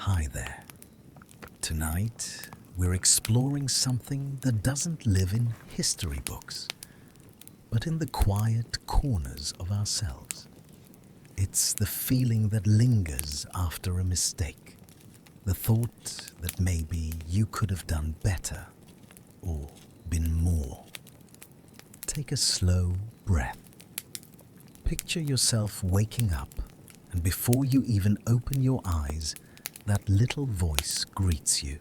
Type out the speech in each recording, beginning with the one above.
Hi there. Tonight, we're exploring something that doesn't live in history books, but in the quiet corners of ourselves. It's the feeling that lingers after a mistake, the thought that maybe you could have done better or been more. Take a slow breath. Picture yourself waking up, and before you even open your eyes, that little voice greets you,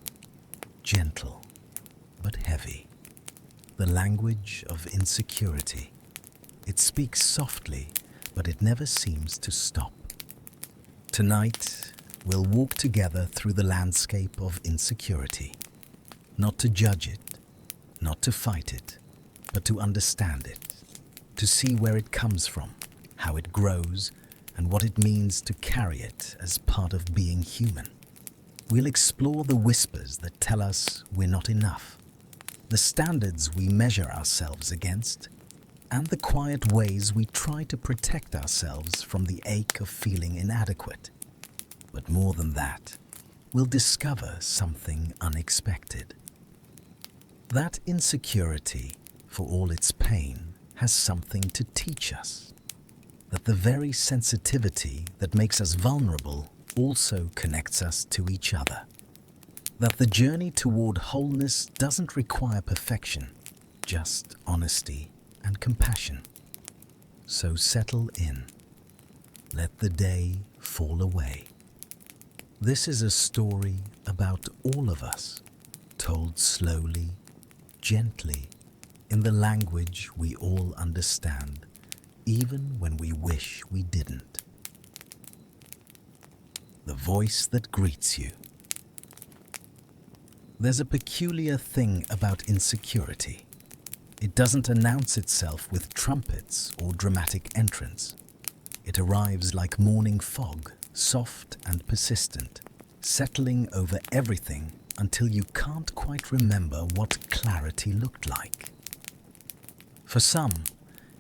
gentle but heavy. The language of insecurity. It speaks softly, but it never seems to stop. Tonight, we'll walk together through the landscape of insecurity, not to judge it, not to fight it, but to understand it, to see where it comes from, how it grows, and what it means to carry it as part of being human. We'll explore the whispers that tell us we're not enough, the standards we measure ourselves against, and the quiet ways we try to protect ourselves from the ache of feeling inadequate. But more than that, we'll discover something unexpected. That insecurity, for all its pain, has something to teach us. That the very sensitivity that makes us vulnerable also connects us to each other. That the journey toward wholeness doesn't require perfection, just honesty and compassion. So settle in. Let the day fall away. This is a story about all of us, told slowly, gently, in the language we all understand, even when we wish we didn't. The voice that greets you. There's a peculiar thing about insecurity. It doesn't announce itself with trumpets or dramatic entrance. It arrives like morning fog, soft and persistent, settling over everything until you can't quite remember what clarity looked like. For some,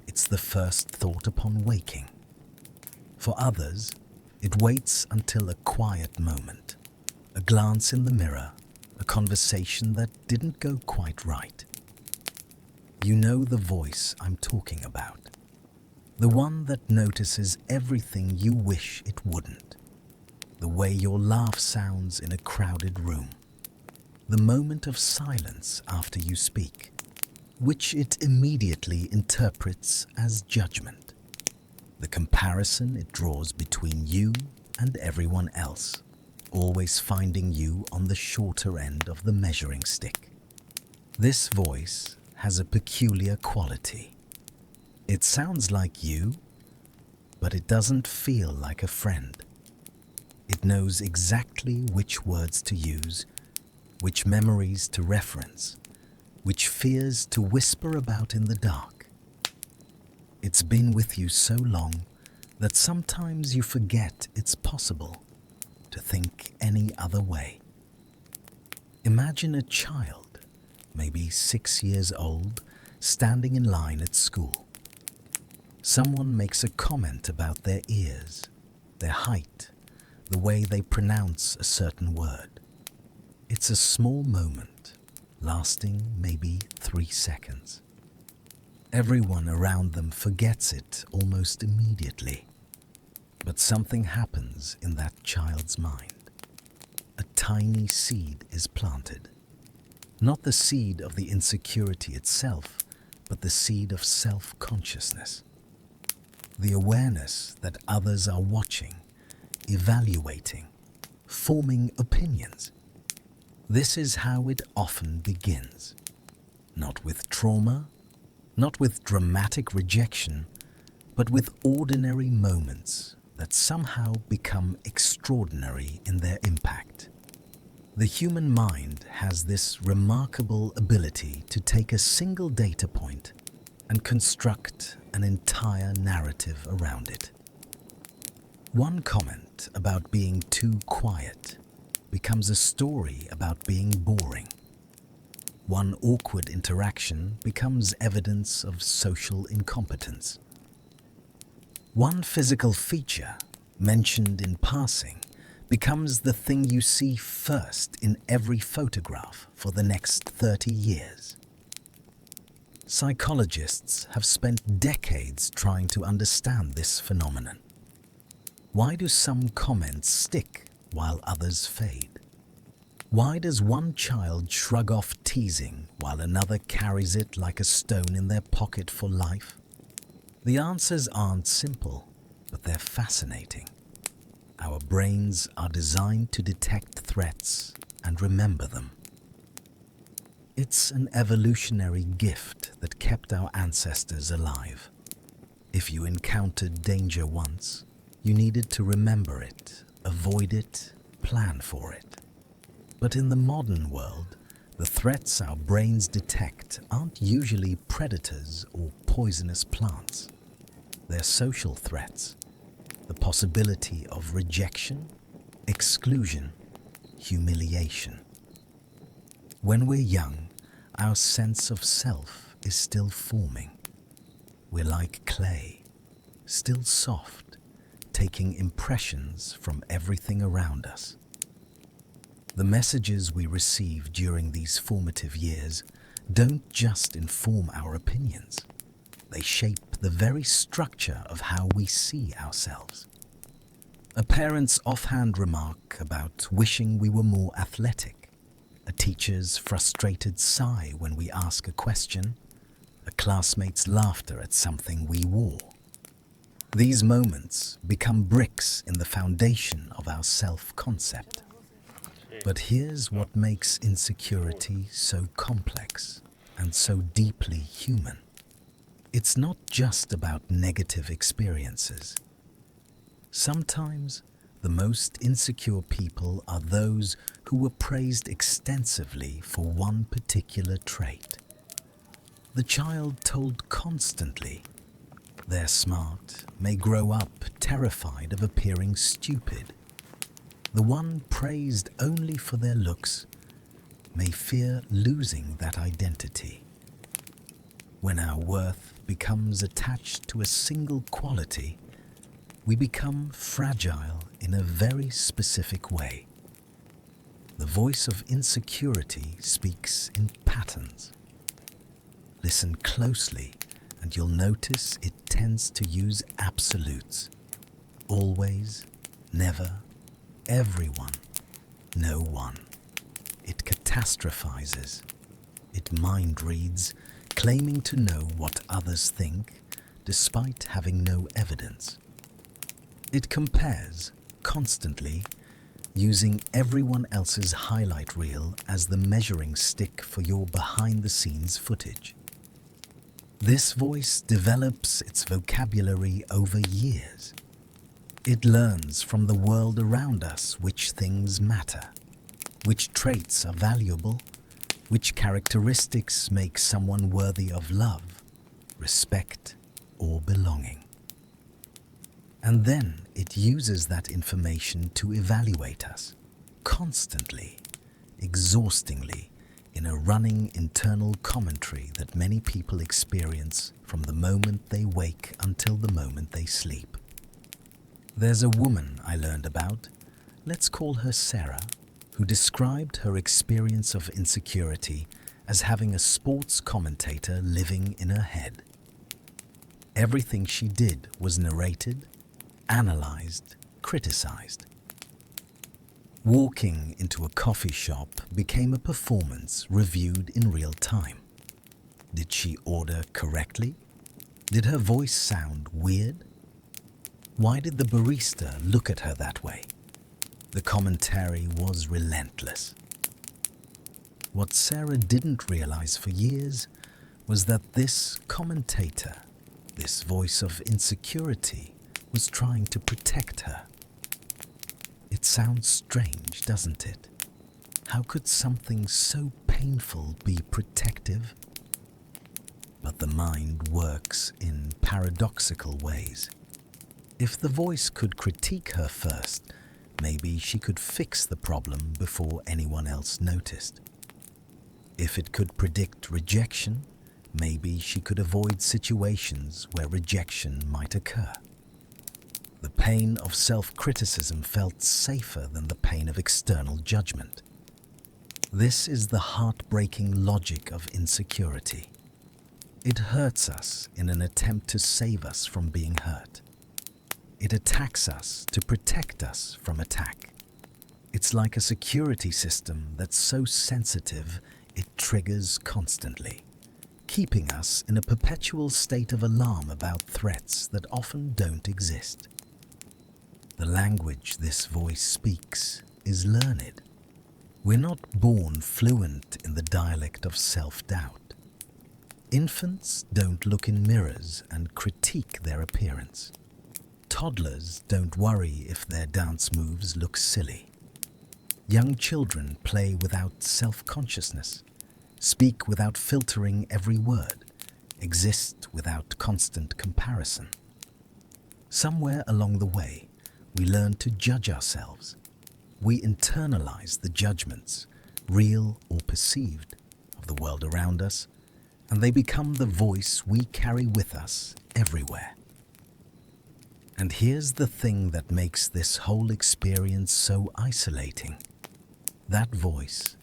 it's the first thought upon waking. For others, it waits until a quiet moment, a glance in the mirror, a conversation that didn't go quite right. You know the voice I'm talking about, the one that notices everything you wish it wouldn't, the way your laugh sounds in a crowded room, the moment of silence after you speak, which it immediately interprets as judgment. The comparison it draws between you and everyone else, always finding you on the shorter end of the measuring stick. This voice has a peculiar quality. It sounds like you, but it doesn't feel like a friend. It knows exactly which words to use, which memories to reference, which fears to whisper about in the dark. It's been with you so long that sometimes you forget it's possible to think any other way. Imagine a child, maybe 6 years old, standing in line at school. Someone makes a comment about their ears, their height, the way they pronounce a certain word. It's a small moment, lasting maybe 3 seconds. Everyone around them forgets it almost immediately. But something happens in that child's mind. A tiny seed is planted. Not the seed of the insecurity itself, but the seed of self-consciousness. The awareness that others are watching, evaluating, forming opinions. This is how it often begins. Not with trauma, not with dramatic rejection, but with ordinary moments that somehow become extraordinary in their impact. The human mind has this remarkable ability to take a single data point and construct an entire narrative around it. One comment about being too quiet becomes a story about being boring. One awkward interaction becomes evidence of social incompetence. One physical feature mentioned in passing becomes the thing you see first in every photograph for the next 30 years. Psychologists have spent decades trying to understand this phenomenon. Why do some comments stick while others fade? Why does one child shrug off teasing while another carries it like a stone in their pocket for life? The answers aren't simple, but they're fascinating. Our brains are designed to detect threats and remember them. It's an evolutionary gift that kept our ancestors alive. If you encountered danger once, you needed to remember it, avoid it, plan for it. But in the modern world, the threats our brains detect aren't usually predators or poisonous plants. They're social threats, the possibility of rejection, exclusion, humiliation. When we're young, our sense of self is still forming. We're like clay, still soft, taking impressions from everything around us. The messages we receive during these formative years don't just inform our opinions. They shape the very structure of how we see ourselves. A parent's offhand remark about wishing we were more athletic, a teacher's frustrated sigh when we ask a question, a classmate's laughter at something we wore. These moments become bricks in the foundation of our self-concept. But here's what makes insecurity so complex and so deeply human. It's not just about negative experiences. Sometimes the most insecure people are those who were praised extensively for one particular trait. The child told constantly, "They're smart," may grow up terrified of appearing stupid. The one praised only for their looks may fear losing that identity. When our worth becomes attached to a single quality, we become fragile in a very specific way. The voice of insecurity speaks in patterns. Listen closely and you'll notice it tends to use absolutes. Always, never, everyone, no one. It catastrophizes. It mind reads, claiming to know what others think, despite having no evidence. It compares, constantly, using everyone else's highlight reel as the measuring stick for your behind-the-scenes footage. This voice develops its vocabulary over years. It learns from the world around us which things matter, which traits are valuable, which characteristics make someone worthy of love, respect, or belonging. And then it uses that information to evaluate us, constantly, exhaustingly, in a running internal commentary that many people experience from the moment they wake until the moment they sleep. There's a woman I learned about, let's call her Sarah, who described her experience of insecurity as having a sports commentator living in her head. Everything she did was narrated, analyzed, criticized. Walking into a coffee shop became a performance reviewed in real time. Did she order correctly? Did her voice sound weird? Why did the barista look at her that way? The commentary was relentless. What Sarah didn't realize for years was that this commentator, this voice of insecurity, was trying to protect her. It sounds strange, doesn't it? How could something so painful be protective? But the mind works in paradoxical ways. If the voice could critique her first, maybe she could fix the problem before anyone else noticed. If it could predict rejection, maybe she could avoid situations where rejection might occur. The pain of self-criticism felt safer than the pain of external judgment. This is the heartbreaking logic of insecurity. It hurts us in an attempt to save us from being hurt. It attacks us to protect us from attack. It's like a security system that's so sensitive it triggers constantly, keeping us in a perpetual state of alarm about threats that often don't exist. The language this voice speaks is learned. We're not born fluent in the dialect of self-doubt. Infants don't look in mirrors and critique their appearance. Toddlers don't worry if their dance moves look silly. Young children play without self-consciousness, speak without filtering every word, exist without constant comparison. Somewhere along the way, we learn to judge ourselves. We internalize the judgments, real or perceived, of the world around us, and they become the voice we carry with us everywhere. And here's the thing that makes this whole experience so isolating. That voice,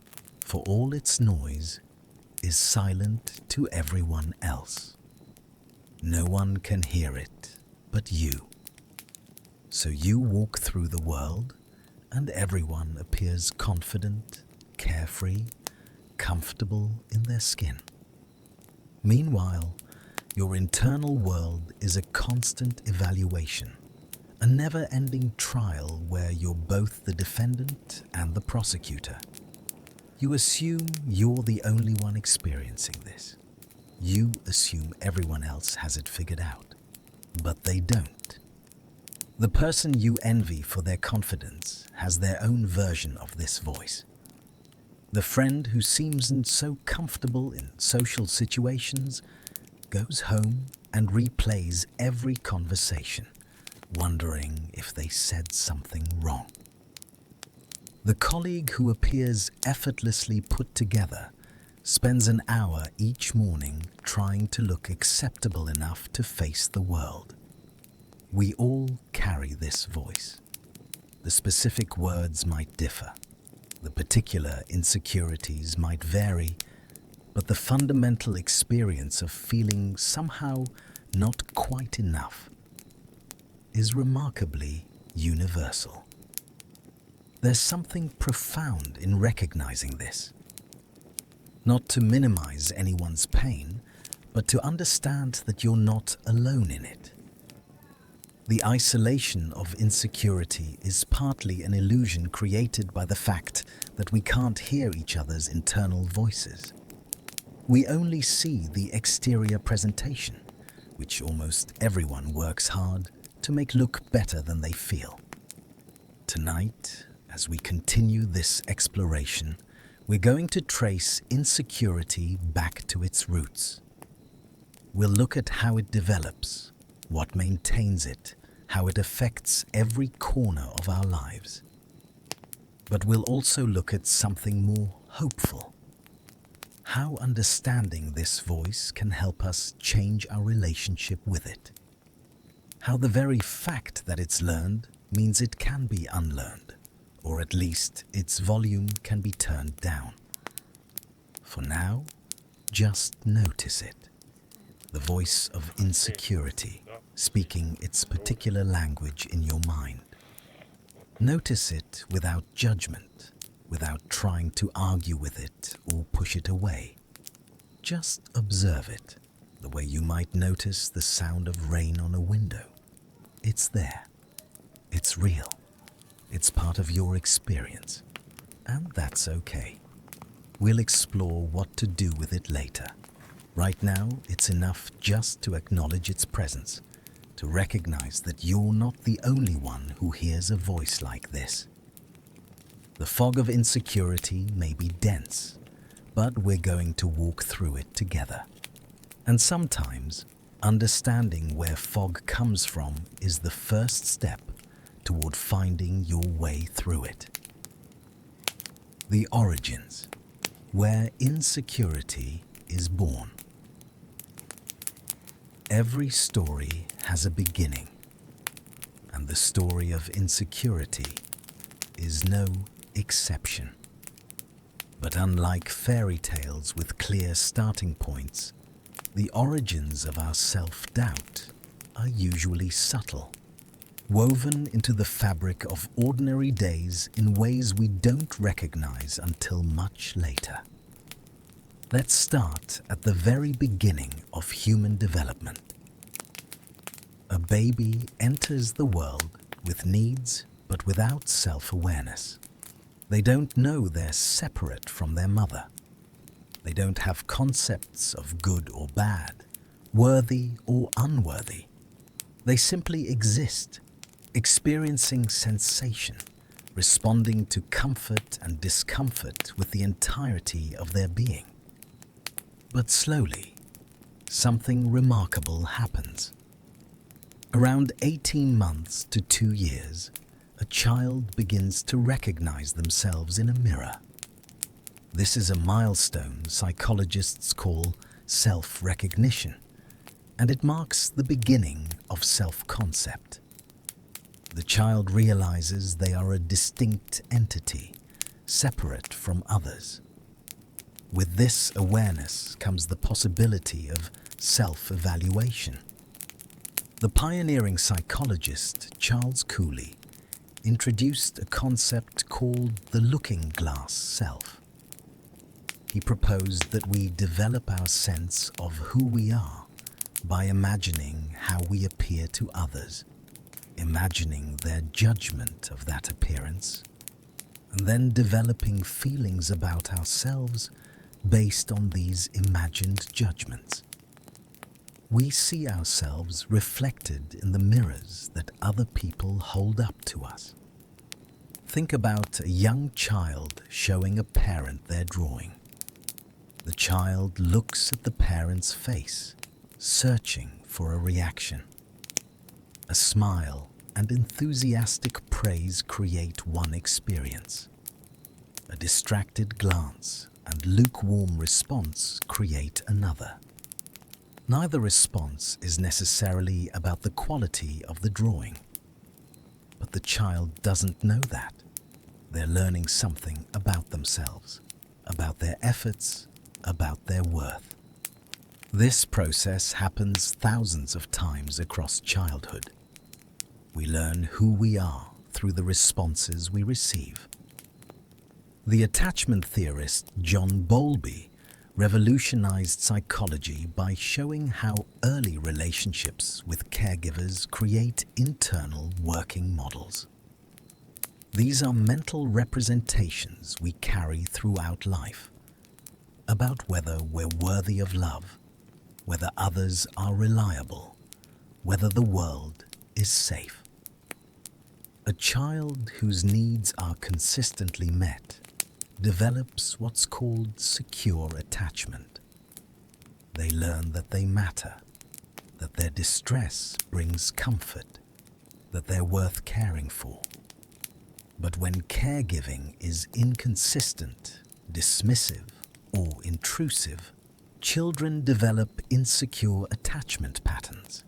for all its noise, is silent to everyone else. No one can hear it but you. So you walk through the world, and everyone appears confident, carefree, comfortable in their skin. Meanwhile, your internal world is a constant evaluation, a never-ending trial where you're both the defendant and the prosecutor. You assume you're the only one experiencing this. You assume everyone else has it figured out, but they don't. The person you envy for their confidence has their own version of this voice. The friend who seems so comfortable in social situations goes home and replays every conversation, wondering if they said something wrong. The colleague who appears effortlessly put together spends an hour each morning trying to look acceptable enough to face the world. We all carry this voice. The specific words might differ. The particular insecurities might vary, but the fundamental experience of feeling somehow not quite enough is remarkably universal. There's something profound in recognizing this. Not to minimize anyone's pain, but to understand that you're not alone in it. The isolation of insecurity is partly an illusion created by the fact that we can't hear each other's internal voices. We only see the exterior presentation, which almost everyone works hard to make look better than they feel. Tonight, as we continue this exploration, we're going to trace insecurity back to its roots. We'll look at how it develops, what maintains it, how it affects every corner of our lives. But we'll also look at something more hopeful. How understanding this voice can help us change our relationship with it. How the very fact that it's learned means it can be unlearned, or at least its volume can be turned down. For now, just notice it. The voice of insecurity, speaking its particular language in your mind. Notice it without judgment, without trying to argue with it or push it away. Just observe it, the way you might notice the sound of rain on a window. It's there. It's real. It's part of your experience. And that's okay. We'll explore what to do with it later. Right now, it's enough just to acknowledge its presence, to recognize that you're not the only one who hears a voice like this. The fog of insecurity may be dense, but we're going to walk through it together. And sometimes, understanding where fog comes from is the first step toward finding your way through it. The origins, where insecurity is born. Every story has a beginning, And the story of insecurity is no exception. But unlike fairy tales with clear starting points, the origins of our self-doubt are usually subtle, woven into the fabric of ordinary days in ways we don't recognize until much later. Let's start at the very beginning of human development. A baby enters the world with needs but without self-awareness. They don't know they're separate from their mother. They don't have concepts of good or bad, worthy or unworthy. They simply exist, experiencing sensation, responding to comfort and discomfort with the entirety of their being. But slowly, something remarkable happens. Around 18 months to 2 years, a child begins to recognize themselves in a mirror. This is a milestone psychologists call self-recognition, and it marks the beginning of self-concept. The child realizes they are a distinct entity, separate from others. With this awareness comes the possibility of self-evaluation. The pioneering psychologist Charles Cooley introduced a concept called the looking glass self. He proposed that we develop our sense of who we are by imagining how we appear to others, imagining their judgment of that appearance, and then developing feelings about ourselves based on these imagined judgments. We see ourselves reflected in the mirrors that other people hold up to us. Think about a young child showing a parent their drawing. The child looks at the parent's face, searching for a reaction. A smile and enthusiastic praise create one experience. A distracted glance and lukewarm response create another. Neither response is necessarily about the quality of the drawing. But the child doesn't know that. They're learning something about themselves, about their efforts, about their worth. This process happens thousands of times across childhood. We learn who we are through the responses we receive. The attachment theorist John Bowlby revolutionized psychology by showing how early relationships with caregivers create internal working models. These are mental representations we carry throughout life, about whether we're worthy of love, whether others are reliable, whether the world is safe. A child whose needs are consistently met develops what's called secure attachment. They learn that they matter, that their distress brings comfort, that they're worth caring for. But when caregiving is inconsistent, dismissive, or intrusive, children develop insecure attachment patterns.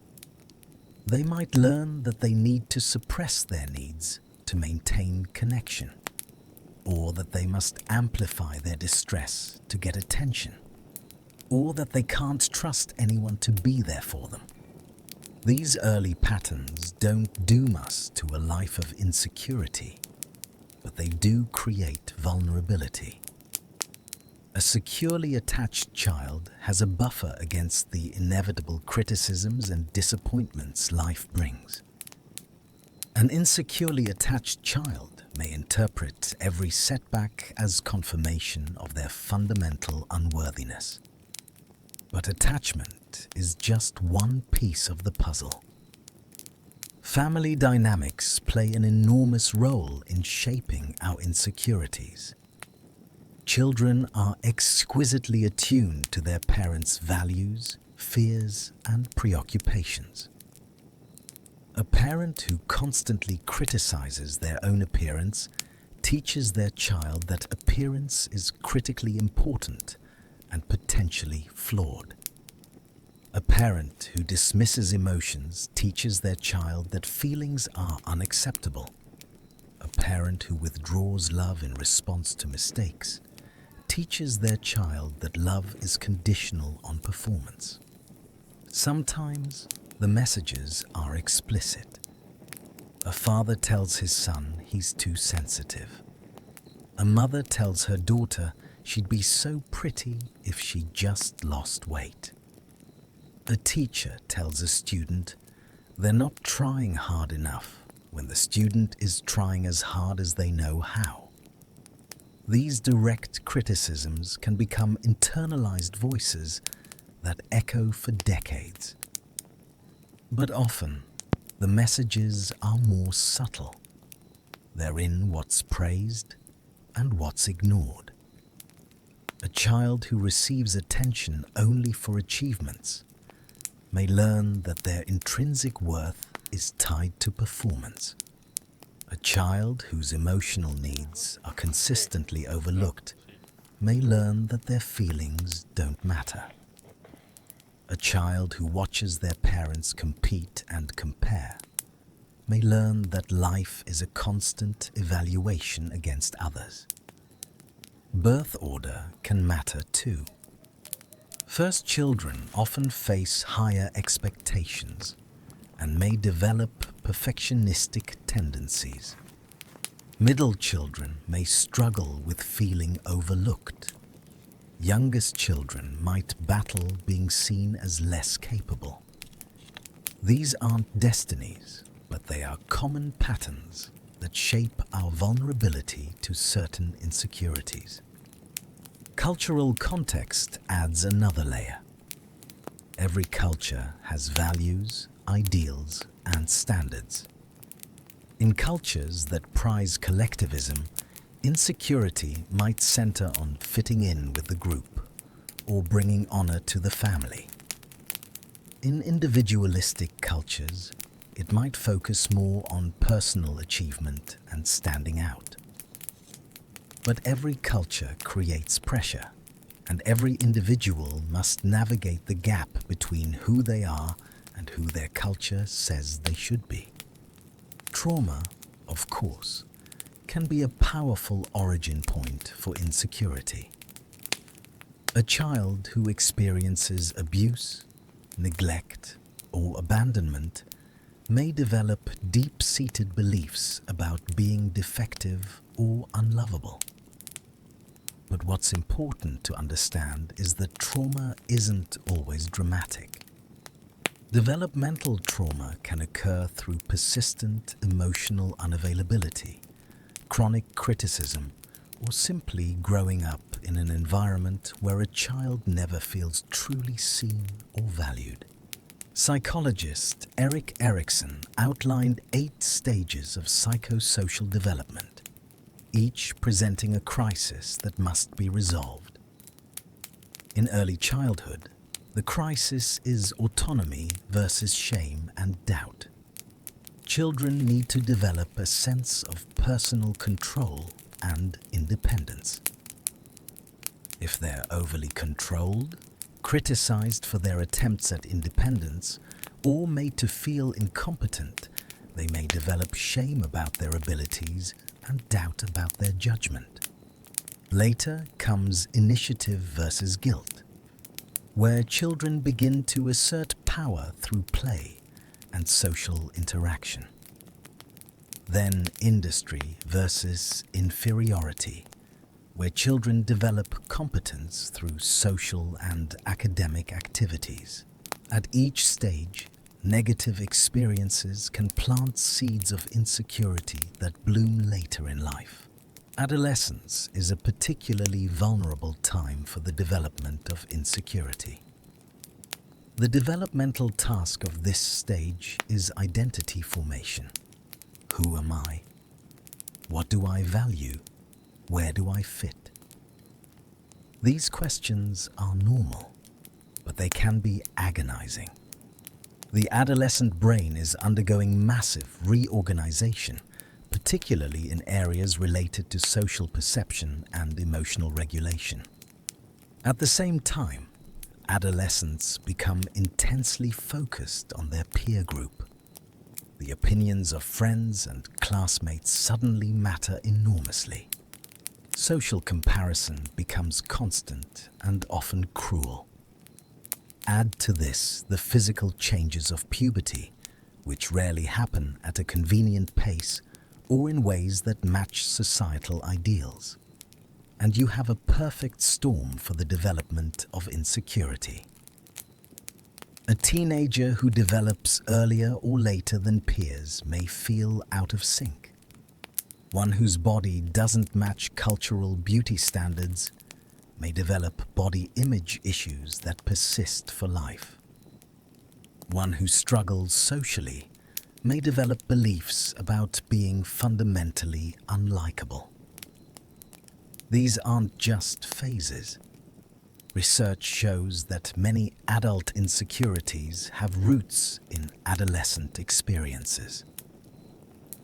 They might learn that they need to suppress their needs to maintain connection, or that they must amplify their distress to get attention, or that they can't trust anyone to be there for them. These early patterns don't doom us to a life of insecurity, but they do create vulnerability. A securely attached child has a buffer against the inevitable criticisms and disappointments life brings. An insecurely attached child may interpret every setback as confirmation of their fundamental unworthiness. But attachment is just one piece of the puzzle. Family dynamics play an enormous role in shaping our insecurities. Children are exquisitely attuned to their parents' values, fears, and preoccupations. A parent who constantly criticizes their own appearance teaches their child that appearance is critically important and potentially flawed. A parent who dismisses emotions teaches their child that feelings are unacceptable. A parent who withdraws love in response to mistakes teaches their child that love is conditional on performance. Sometimes the messages are explicit. A father tells his son he's too sensitive. A mother tells her daughter she'd be so pretty if she just lost weight. A teacher tells a student they're not trying hard enough when the student is trying as hard as they know how. These direct criticisms can become internalized voices that echo for decades. But often, the messages are more subtle. They're in what's praised and what's ignored. A child who receives attention only for achievements may learn that their intrinsic worth is tied to performance. A child whose emotional needs are consistently overlooked may learn that their feelings don't matter. A child who watches their parents compete and compare may learn that life is a constant evaluation against others. Birth order can matter too. First children often face higher expectations and may develop perfectionistic tendencies. Middle children may struggle with feeling overlooked. Youngest children might battle being seen as less capable. These aren't destinies, but they are common patterns that shape our vulnerability to certain insecurities. Cultural context adds another layer. Every culture has values, ideals, and standards. In cultures that prize collectivism, insecurity might center on fitting in with the group or bringing honor to the family. In individualistic cultures, it might focus more on personal achievement and standing out. But every culture creates pressure, and every individual must navigate the gap between who they are and who their culture says they should be. Trauma, of course, can be a powerful origin point for insecurity. A child who experiences abuse, neglect, or abandonment may develop deep-seated beliefs about being defective or unlovable. But what's important to understand is that trauma isn't always dramatic. Developmental trauma can occur through persistent emotional unavailability, chronic criticism, or simply growing up in an environment where a child never feels truly seen or valued. Psychologist Erik Erikson outlined 8 stages of psychosocial development, each presenting a crisis that must be resolved. In early childhood, the crisis is autonomy versus shame and doubt. Children need to develop a sense of personal control and independence. If they're overly controlled, criticized for their attempts at independence, or made to feel incompetent, they may develop shame about their abilities and doubt about their judgment. Later comes initiative versus guilt, where children begin to assert power through play and social interaction. Then industry versus inferiority, where children develop competence through social and academic activities. At each stage, negative experiences can plant seeds of insecurity that bloom later in life. Adolescence is a particularly vulnerable time for the development of insecurity. The developmental task of this stage is identity formation. Who am I? What do I value? Where do I fit? These questions are normal, but they can be agonizing. The adolescent brain is undergoing massive reorganization, particularly in areas related to social perception and emotional regulation. At the same time, Adolescents become intensely focused on their peer group. The opinions of friends and classmates suddenly matter enormously. Social comparison becomes constant and often cruel. Add to this the physical changes of puberty, which rarely happen at a convenient pace or in ways that match societal ideals. And you have a perfect storm for the development of insecurity. A teenager who develops earlier or later than peers may feel out of sync. One whose body doesn't match cultural beauty standards may develop body image issues that persist for life. One who struggles socially may develop beliefs about being fundamentally unlikable. These aren't just phases. Research shows that many adult insecurities have roots in adolescent experiences.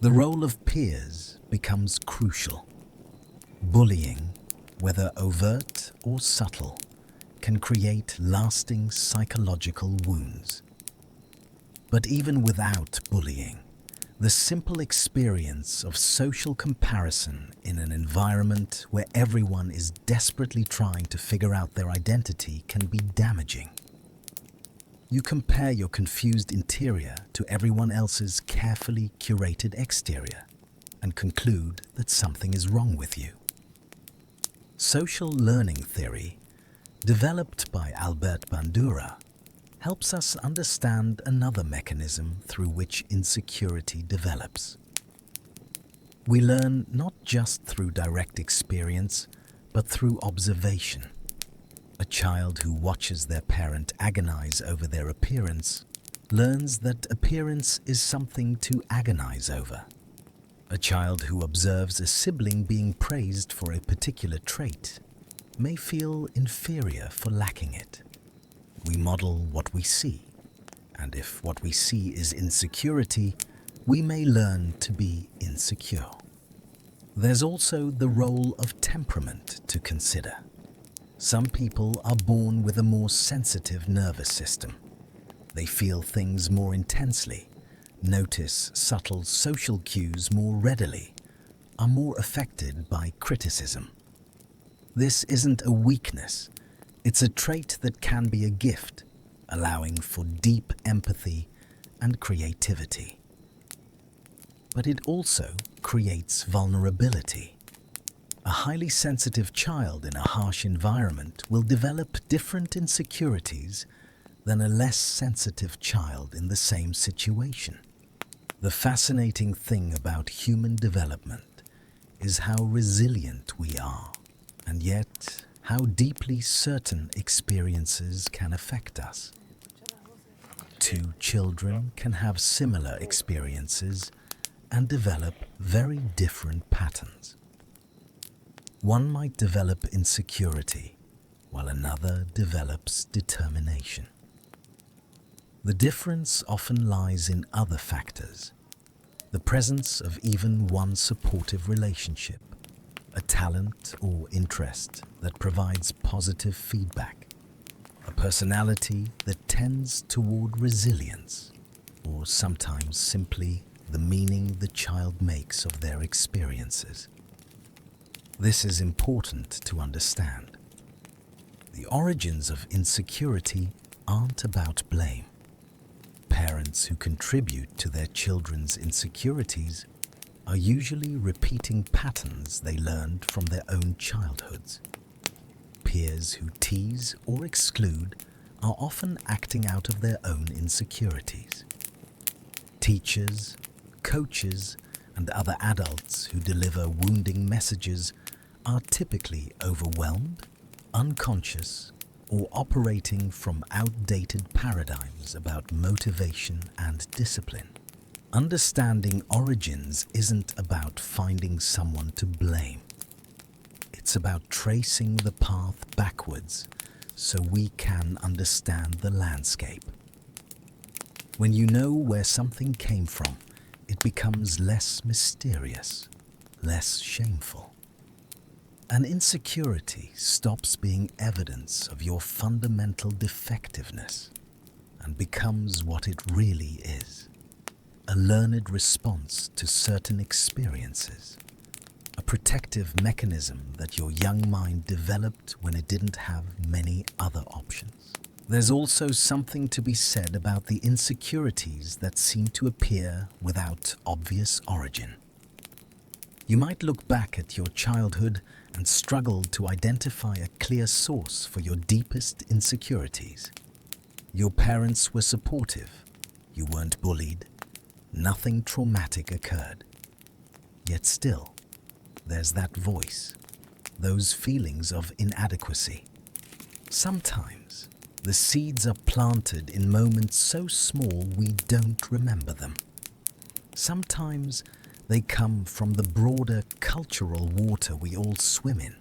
The role of peers becomes crucial. Bullying, whether overt or subtle, can create lasting psychological wounds. But even without bullying, the simple experience of social comparison in an environment where everyone is desperately trying to figure out their identity can be damaging. You compare your confused interior to everyone else's carefully curated exterior and conclude that something is wrong with you. Social learning theory, developed by Albert Bandura, helps us understand another mechanism through which insecurity develops. We learn not just through direct experience, but through observation. A child who watches their parent agonize over their appearance learns that appearance is something to agonize over. A child who observes a sibling being praised for a particular trait may feel inferior for lacking it. We model what we see, and if what we see is insecurity, we may learn to be insecure. There's also the role of temperament to consider. Some people are born with a more sensitive nervous system. They feel things more intensely, notice subtle social cues more readily, are more affected by criticism. This isn't a weakness. It's a trait that can be a gift, allowing for deep empathy and creativity. But it also creates vulnerability. A highly sensitive child in a harsh environment will develop different insecurities than a less sensitive child in the same situation. The fascinating thing about human development is how resilient we are, and yet how deeply certain experiences can affect us. Two children can have similar experiences and develop very different patterns. One might develop insecurity, while another develops determination. The difference often lies in other factors: the presence of even one supportive relationship, a talent or interest that provides positive feedback, a personality that tends toward resilience, or sometimes simply the meaning the child makes of their experiences. This is important to understand. The origins of insecurity aren't about blame. Parents who contribute to their children's insecurities are usually repeating patterns they learned from their own childhoods. Peers who tease or exclude are often acting out of their own insecurities. Teachers, coaches, and other adults who deliver wounding messages are typically overwhelmed, unconscious, or operating from outdated paradigms about motivation and discipline. Understanding origins isn't about finding someone to blame. It's about tracing the path backwards so we can understand the landscape. When you know where something came from, it becomes less mysterious, less shameful. An insecurity stops being evidence of your fundamental defectiveness and becomes what it really is: a learned response to certain experiences, a protective mechanism that your young mind developed when it didn't have many other options. There's also something to be said about the insecurities that seem to appear without obvious origin. You might look back at your childhood and struggle to identify a clear source for your deepest insecurities. Your parents were supportive, you weren't bullied, nothing traumatic occurred. Yet still, there's that voice, those feelings of inadequacy. Sometimes, the seeds are planted in moments so small we don't remember them. Sometimes, they come from the broader cultural water we all swim in,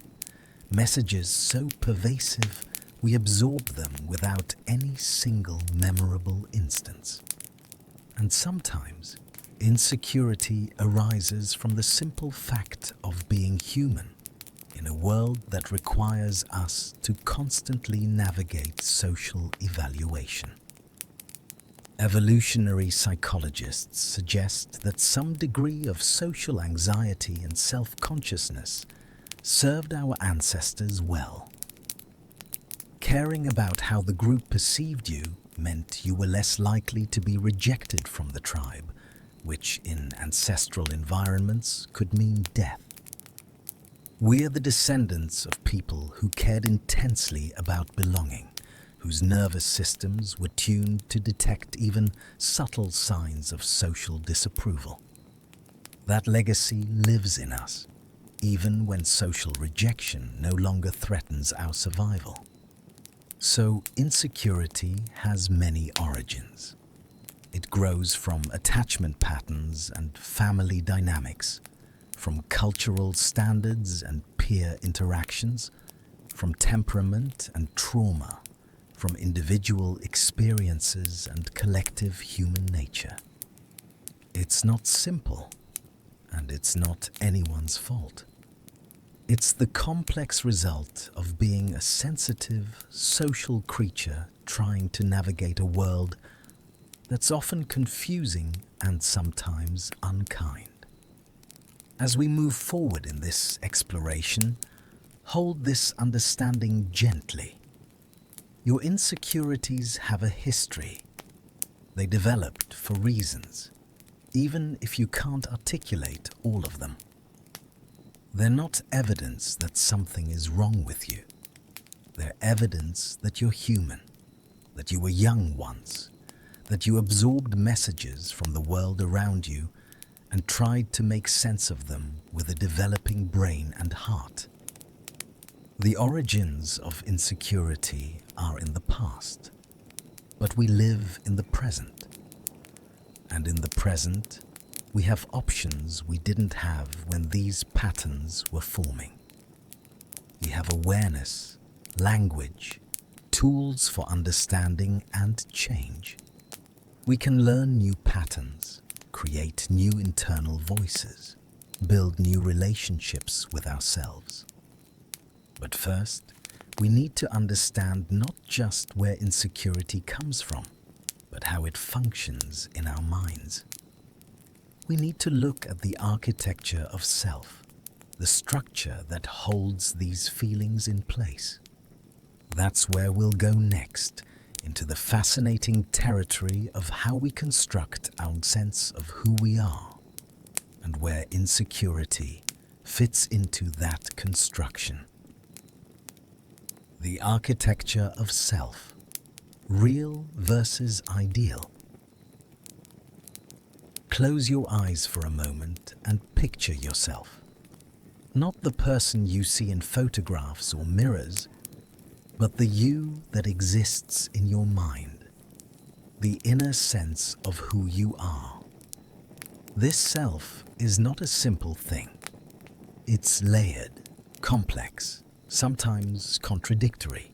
messages so pervasive we absorb them without any single memorable instance. And sometimes, insecurity arises from the simple fact of being human in a world that requires us to constantly navigate social evaluation. Evolutionary psychologists suggest that some degree of social anxiety and self-consciousness served our ancestors well. Caring about how the group perceived you meant you were less likely to be rejected from the tribe, which in ancestral environments could mean death. We're the descendants of people who cared intensely about belonging, whose nervous systems were tuned to detect even subtle signs of social disapproval. That legacy lives in us, even when social rejection no longer threatens our survival. So, insecurity has many origins. It grows from attachment patterns and family dynamics, from cultural standards and peer interactions, from temperament and trauma, from individual experiences and collective human nature. It's not simple, and it's not anyone's fault. It's the complex result of being a sensitive, social creature trying to navigate a world that's often confusing and sometimes unkind. As we move forward in this exploration, hold this understanding gently. Your insecurities have a history. They developed for reasons, even if you can't articulate all of them. They're not evidence that something is wrong with you. They're evidence that you're human, that you were young once, that you absorbed messages from the world around you and tried to make sense of them with a developing brain and heart. The origins of insecurity are in the past, but we live in the present. And in the present, we have options we didn't have when these patterns were forming. We have awareness, language, tools for understanding and change. We can learn new patterns, create new internal voices, build new relationships with ourselves. But first, we need to understand not just where insecurity comes from, but how it functions in our minds. We need to look at the architecture of self, the structure that holds these feelings in place. That's where we'll go next, into the fascinating territory of how we construct our sense of who we are, and where insecurity fits into that construction. The architecture of self, real versus ideal. Close your eyes for a moment and picture yourself. Not the person you see in photographs or mirrors, but the you that exists in your mind, the inner sense of who you are. This self is not a simple thing. It's layered, complex, sometimes contradictory.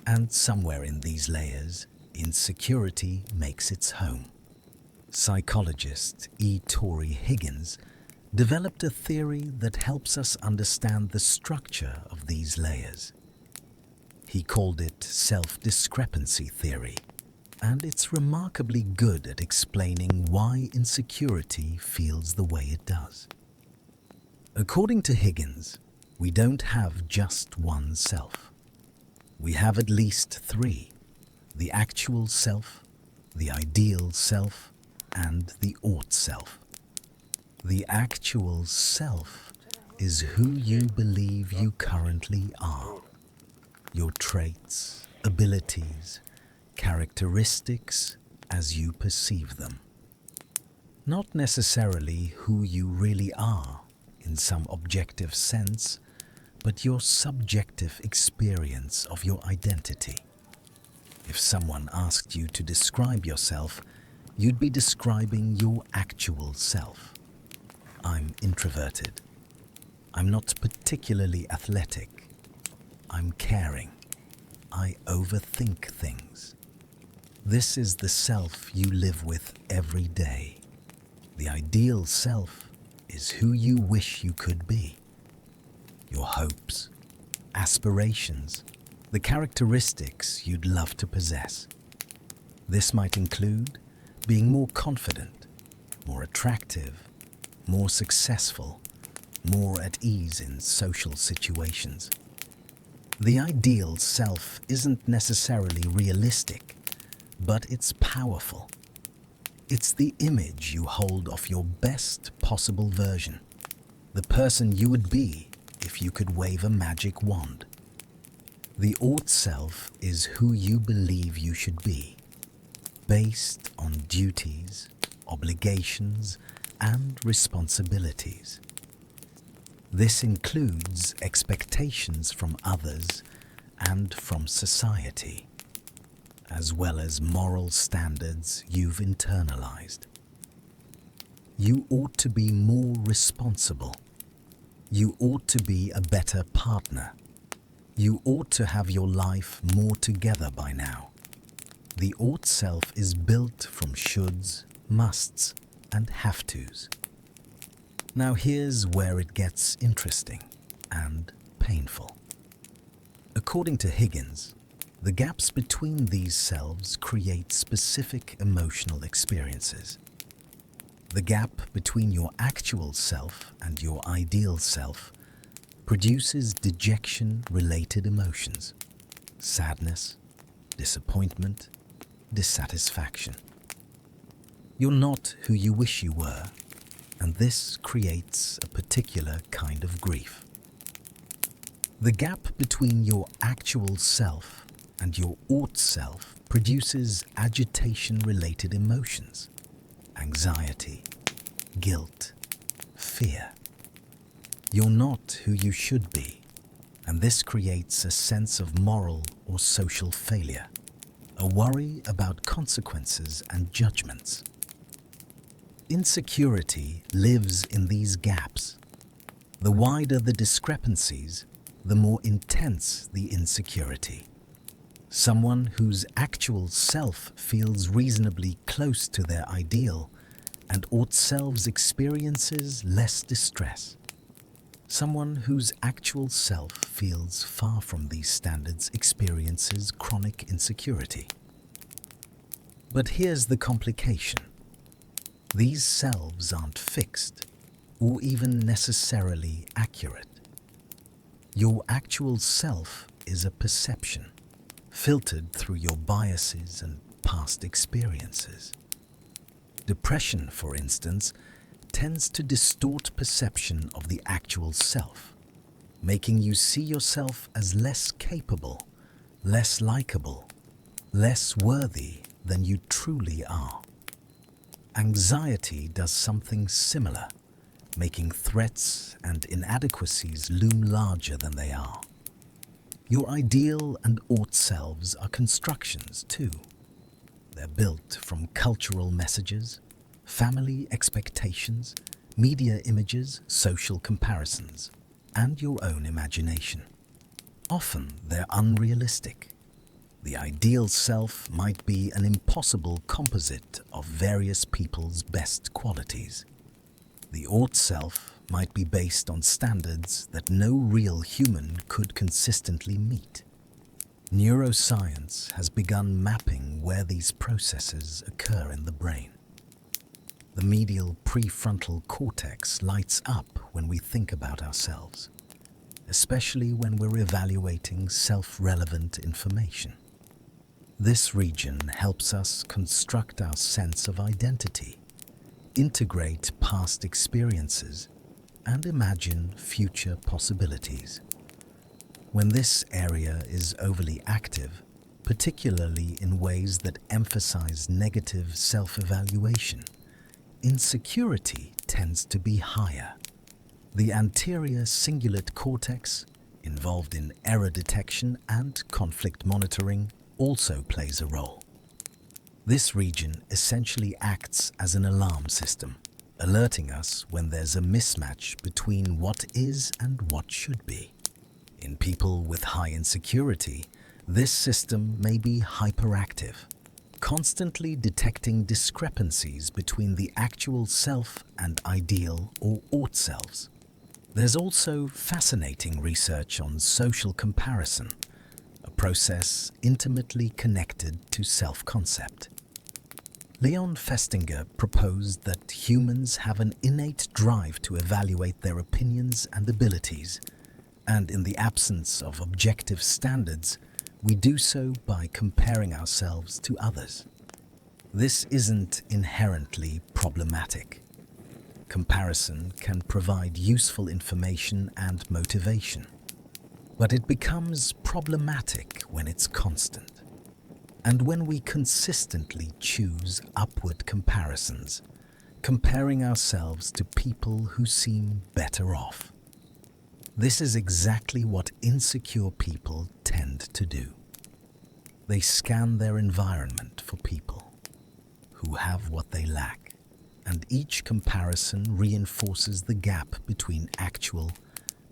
And somewhere in these layers, insecurity makes its home. Psychologist Tory Higgins developed a theory that helps us understand the structure of these layers. He called it self-discrepancy theory, and it's remarkably good at explaining why insecurity feels the way it does. According to Higgins, we don't have just one self. We have at least three: the actual self, the ideal self, and the ought self. The actual self is who you believe you currently are. Your traits, abilities, characteristics as you perceive them. Not necessarily who you really are in some objective sense, but your subjective experience of your identity. If someone asked you to describe yourself, you'd be describing your actual self. I'm introverted. I'm not particularly athletic. I'm caring. I overthink things. This is the self you live with every day. The ideal self is who you wish you could be. Your hopes, aspirations, the characteristics you'd love to possess. This might include being more confident, more attractive, more successful, more at ease in social situations. The ideal self isn't necessarily realistic, but it's powerful. It's the image you hold of your best possible version, the person you would be if you could wave a magic wand. The ought self is who you believe you should be, based on duties, obligations, and responsibilities. This includes expectations from others and from society, as well as moral standards you've internalized. You ought to be more responsible. You ought to be a better partner. You ought to have your life more together by now. The ought self is built from shoulds, musts, and have-tos. Now here's where it gets interesting and painful. According to Higgins, the gaps between these selves create specific emotional experiences. The gap between your actual self and your ideal self produces dejection-related emotions, sadness, disappointment, dissatisfaction. You're not who you wish you were, and this creates a particular kind of grief. The gap between your actual self and your ought self produces agitation-related emotions, anxiety, guilt, fear. You're not who you should be, and this creates a sense of moral or social failure, a worry about consequences and judgments. Insecurity lives in these gaps. The wider the discrepancies, the more intense the insecurity. Someone whose actual self feels reasonably close to their ideal and ought selves experiences less distress. Someone whose actual self feels far from these standards experiences chronic insecurity. But here's the complication. These selves aren't fixed or even necessarily accurate. Your actual self is a perception, filtered through your biases and past experiences. Depression, for instance, tends to distort perception of the actual self, making you see yourself as less capable, less likable, less worthy than you truly are. Anxiety does something similar, making threats and inadequacies loom larger than they are. Your ideal and ought selves are constructions too. They're built from cultural messages, family expectations, media images, social comparisons, and your own imagination. Often they're unrealistic. The ideal self might be an impossible composite of various people's best qualities. The ought self might be based on standards that no real human could consistently meet. Neuroscience has begun mapping where these processes occur in the brain. The medial prefrontal cortex lights up when we think about ourselves, especially when we're evaluating self-relevant information. This region helps us construct our sense of identity, integrate past experiences, and imagine future possibilities. When this area is overly active, particularly in ways that emphasize negative self-evaluation, insecurity tends to be higher. The anterior cingulate cortex, involved in error detection and conflict monitoring, also plays a role. This region essentially acts as an alarm system, alerting us when there's a mismatch between what is and what should be. In people with high insecurity, this system may be hyperactive, constantly detecting discrepancies between the actual self and ideal or ought selves. There's also fascinating research on social comparison, a process intimately connected to self-concept. Leon Festinger proposed that humans have an innate drive to evaluate their opinions and abilities, and in the absence of objective standards, we do so by comparing ourselves to others. This isn't inherently problematic. Comparison can provide useful information and motivation, but it becomes problematic when it's constant. And when we consistently choose upward comparisons, comparing ourselves to people who seem better off. This is exactly what insecure people tend to do. They scan their environment for people who have what they lack, and each comparison reinforces the gap between actual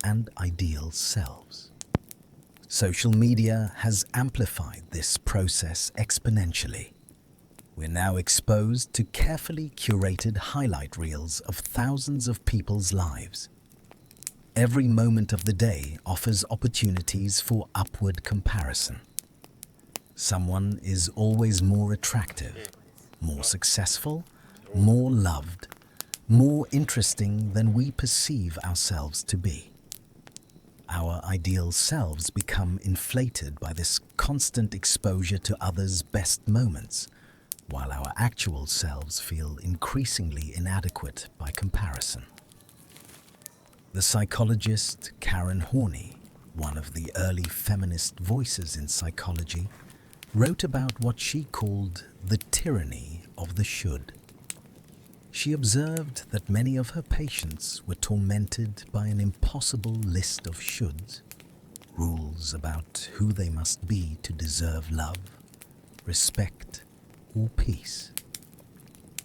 and ideal selves. Social media has amplified this process exponentially. We're now exposed to carefully curated highlight reels of thousands of people's lives. Every moment of the day offers opportunities for upward comparison. Someone is always more attractive, more successful, more loved, more interesting than we perceive ourselves to be. Our ideal selves become inflated by this constant exposure to others' best moments, while our actual selves feel increasingly inadequate by comparison. The psychologist Karen Horney, one of the early feminist voices in psychology, wrote about what she called the tyranny of the should. She observed that many of her patients were tormented by an impossible list of shoulds, rules about who they must be to deserve love, respect, or peace.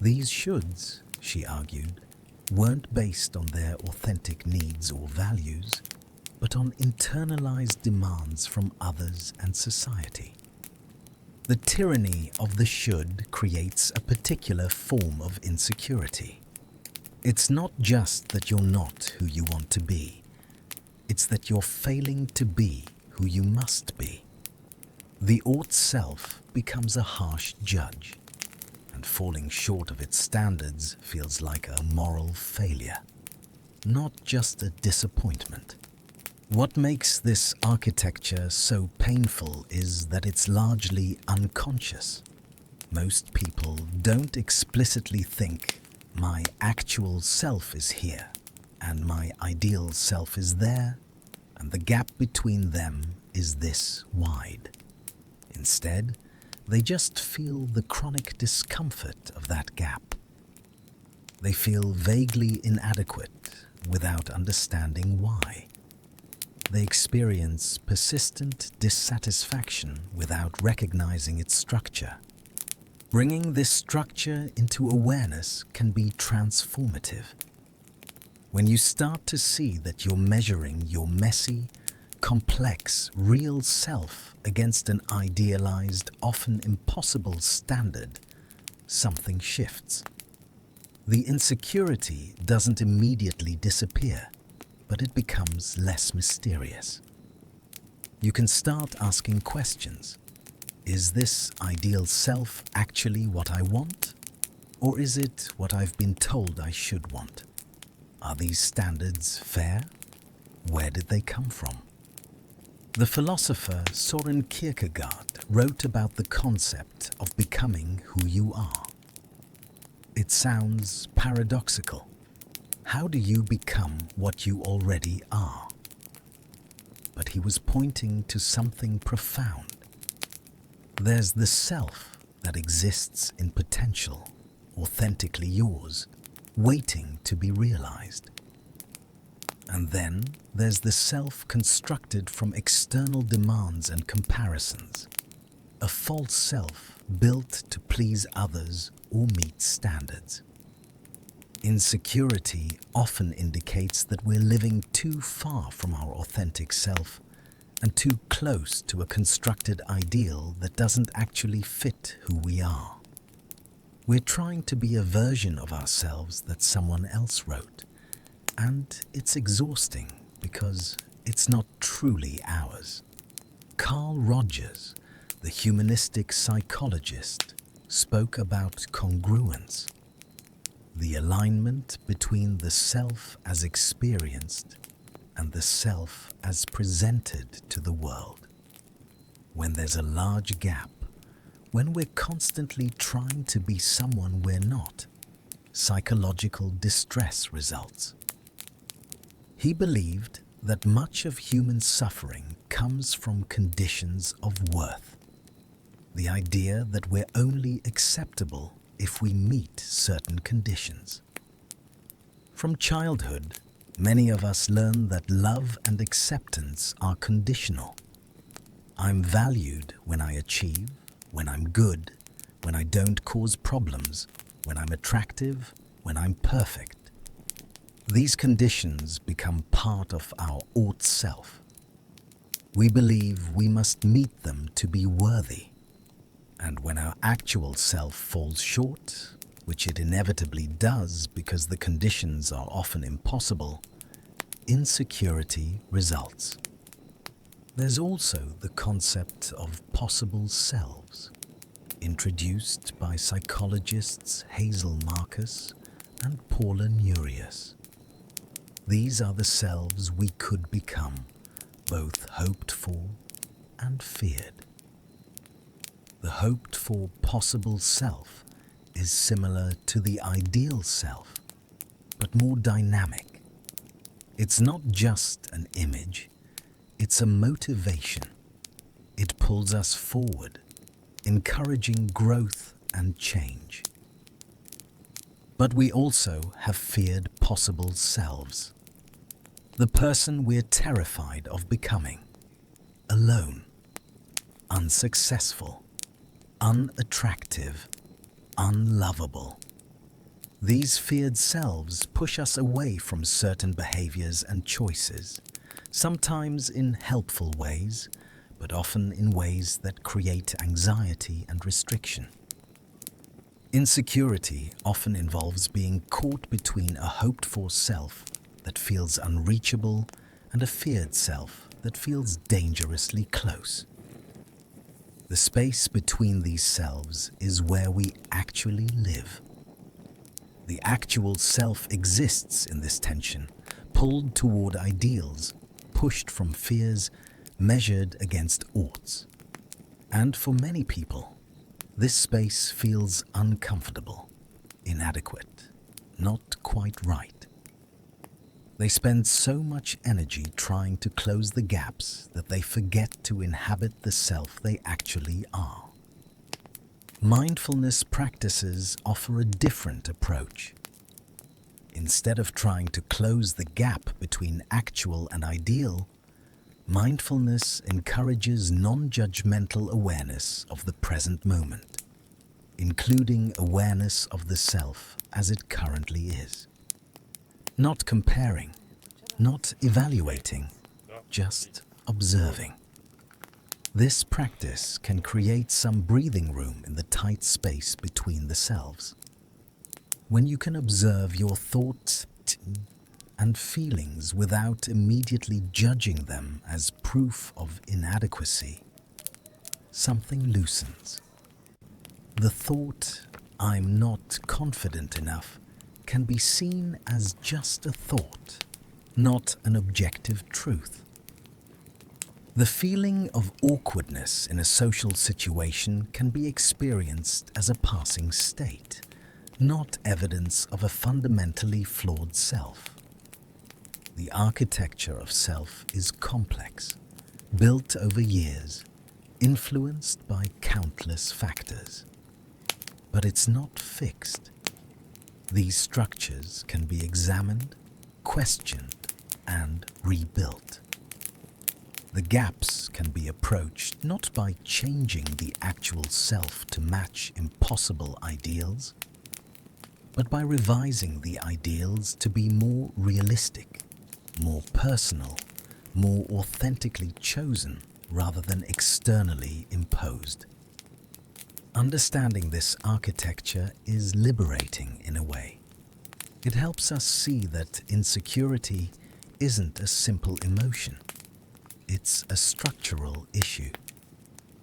These shoulds, she argued, weren't based on their authentic needs or values, but on internalized demands from others and society. The tyranny of the should creates a particular form of insecurity. It's not just that you're not who you want to be, it's that you're failing to be who you must be. The ought self becomes a harsh judge, and falling short of its standards feels like a moral failure, not just a disappointment. What makes this architecture so painful is that it's largely unconscious. Most people don't explicitly think, my actual self is here, and my ideal self is there, and the gap between them is this wide. Instead, they just feel the chronic discomfort of that gap. They feel vaguely inadequate without understanding why. They experience persistent dissatisfaction without recognizing its structure. Bringing this structure into awareness can be transformative. When you start to see that you're measuring your messy, complex, real self against an idealized, often impossible standard, something shifts. The insecurity doesn't immediately disappear, but it becomes less mysterious. You can start asking questions. Is this ideal self actually what I want? Or is it what I've been told I should want? Are these standards fair? Where did they come from? The philosopher Søren Kierkegaard wrote about the concept of becoming who you are. It sounds paradoxical. How do you become what you already are? But he was pointing to something profound. There's the self that exists in potential, authentically yours, waiting to be realized. And then there's the self constructed from external demands and comparisons, a false self built to please others or meet standards. Insecurity often indicates that we're living too far from our authentic self and too close to a constructed ideal that doesn't actually fit who we are. We're trying to be a version of ourselves that someone else wrote, and it's exhausting because it's not truly ours. Carl Rogers, the humanistic psychologist, spoke about congruence, the alignment between the self as experienced and the self as presented to the world. When there's a large gap, when we're constantly trying to be someone we're not, psychological distress results. He believed that much of human suffering comes from conditions of worth. The idea that we're only acceptable if we meet certain conditions. From childhood, many of us learn that love and acceptance are conditional. I'm valued when I achieve, when I'm good, when I don't cause problems, when I'm attractive, when I'm perfect. These conditions become part of our ought self. We believe we must meet them to be worthy. And when our actual self falls short, which it inevitably does because the conditions are often impossible, insecurity results. There's also the concept of possible selves, introduced by psychologists Hazel Marcus and Paula Neurius. These are the selves we could become, both hoped for and feared. The hoped-for possible self is similar to the ideal self, but more dynamic. It's not just an image, it's a motivation. It pulls us forward, encouraging growth and change. But we also have feared possible selves. The person we're terrified of becoming, alone, unsuccessful, unattractive, unlovable. These feared selves push us away from certain behaviors and choices, sometimes in helpful ways, but often in ways that create anxiety and restriction. Insecurity often involves being caught between a hoped-for self that feels unreachable and a feared self that feels dangerously close. The space between these selves is where we actually live. The actual self exists in this tension, pulled toward ideals, pushed from fears, measured against oughts. And for many people, this space feels uncomfortable, inadequate, not quite right. They spend so much energy trying to close the gaps that they forget to inhabit the self they actually are. Mindfulness practices offer a different approach. Instead of trying to close the gap between actual and ideal, mindfulness encourages non-judgmental awareness of the present moment, including awareness of the self as it currently is. Not comparing, not evaluating, just observing. This practice can create some breathing room in the tight space between the selves. When you can observe your thoughts and feelings without immediately judging them as proof of inadequacy, something loosens. The thought, "I'm not confident enough," can be seen as just a thought, not an objective truth. The feeling of awkwardness in a social situation can be experienced as a passing state, not evidence of a fundamentally flawed self. The architecture of self is complex, built over years, influenced by countless factors. But it's not fixed. These structures can be examined, questioned, and rebuilt. The gaps can be approached not by changing the actual self to match impossible ideals, but by revising the ideals to be more realistic, more personal, more authentically chosen rather than externally imposed. Understanding this architecture is liberating in a way. It helps us see that insecurity isn't a simple emotion. It's a structural issue,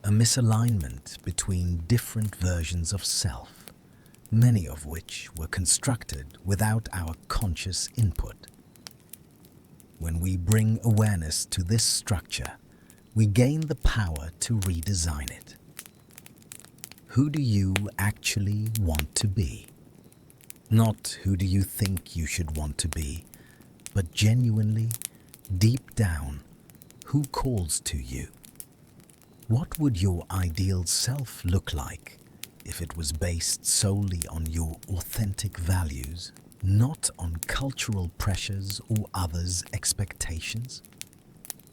a misalignment between different versions of self, many of which were constructed without our conscious input. When we bring awareness to this structure, we gain the power to redesign it. Who do you actually want to be? Not who do you think you should want to be, but genuinely, deep down, who calls to you? What would your ideal self look like if it was based solely on your authentic values, not on cultural pressures or others' expectations?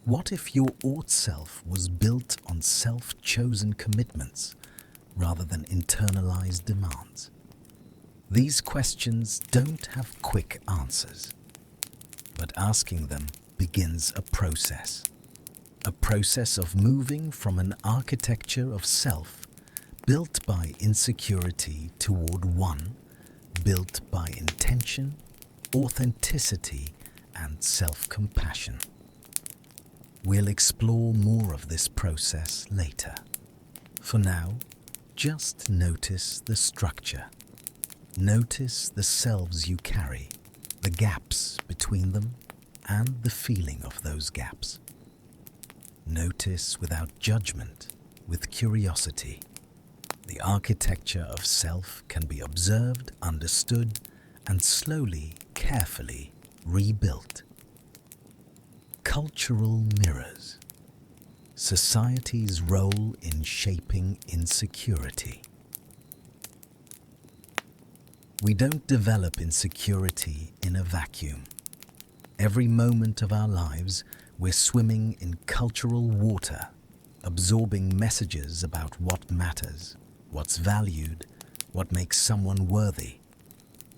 What if your ought self was built on self-chosen commitments rather than internalized demands? These questions don't have quick answers, but asking them begins a process of moving from an architecture of self built by insecurity toward one built by intention, authenticity, and self-compassion. We'll explore more of this process later. For now, just notice the structure. Notice the selves you carry, the gaps between them, and the feeling of those gaps. Notice without judgment, with curiosity. The architecture of self can be observed, understood, and slowly, carefully rebuilt. Cultural mirrors. Society's role in shaping insecurity. We don't develop insecurity in a vacuum. Every moment of our lives, we're swimming in cultural water, absorbing messages about what matters, what's valued, what makes someone worthy.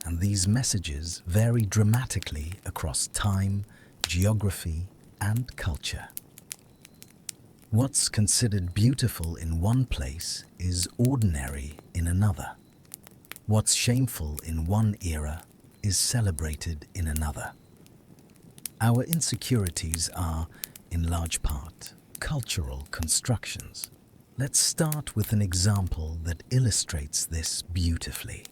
And these messages vary dramatically across time, geography, and culture. What's considered beautiful in one place is ordinary in another. What's shameful in one era is celebrated in another. Our insecurities are, in large part, cultural constructions. Let's start with an example that illustrates this beautifully.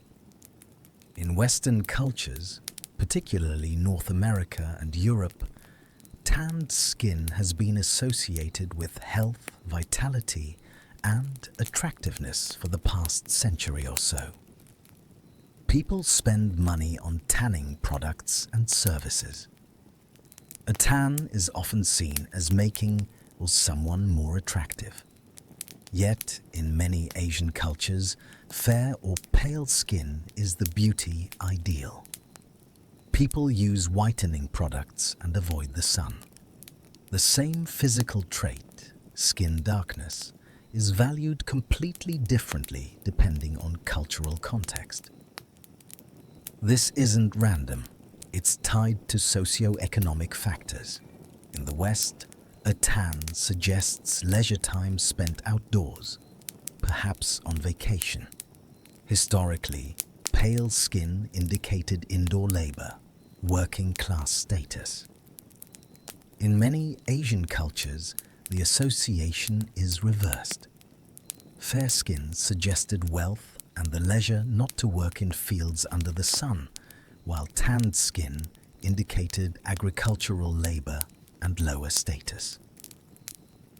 In Western cultures, particularly North America and Europe, tanned skin has been associated with health, vitality, and attractiveness for the past century or so. People spend money on tanning products and services. A tan is often seen as making someone more attractive. Yet, in many Asian cultures, fair or pale skin is the beauty ideal. People use whitening products and avoid the sun. The same physical trait, skin darkness, is valued completely differently depending on cultural context. This isn't random. It's tied to socio-economic factors. In the West, a tan suggests leisure time spent outdoors, perhaps on vacation. Historically, pale skin indicated indoor labor, working class status. In many Asian cultures, the association is reversed. Fair skin suggested wealth and the leisure not to work in fields under the sun, while tanned skin indicated agricultural labor and lower status.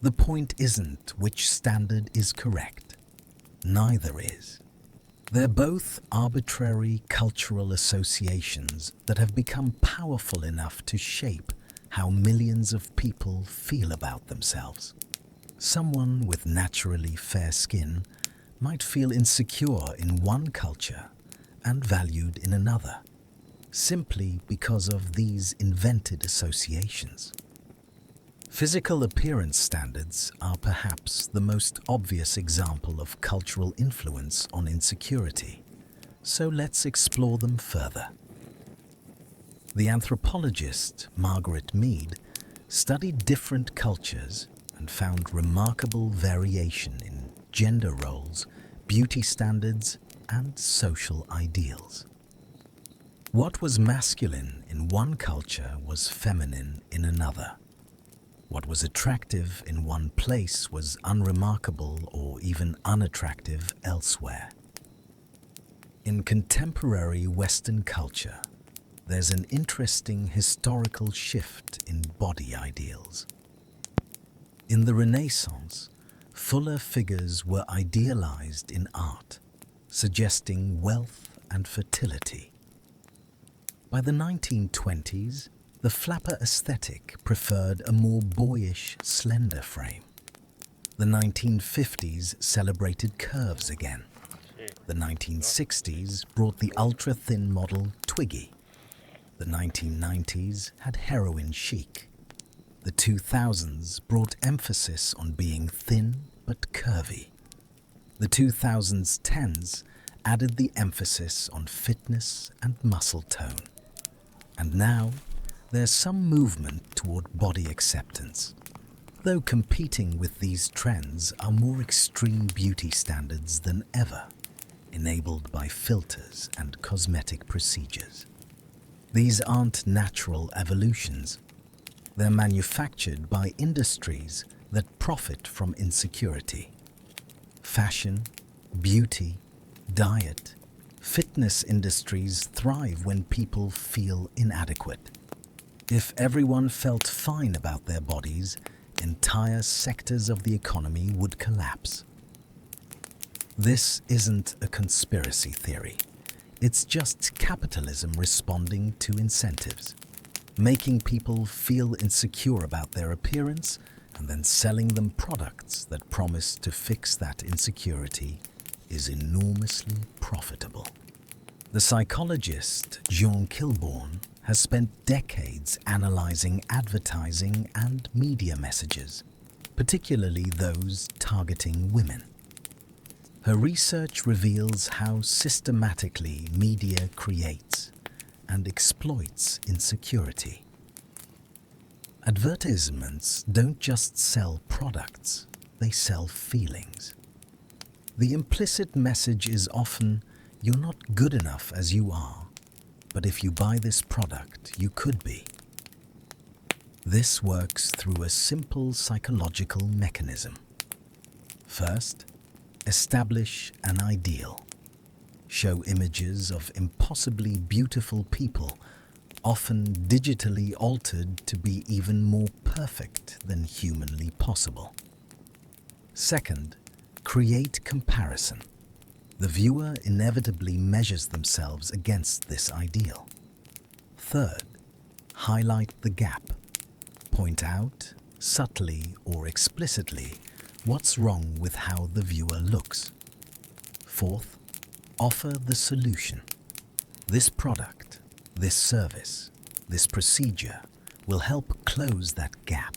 The point isn't which standard is correct. Neither is. They're both arbitrary cultural associations that have become powerful enough to shape how millions of people feel about themselves. Someone with naturally fair skin might feel insecure in one culture and valued in another, simply because of these invented associations. Physical appearance standards are perhaps the most obvious example of cultural influence on insecurity, so let's explore them further. The anthropologist Margaret Mead studied different cultures and found remarkable variation in gender roles, beauty standards, and social ideals. What was masculine in one culture was feminine in another. What was attractive in one place was unremarkable or even unattractive elsewhere. In contemporary Western culture, there's an interesting historical shift in body ideals. In the Renaissance, fuller figures were idealized in art, suggesting wealth and fertility. By the 1920s, the flapper aesthetic preferred a more boyish, slender frame. The 1950s celebrated curves again. The 1960s brought the ultra-thin model Twiggy. The 1990s had heroin chic. The 2000s brought emphasis on being thin but curvy. The 2010s added the emphasis on fitness and muscle tone. And now, there's some movement toward body acceptance, though competing with these trends are more extreme beauty standards than ever, enabled by filters and cosmetic procedures. These aren't natural evolutions. They're manufactured by industries that profit from insecurity. Fashion, beauty, diet, fitness industries thrive when people feel inadequate. If everyone felt fine about their bodies, entire sectors of the economy would collapse. This isn't a conspiracy theory. It's just capitalism responding to incentives, making people feel insecure about their appearance and then selling them products that promise to fix that insecurity is enormously profitable. The psychologist Jean Kilbourne has spent decades analyzing advertising and media messages, particularly those targeting women. Her research reveals how systematically media creates and exploits insecurity. Advertisements don't just sell products, they sell feelings. The implicit message is often, "You're not good enough as you are, but if you buy this product, you could be." This works through a simple psychological mechanism. First, establish an ideal. Show images of impossibly beautiful people, often digitally altered to be even more perfect than humanly possible. Second, create comparison. The viewer inevitably measures themselves against this ideal. Third, highlight the gap. Point out, subtly or explicitly, what's wrong with how the viewer looks. Fourth, offer the solution. This product, this service, this procedure will help close that gap.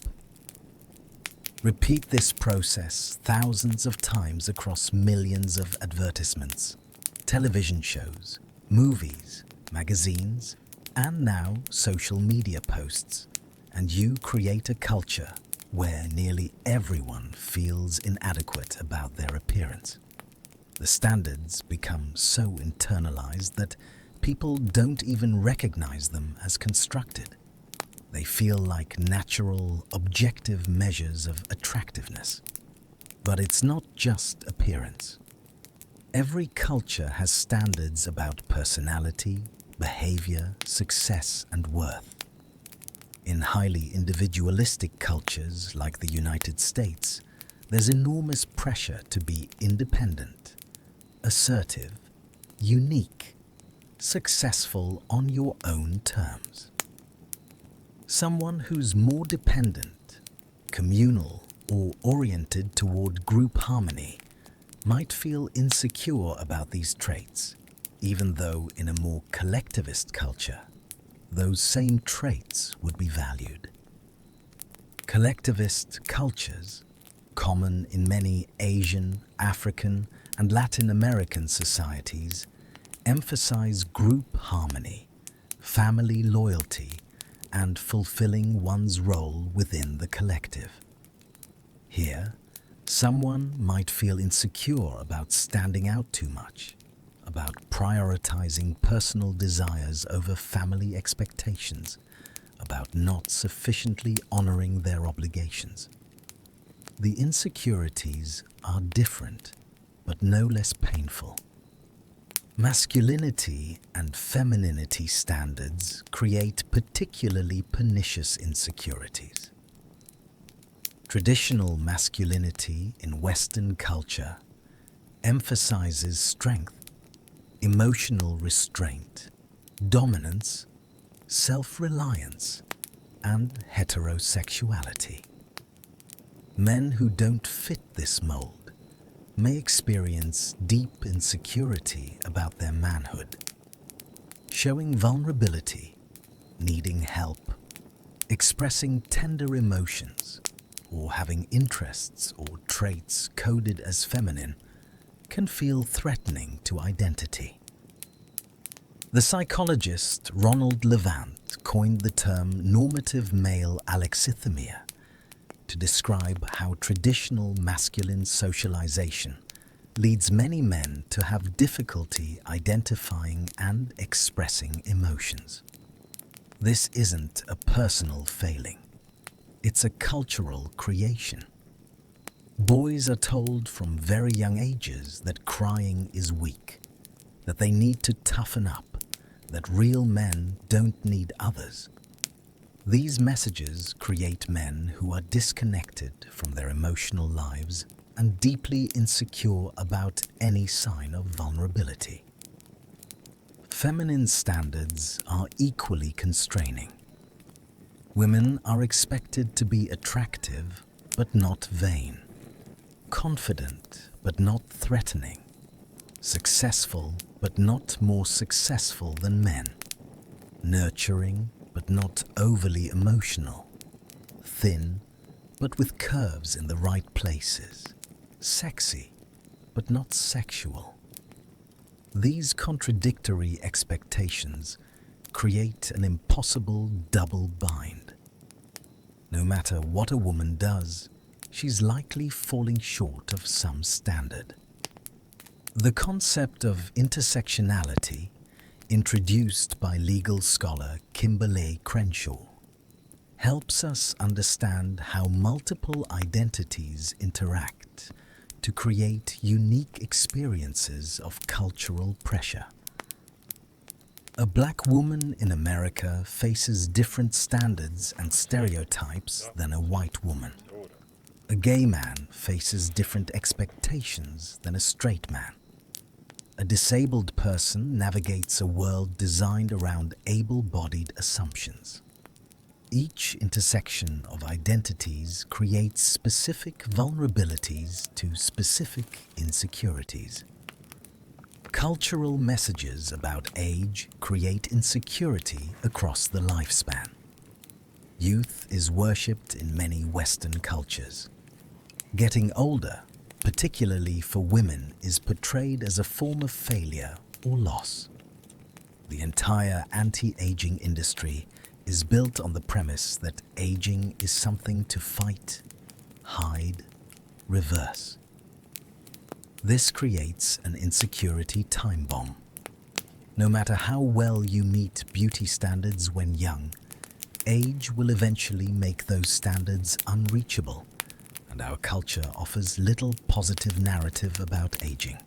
Repeat this process thousands of times across millions of advertisements, television shows, movies, magazines, and now social media posts, and you create a culture where nearly everyone feels inadequate about their appearance. The standards become so internalized that people don't even recognize them as constructed. They feel like natural, objective measures of attractiveness. But it's not just appearance. Every culture has standards about personality, behavior, success, and worth. In highly individualistic cultures like the United States, there's enormous pressure to be independent, assertive, unique, successful on your own terms. Someone who's more dependent, communal, or oriented toward group harmony might feel insecure about these traits, even though in a more collectivist culture, those same traits would be valued. Collectivist cultures, common in many Asian, African, and Latin American societies, emphasize group harmony, family loyalty, and fulfilling one's role within the collective. Here, someone might feel insecure about standing out too much, about prioritizing personal desires over family expectations, about not sufficiently honoring their obligations. The insecurities are different, but no less painful. Masculinity and femininity standards create particularly pernicious insecurities. Traditional masculinity in Western culture emphasizes strength, emotional restraint, dominance, self-reliance, and heterosexuality. Men who don't fit this mold may experience deep insecurity about their manhood, showing vulnerability, needing help, expressing tender emotions, or having interests or traits coded as feminine can feel threatening to identity. The psychologist Ronald Levant coined the term normative male alexithymia to describe how traditional masculine socialization leads many men to have difficulty identifying and expressing emotions. This isn't a personal failing. It's a cultural creation. Boys are told from very young ages that crying is weak, that they need to toughen up, that real men don't need others. These messages create men who are disconnected from their emotional lives and deeply insecure about any sign of vulnerability. Feminine standards are equally constraining. Women are expected to be attractive but not vain, confident but not threatening, successful but not more successful than men, nurturing but not overly emotional, thin but with curves in the right places, sexy but not sexual. These contradictory expectations create an impossible double bind. No matter what a woman does, she's likely falling short of some standard. The concept of intersectionality, introduced by legal scholar Kimberlé Crenshaw, helps us understand how multiple identities interact to create unique experiences of cultural pressure. A black woman in America faces different standards and stereotypes than a white woman. A gay man faces different expectations than a straight man. A disabled person navigates a world designed around able-bodied assumptions. Each intersection of identities creates specific vulnerabilities to specific insecurities. Cultural messages about age create insecurity across the lifespan. Youth is worshipped in many Western cultures. Getting older, particularly for women, is portrayed as a form of failure or loss. The entire anti-aging industry is built on the premise that aging is something to fight, hide, reverse. This creates an insecurity time bomb. No matter how well you meet beauty standards when young, age will eventually make those standards unreachable, and our culture offers little positive narrative about aging.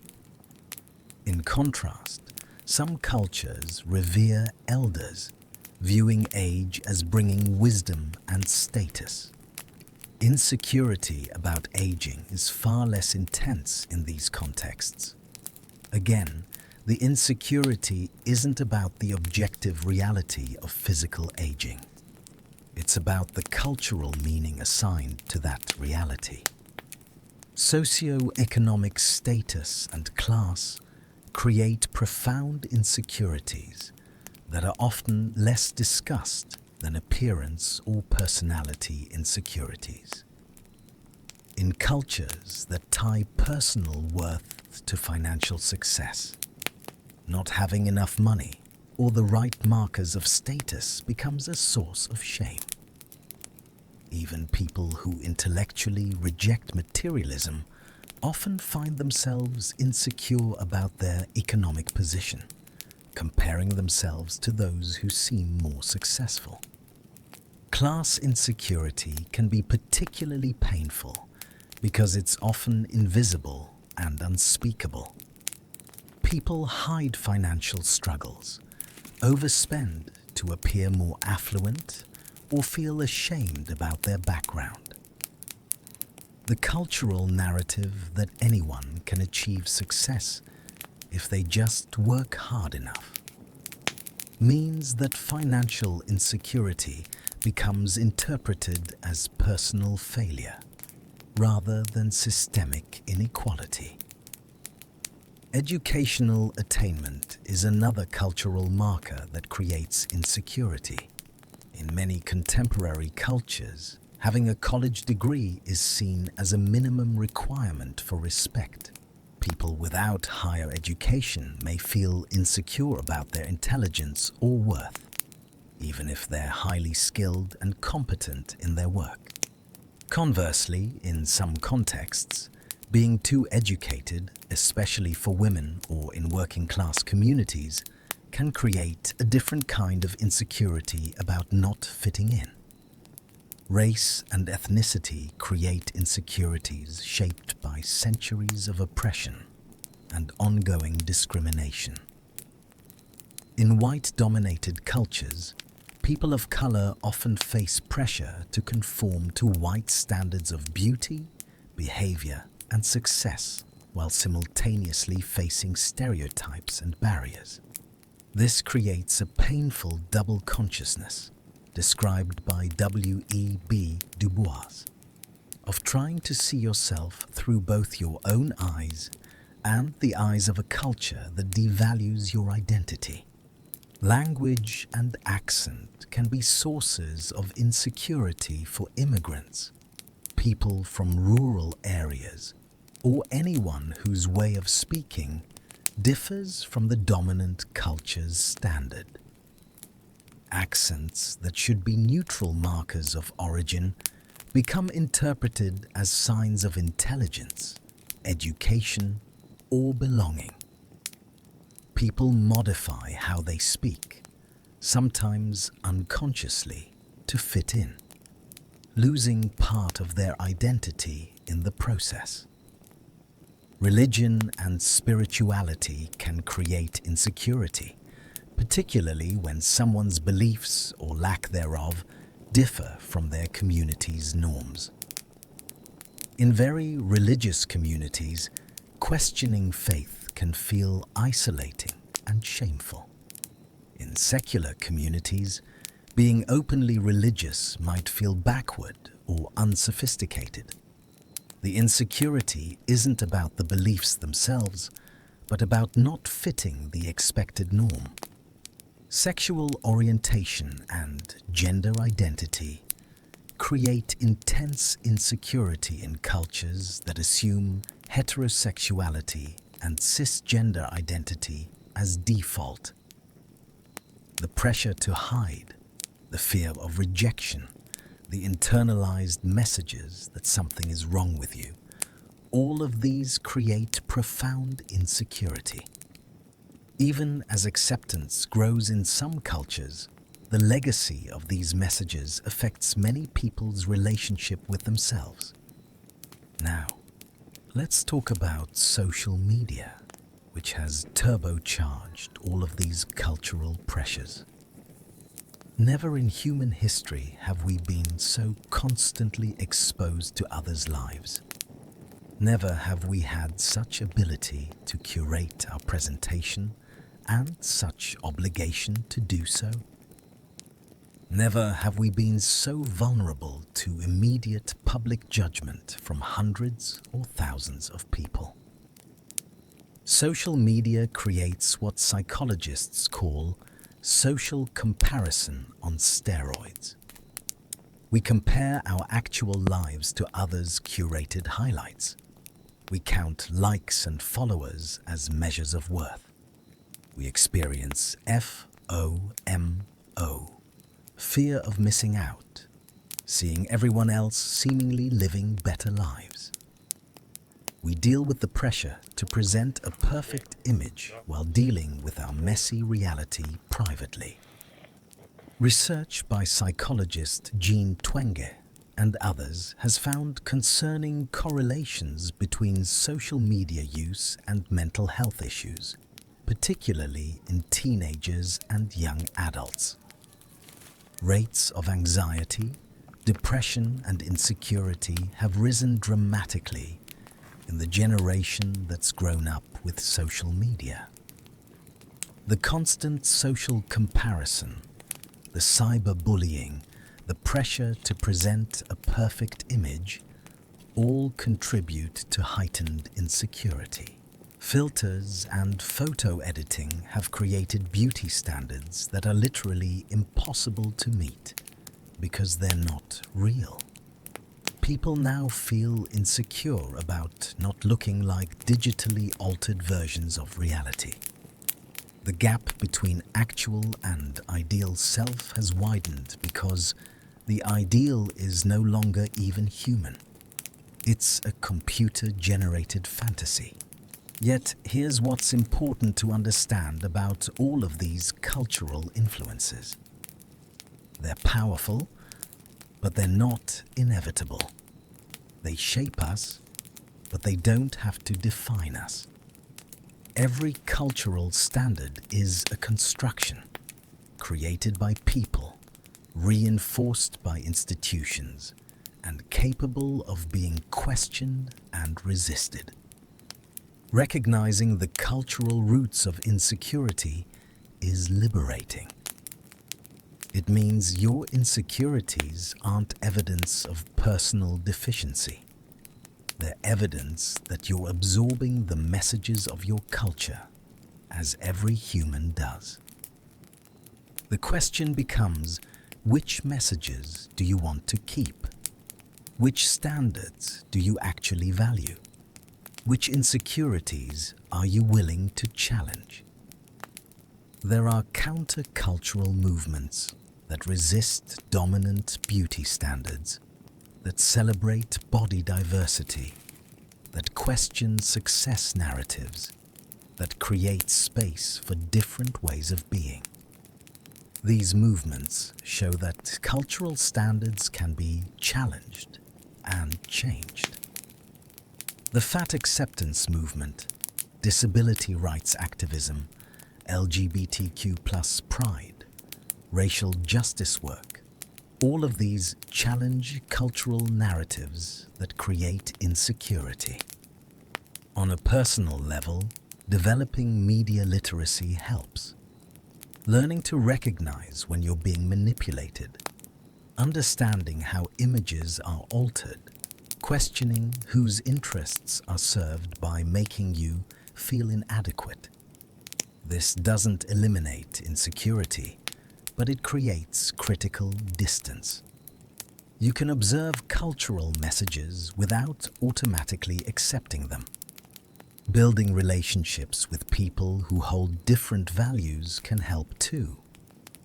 In contrast, some cultures revere elders, viewing age as bringing wisdom and status. Insecurity about aging is far less intense in these contexts. Again, the insecurity isn't about the objective reality of physical aging. It's about the cultural meaning assigned to that reality. Socioeconomic status and class create profound insecurities that are often less discussed than appearance or personality insecurities. In cultures that tie personal worth to financial success, not having enough money or the right markers of status becomes a source of shame. Even people who intellectually reject materialism often find themselves insecure about their economic position, comparing themselves to those who seem more successful. Class insecurity can be particularly painful because it's often invisible and unspeakable. People hide financial struggles, overspend to appear more affluent, or feel ashamed about their background. The cultural narrative that anyone can achieve success if they just work hard enough means that financial insecurity becomes interpreted as personal failure rather than systemic inequality. Educational attainment is another cultural marker that creates insecurity. In many contemporary cultures, having a college degree is seen as a minimum requirement for respect. People without higher education may feel insecure about their intelligence or worth, even if they're highly skilled and competent in their work. Conversely, in some contexts, being too educated, especially for women or in working-class communities, can create a different kind of insecurity about not fitting in. Race and ethnicity create insecurities shaped by centuries of oppression and ongoing discrimination. In white-dominated cultures, people of color often face pressure to conform to white standards of beauty, behavior, and success, while simultaneously facing stereotypes and barriers. This creates a painful double consciousness, described by W.E.B. Du Bois, of trying to see yourself through both your own eyes and the eyes of a culture that devalues your identity. Language and accent can be sources of insecurity for immigrants, people from rural areas, or anyone whose way of speaking differs from the dominant culture's standard. Accents that should be neutral markers of origin become interpreted as signs of intelligence, education, or belonging. People modify how they speak, sometimes unconsciously, to fit in, losing part of their identity in the process. Religion and spirituality can create insecurity, particularly when someone's beliefs or lack thereof differ from their community's norms. In very religious communities, questioning faith can feel isolating and shameful. In secular communities, being openly religious might feel backward or unsophisticated. The insecurity isn't about the beliefs themselves, but about not fitting the expected norm. Sexual orientation and gender identity create intense insecurity in cultures that assume heterosexuality and cisgender identity as default. The pressure to hide, the fear of rejection, the internalized messages that something is wrong with you, all of these create profound insecurity. Even as acceptance grows in some cultures, the legacy of these messages affects many people's relationship with themselves. Now, let's talk about social media, which has turbocharged all of these cultural pressures. Never in human history have we been so constantly exposed to others' lives. Never have we had such ability to curate our presentation and such obligation to do so. Never have we been so vulnerable to immediate public judgment from hundreds or thousands of people. Social media creates what psychologists call social comparison on steroids. We compare our actual lives to others' curated highlights. We count likes and followers as measures of worth. We experience FOMO, fear of missing out, seeing everyone else seemingly living better lives. We deal with the pressure to present a perfect image while dealing with our messy reality privately. Research by psychologist Jean Twenge and others has found concerning correlations between social media use and mental health issues, particularly in teenagers and young adults. Rates of anxiety, depression, and insecurity have risen dramatically in the generation that's grown up with social media. The constant social comparison, the cyberbullying, the pressure to present a perfect image, all contribute to heightened insecurity. Filters and photo editing have created beauty standards that are literally impossible to meet because they're not real. People now feel insecure about not looking like digitally altered versions of reality. The gap between actual and ideal self has widened because the ideal is no longer even human. It's a computer-generated fantasy. Yet, here's what's important to understand about all of these cultural influences. They're powerful, but they're not inevitable. They shape us, but they don't have to define us. Every cultural standard is a construction, created by people, reinforced by institutions, and capable of being questioned and resisted. Recognizing the cultural roots of insecurity is liberating. It means your insecurities aren't evidence of personal deficiency. They're evidence that you're absorbing the messages of your culture, as every human does. The question becomes, which messages do you want to keep? Which standards do you actually value? Which insecurities are you willing to challenge? There are counter-cultural movements that resist dominant beauty standards, that celebrate body diversity, that question success narratives, that create space for different ways of being. These movements show that cultural standards can be challenged and changed. The fat acceptance movement, disability rights activism, LGBTQ+ pride, racial justice work, all of these challenge cultural narratives that create insecurity. On a personal level, developing media literacy helps. Learning to recognize when you're being manipulated, understanding how images are altered, questioning whose interests are served by making you feel inadequate. This doesn't eliminate insecurity, but it creates critical distance. You can observe cultural messages without automatically accepting them. Building relationships with people who hold different values can help too.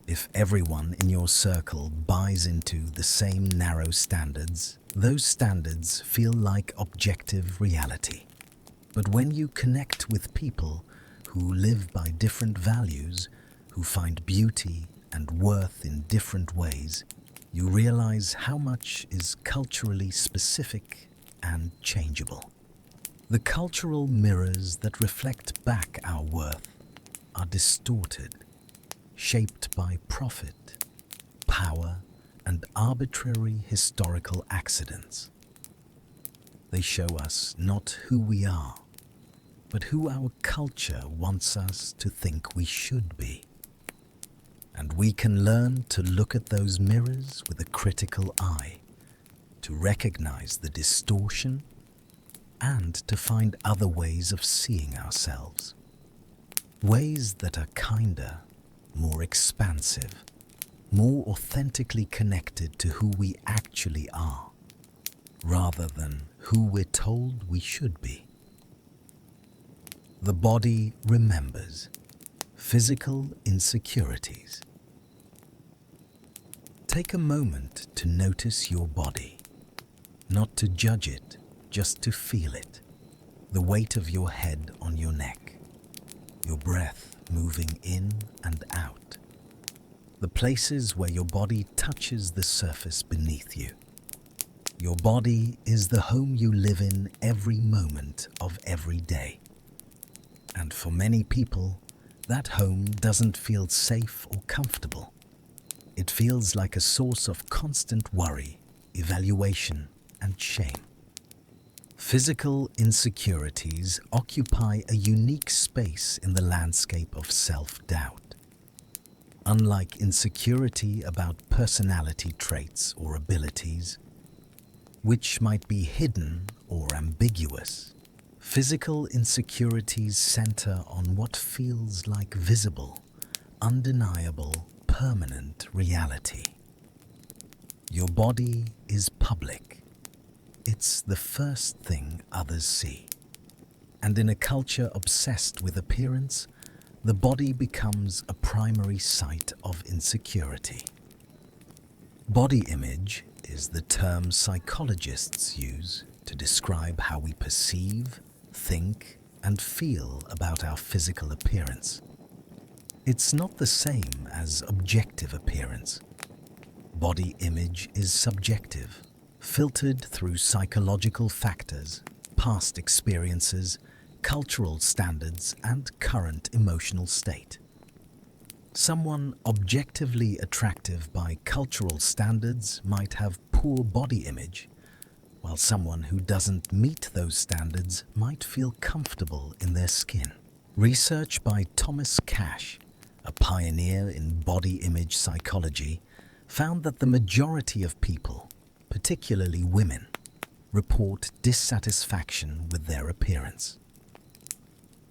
If everyone in your circle buys into the same narrow standards, Those standards feel like objective reality. But when you connect with people who live by different values, who find beauty and worth in different ways, you realize how much is culturally specific and changeable. The cultural mirrors that reflect back our worth are distorted, shaped by profit, power, and arbitrary historical accidents. They show us not who we are, but who our culture wants us to think we should be. And we can learn to look at those mirrors with a critical eye, to recognize the distortion, and to find other ways of seeing ourselves. Ways that are kinder, more expansive, more authentically connected to who we actually are, rather than who we're told we should be. The body remembers. Physical insecurities. Take a moment to notice your body, not to judge it, just to feel it. The weight of your head on your neck, your breath moving in and out, the places where your body touches the surface beneath you. Your body is the home you live in every moment of every day. And for many people, that home doesn't feel safe or comfortable. It feels like a source of constant worry, evaluation, and shame. Physical insecurities occupy a unique space in the landscape of self-doubt. Unlike insecurity about personality traits or abilities, which might be hidden or ambiguous, physical insecurities center on what feels like visible, undeniable, permanent reality. Your body is public. It's the first thing others see. And in a culture obsessed with appearance, the body becomes a primary site of insecurity. Body image is the term psychologists use to describe how we perceive, think, and feel about our physical appearance. It's not the same as objective appearance. Body image is subjective, filtered through psychological factors, past experiences, cultural standards, and current emotional state. Someone objectively attractive by cultural standards might have poor body image, while someone who doesn't meet those standards might feel comfortable in their skin. Research by Thomas Cash, a pioneer in body image psychology, found that the majority of people, particularly women, report dissatisfaction with their appearance.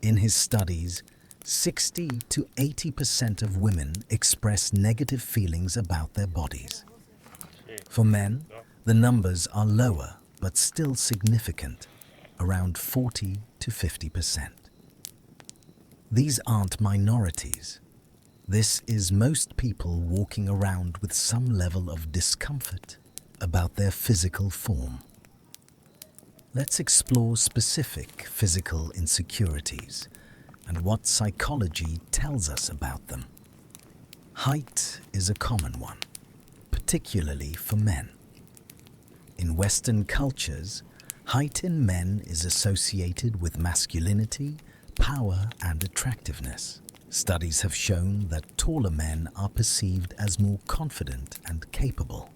In his studies, 60 to 80% of women express negative feelings about their bodies. For men, the numbers are lower but still significant, around 40 to 50%. These aren't minorities. This is most people walking around with some level of discomfort about their physical form. Let's explore specific physical insecurities and what psychology tells us about them. Height is a common one, particularly for men. In Western cultures, height in men is associated with masculinity, power, and attractiveness. Studies have shown that taller men are perceived as more confident and capable.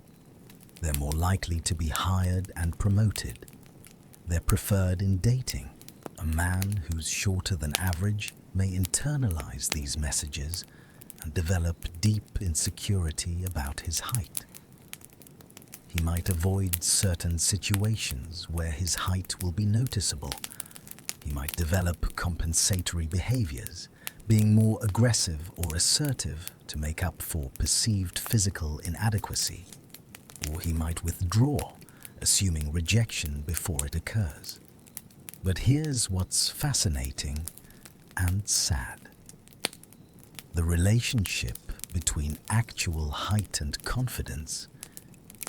They're more likely to be hired and promoted. They're preferred in dating. A man who's shorter than average may internalize these messages and develop deep insecurity about his height. He might avoid certain situations where his height will be noticeable. He might develop compensatory behaviors, being more aggressive or assertive to make up for perceived physical inadequacy. Or he might withdraw, assuming rejection before it occurs. But here's what's fascinating and sad. The relationship between actual height and confidence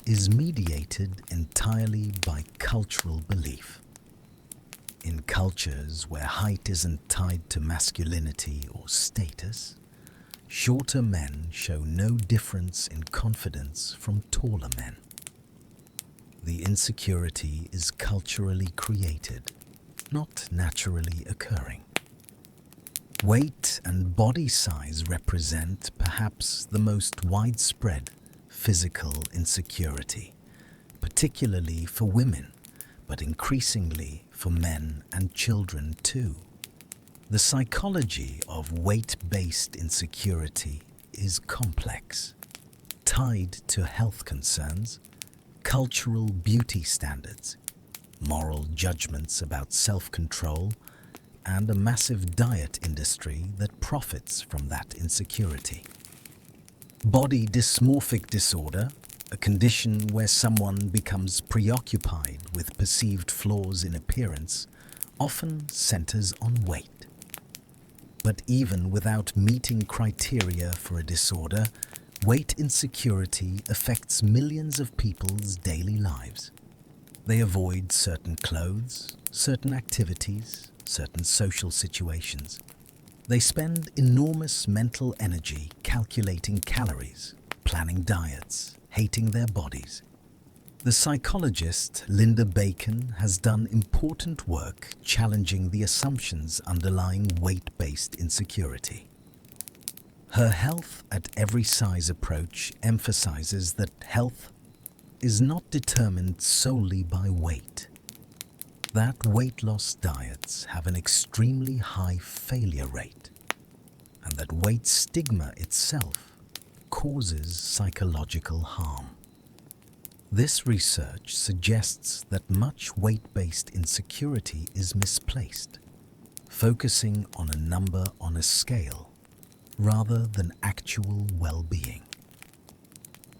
is mediated entirely by cultural belief. In cultures where height isn't tied to masculinity or status, shorter men show no difference in confidence from taller men. The insecurity is culturally created, not naturally occurring. Weight and body size represent perhaps the most widespread physical insecurity, particularly for women, but increasingly for men and children too. The psychology of weight-based insecurity is complex, tied to health concerns, cultural beauty standards, moral judgments about self-control, and a massive diet industry that profits from that insecurity. Body dysmorphic disorder, a condition where someone becomes preoccupied with perceived flaws in appearance, often centers on weight. But even without meeting criteria for a disorder, weight insecurity affects millions of people's daily lives. They avoid certain clothes, certain activities, certain social situations. They spend enormous mental energy calculating calories, planning diets, hating their bodies. The psychologist Linda Bacon has done important work challenging the assumptions underlying weight-based insecurity. Her health at every size approach emphasizes that health is not determined solely by weight. That weight loss diets have an extremely high failure rate, and that weight stigma itself causes psychological harm. This research suggests that much weight-based insecurity is misplaced, focusing on a number on a scale rather than actual well-being.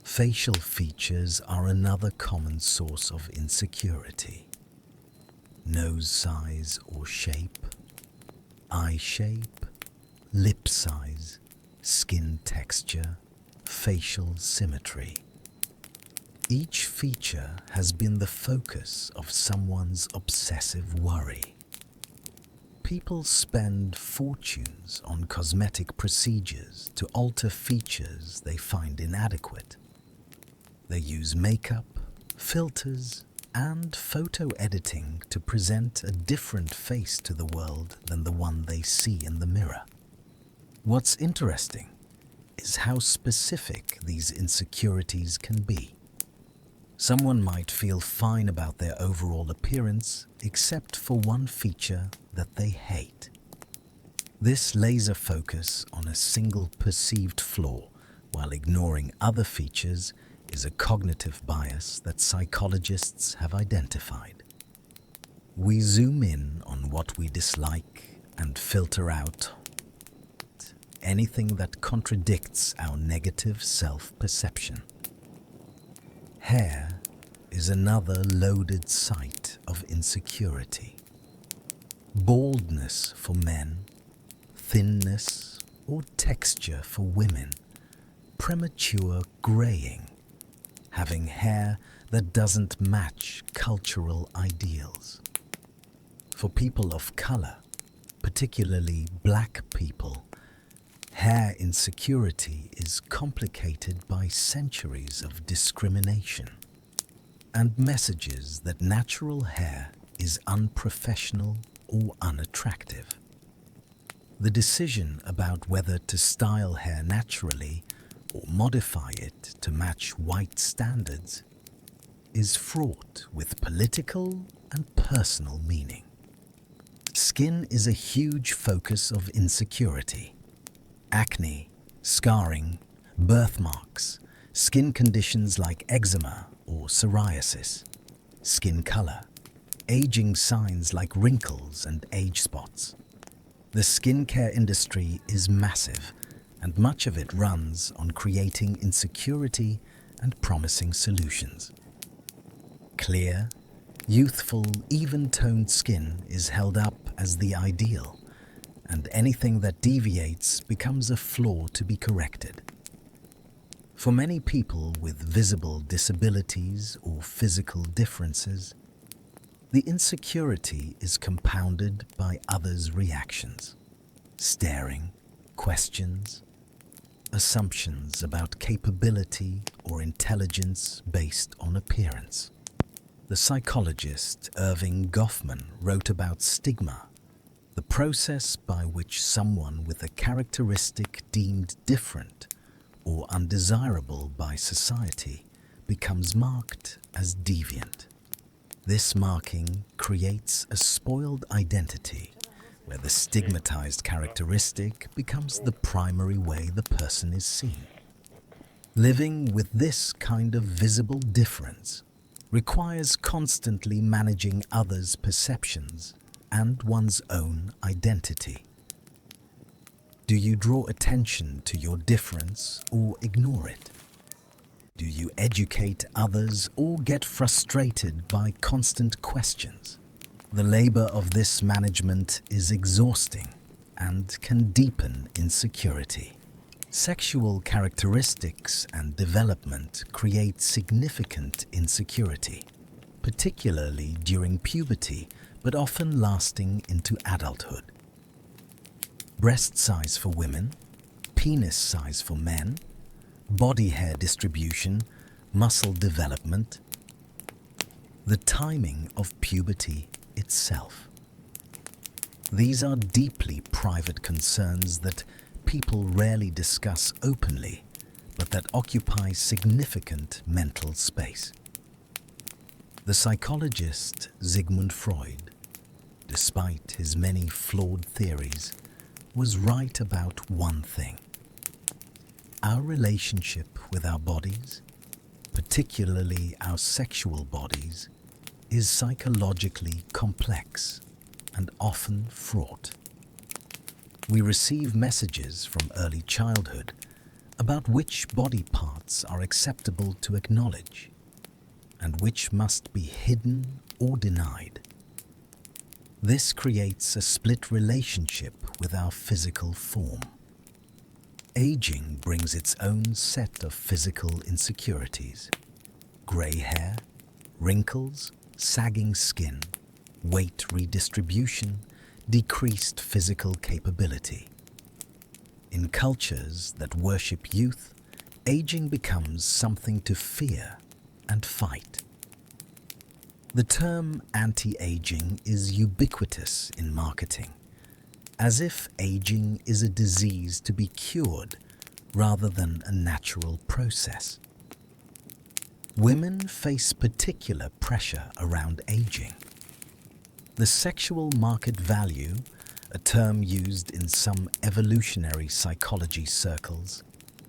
Facial features are another common source of insecurity. Nose size or shape, eye shape, lip size, skin texture, facial symmetry. Each feature has been the focus of someone's obsessive worry. People spend fortunes on cosmetic procedures to alter features they find inadequate. They use makeup, filters, and photo editing to present a different face to the world than the one they see in the mirror. What's interesting is how specific these insecurities can be. Someone might feel fine about their overall appearance except for one feature that they hate. This laser focus on a single perceived flaw while ignoring other features is a cognitive bias that psychologists have identified. We zoom in on what we dislike and filter out anything that contradicts our negative self-perception. Hair is another loaded site of insecurity. Baldness for men, thinness or texture for women, premature graying, having hair that doesn't match cultural ideals. For people of color, particularly black people, hair insecurity is complicated by centuries of discrimination and messages that natural hair is unprofessional or unattractive. The decision about whether to style hair naturally or modify it to match white standards is fraught with political and personal meaning. Skin is a huge focus of insecurity. Acne, scarring, birthmarks, skin conditions like eczema or psoriasis, skin color, aging signs like wrinkles and age spots. The skincare industry is massive, and much of it runs on creating insecurity and promising solutions. Clear, youthful, even-toned skin is held up as the ideal, and anything that deviates becomes a flaw to be corrected. For many people with visible disabilities or physical differences, the insecurity is compounded by others' reactions, staring, questions, assumptions about capability or intelligence based on appearance. The psychologist Irving Goffman wrote about stigma, the process by which someone with a characteristic deemed different or undesirable by society becomes marked as deviant. This marking creates a spoiled identity where the stigmatized characteristic becomes the primary way the person is seen. Living with this kind of visible difference requires constantly managing others' perceptions and one's own identity. Do you draw attention to your difference or ignore it? Do you educate others or get frustrated by constant questions? The labor of this management is exhausting and can deepen insecurity. Sexual characteristics and development create significant insecurity, particularly during puberty, but often lasting into adulthood. Breast size for women, penis size for men, body hair distribution, muscle development, the timing of puberty itself. These are deeply private concerns that people rarely discuss openly, but that occupy significant mental space. The psychologist Sigmund Freud, despite his many flawed theories, was right about one thing. Our relationship with our bodies, particularly our sexual bodies, is psychologically complex and often fraught. We receive messages from early childhood about which body parts are acceptable to acknowledge and which must be hidden or denied. This creates a split relationship with our physical form. Aging brings its own set of physical insecurities: gray hair, wrinkles, sagging skin, weight redistribution, decreased physical capability. In cultures that worship youth, aging becomes something to fear and fight. The term anti-aging is ubiquitous in marketing, as if aging is a disease to be cured rather than a natural process. Women face particular pressure around aging. The sexual market value, a term used in some evolutionary psychology circles,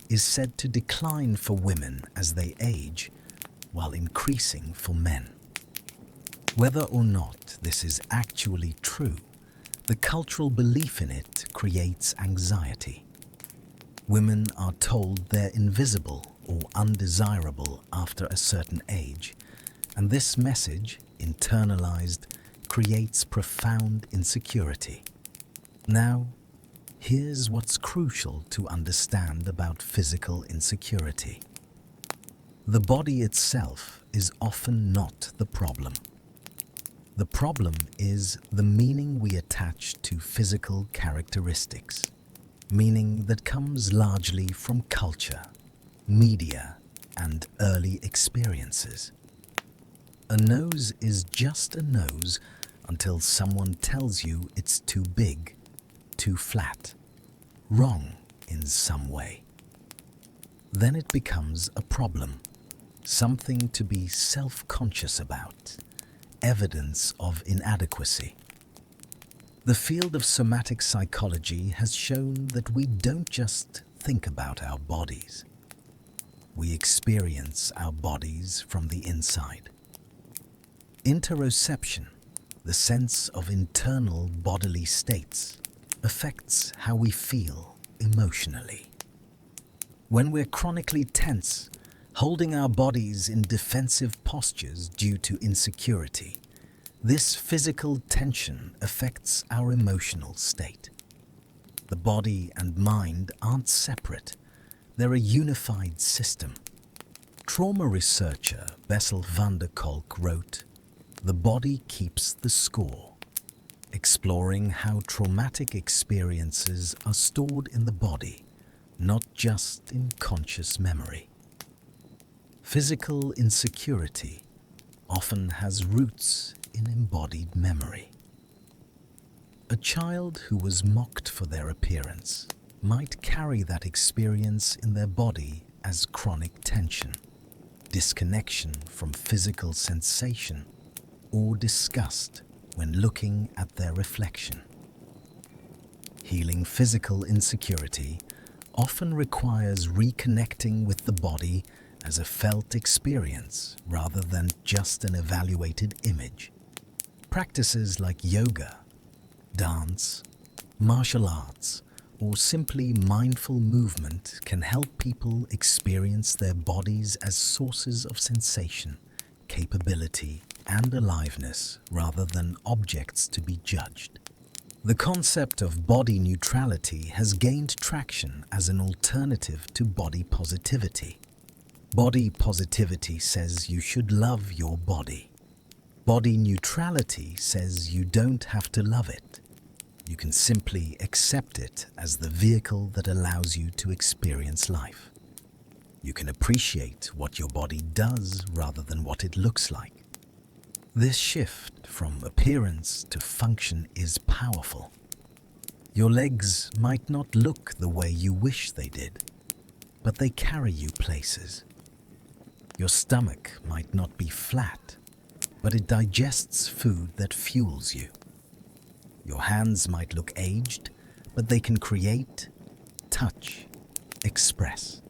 is said to decline for women as they age, while increasing for men. Whether or not this is actually true, the cultural belief in it creates anxiety. Women are told they're invisible or undesirable after a certain age, and this message, internalized, creates profound insecurity. Now, here's what's crucial to understand about physical insecurity. The body itself is often not the problem. The problem is the meaning we attach to physical characteristics, meaning that comes largely from culture, media, and early experiences. A nose is just a nose until someone tells you it's too big, too flat, wrong in some way. Then it becomes a problem, something to be self-conscious about, evidence of inadequacy. The field of somatic psychology has shown that we don't just think about our bodies. We experience our bodies from the inside. Interoception, the sense of internal bodily states, affects how we feel emotionally. When we're chronically tense, holding our bodies in defensive postures due to insecurity, this physical tension affects our emotional state. The body and mind aren't separate, They're a unified system. Trauma researcher Bessel van der Kolk wrote, "The body keeps the score," exploring how traumatic experiences are stored in the body, not just in conscious memory. Physical insecurity often has roots in embodied memory. A child who was mocked for their appearance might carry that experience in their body as chronic tension, disconnection from physical sensation, or disgust when looking at their reflection. Healing physical insecurity often requires reconnecting with the body as a felt experience rather than just an evaluated image. Practices like yoga, dance, martial arts, or simply mindful movement can help people experience their bodies as sources of sensation, capability, and aliveness rather than objects to be judged. The concept of body neutrality has gained traction as an alternative to body positivity. Body positivity says you should love your body. Body neutrality says you don't have to love it. You can simply accept it as the vehicle that allows you to experience life. You can appreciate what your body does rather than what it looks like. This shift from appearance to function is powerful. Your legs might not look the way you wish they did, but they carry you places. Your stomach might not be flat, but it digests food that fuels you. Your hands might look aged, but they can create, touch, express.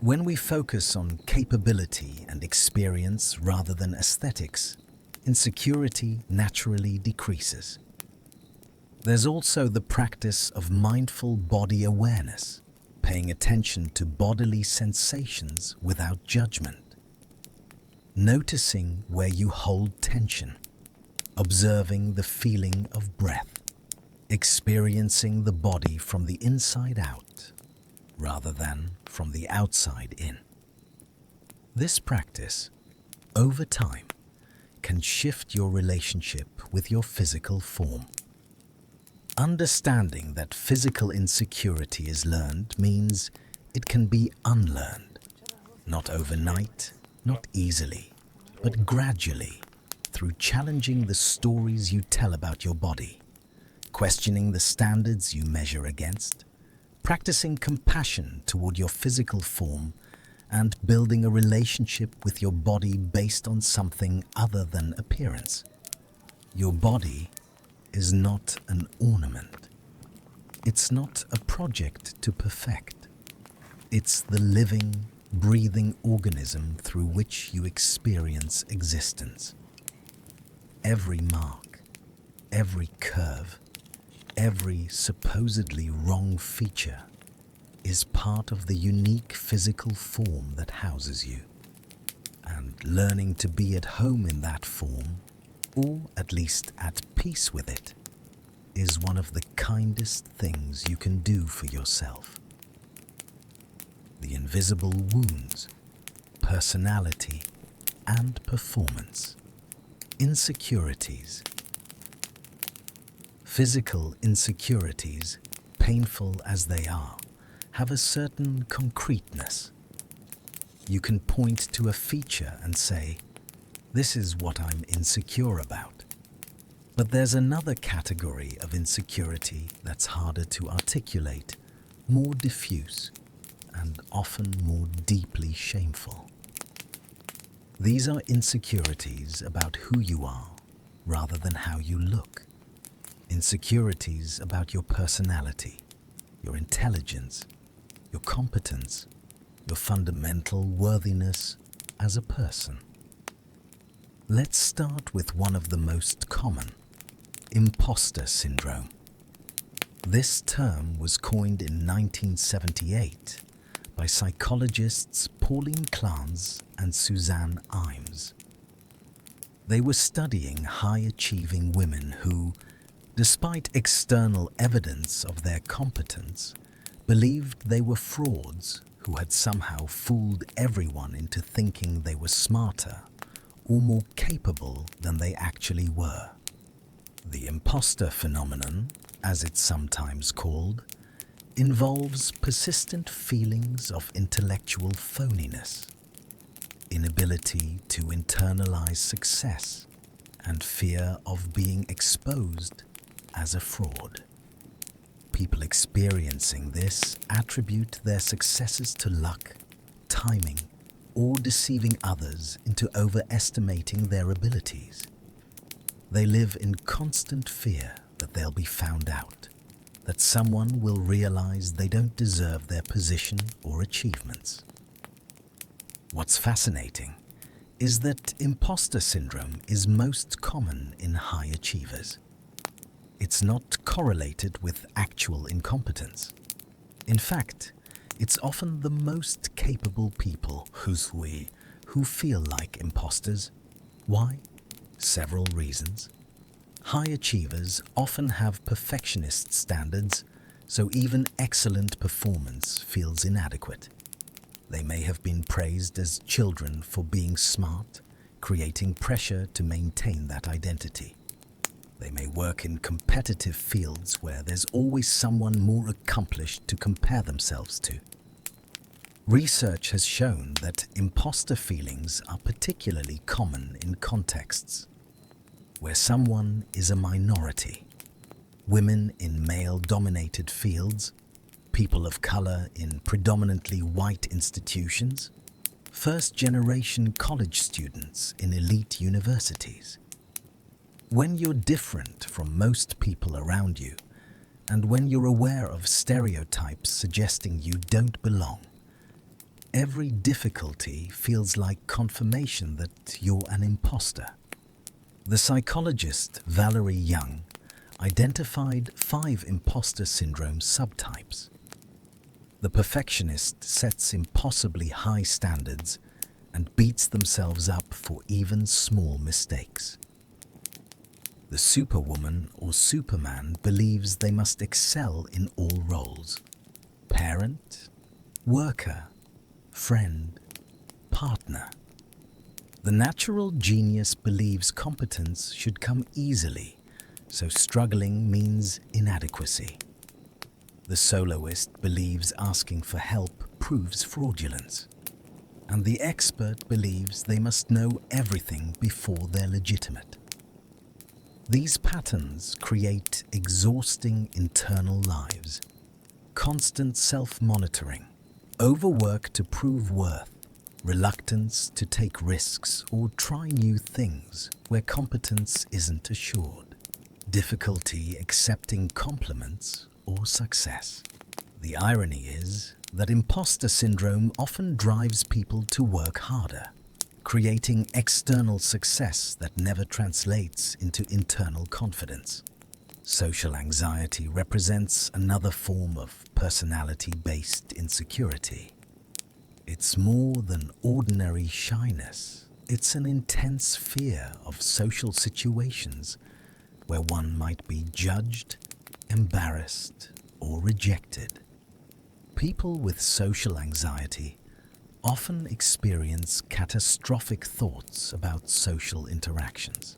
When we focus on capability and experience rather than aesthetics, insecurity naturally decreases. There's also the practice of mindful body awareness, paying attention to bodily sensations without judgment. Noticing where you hold tension, observing the feeling of breath, experiencing the body from the inside out rather than from the outside in. This practice, over time, can shift your relationship with your physical form. Understanding that physical insecurity is learned means it can be unlearned, not overnight, not easily, but gradually, through challenging the stories you tell about your body, questioning the standards you measure against, practicing compassion toward your physical form, and building a relationship with your body based on something other than appearance. Your body is not an ornament. It's not a project to perfect. It's the living, breathing organism through which you experience existence. Every mark, every curve, every supposedly wrong feature is part of the unique physical form that houses you. And learning to be at home in that form, or at least at peace with it, is one of the kindest things you can do for yourself. The invisible wounds, personality, and performance, insecurities. Physical insecurities, painful as they are, have a certain concreteness. You can point to a feature and say, "This is what I'm insecure about." But there's another category of insecurity that's harder to articulate, more diffuse, and often more deeply shameful. These are insecurities about who you are rather than how you look. Insecurities about your personality, your intelligence, your competence, your fundamental worthiness as a person. Let's start with one of the most common, impostor syndrome. This term was coined in 1978 by psychologists Pauline Clance and Suzanne Imes. They were studying high-achieving women who, despite external evidence of their competence, believed they were frauds who had somehow fooled everyone into thinking they were smarter or more capable than they actually were. The imposter phenomenon, as it's sometimes called, involves persistent feelings of intellectual phoniness, inability to internalize success, and fear of being exposed as a fraud. People experiencing this attribute their successes to luck, timing, or deceiving others into overestimating their abilities. They live in constant fear that they'll be found out, that someone will realize they don't deserve their position or achievements. What's fascinating is that imposter syndrome is most common in high achievers. It's not correlated with actual incompetence. In fact, it's often the most capable people who feel like imposters. Why? Several reasons. High achievers often have perfectionist standards, so even excellent performance feels inadequate. They may have been praised as children for being smart, creating pressure to maintain that identity. They may work in competitive fields where there's always someone more accomplished to compare themselves to. Research has shown that imposter feelings are particularly common in contexts where someone is a minority. Women in male-dominated fields, people of color in predominantly white institutions, first-generation college students in elite universities. When you're different from most people around you, and when you're aware of stereotypes suggesting you don't belong, every difficulty feels like confirmation that you're an imposter. The psychologist Valerie Young identified 5 imposter syndrome subtypes. The perfectionist sets impossibly high standards and beats themselves up for even small mistakes. The superwoman or superman believes they must excel in all roles: parent, worker, friend, partner. The natural genius believes competence should come easily, so struggling means inadequacy. The soloist believes asking for help proves fraudulence. And the expert believes they must know everything before they're legitimate. These patterns create exhausting internal lives, constant self-monitoring, overwork to prove worth, reluctance to take risks or try new things where competence isn't assured, difficulty accepting compliments or success. The irony is that imposter syndrome often drives people to work harder, creating external success that never translates into internal confidence. Social anxiety represents another form of personality-based insecurity. It's more than ordinary shyness. It's an intense fear of social situations where one might be judged, embarrassed, or rejected. People with social anxiety often experience catastrophic thoughts about social interactions.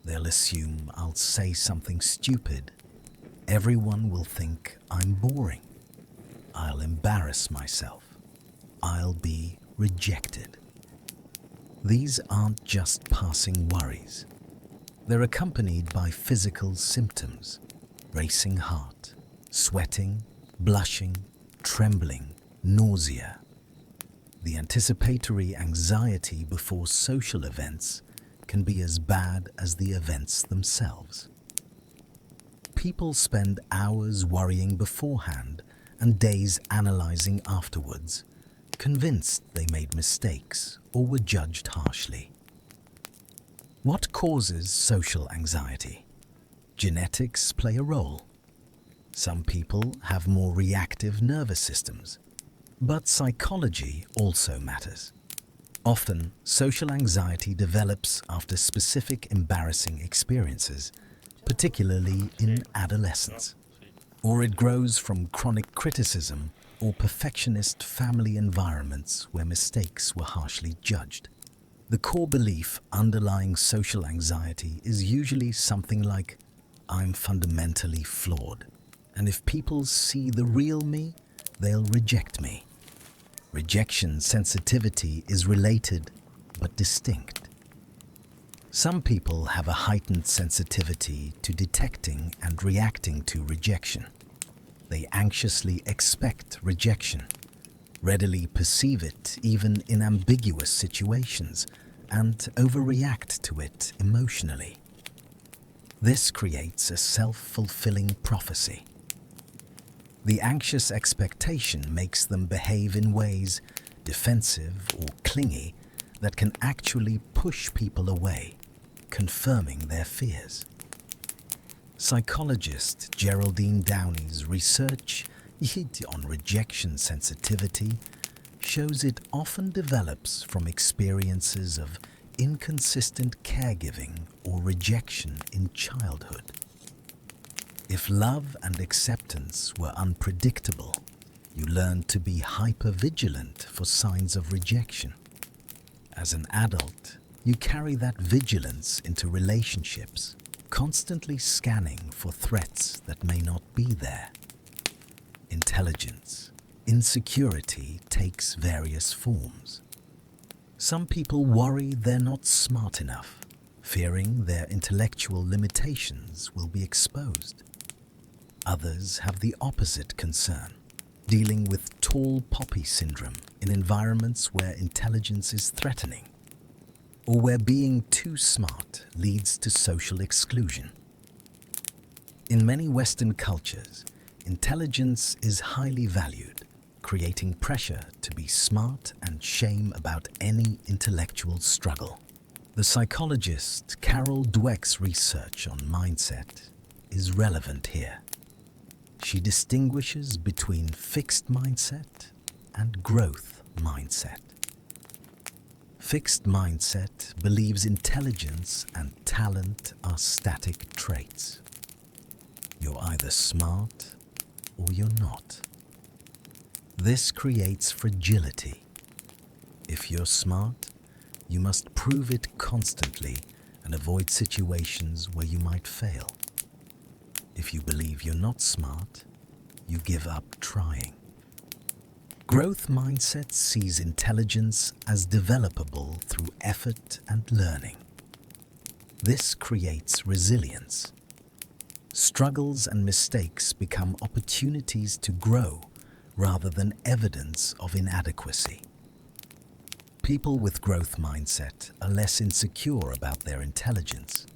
They'll assume I'll say something stupid. Everyone will think I'm boring. I'll embarrass myself. I'll be rejected. These aren't just passing worries. They're accompanied by physical symptoms: racing heart, sweating, blushing, trembling, nausea. The anticipatory anxiety before social events can be as bad as the events themselves. People spend hours worrying beforehand and days analyzing afterwards, convinced they made mistakes or were judged harshly. What causes social anxiety? Genetics play a role. Some people have more reactive nervous systems, but psychology also matters. Often, social anxiety develops after specific embarrassing experiences, particularly in adolescence. Or it grows from chronic criticism or perfectionist family environments where mistakes were harshly judged. The core belief underlying social anxiety is usually something like, I'm fundamentally flawed, and if people see the real me, they'll reject me. Rejection sensitivity is related but distinct. Some people have a heightened sensitivity to detecting and reacting to rejection. They anxiously expect rejection, readily perceive it even in ambiguous situations, and overreact to it emotionally. This creates a self-fulfilling prophecy. The anxious expectation makes them behave in ways, defensive or clingy, that can actually push people away, confirming their fears. Psychologist Geraldine Downey's research on rejection sensitivity shows it often develops from experiences of inconsistent caregiving or rejection in childhood. If love and acceptance were unpredictable, you learn to be hypervigilant for signs of rejection. As an adult, you carry that vigilance into relationships, constantly scanning for threats that may not be there. Intelligence, insecurity takes various forms. Some people worry they're not smart enough, fearing their intellectual limitations will be exposed. Others have the opposite concern, dealing with tall poppy syndrome in environments where intelligence is threatening, or where being too smart leads to social exclusion. In many Western cultures, intelligence is highly valued, creating pressure to be smart and shame about any intellectual struggle. The psychologist Carol Dweck's research on mindset is relevant here. She distinguishes between fixed mindset and growth mindset. Fixed mindset believes intelligence and talent are static traits. You're either smart or you're not. This creates fragility. If you're smart, you must prove it constantly and avoid situations where you might fail. If you believe you're not smart, you give up trying. Growth mindset sees intelligence as developable through effort and learning. This creates resilience. Struggles and mistakes become opportunities to grow rather than evidence of inadequacy. People with growth mindset are less insecure about their intelligence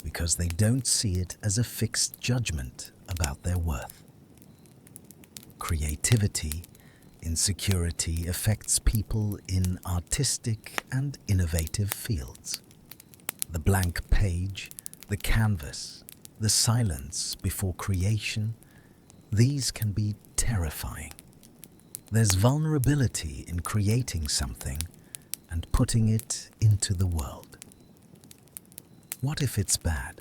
because they don't see it as a fixed judgment about their worth. Creativity, insecurity affects people in artistic and innovative fields. The blank page, the canvas, the silence before creation, these can be terrifying. There's vulnerability in creating something and putting it into the world. What if it's bad?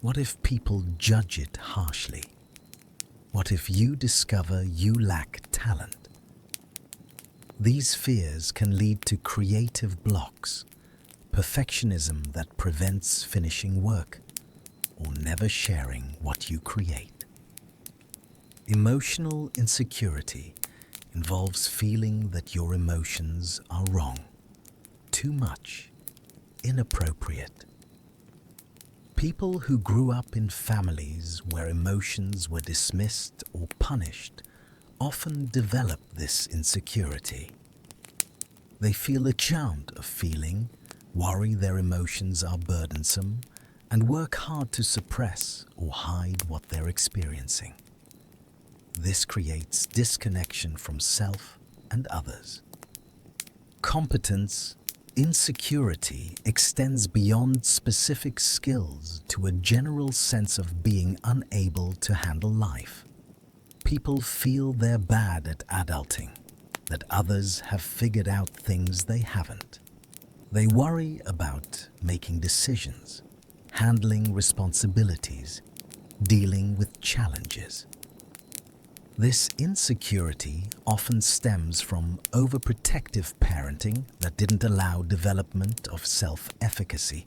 What if people judge it harshly? What if you discover you lack talent? These fears can lead to creative blocks, perfectionism that prevents finishing work, or never sharing what you create. Emotional insecurity involves feeling that your emotions are wrong, too much, inappropriate. People who grew up in families where emotions were dismissed or punished often develop this insecurity. They feel ashamed of feeling, worry their emotions are burdensome, and work hard to suppress or hide what they're experiencing. This creates disconnection from self and others. Competence, insecurity extends beyond specific skills to a general sense of being unable to handle life. People feel they're bad at adulting, that others have figured out things they haven't. They worry about making decisions, handling responsibilities, dealing with challenges. This insecurity often stems from overprotective parenting that didn't allow development of self-efficacy,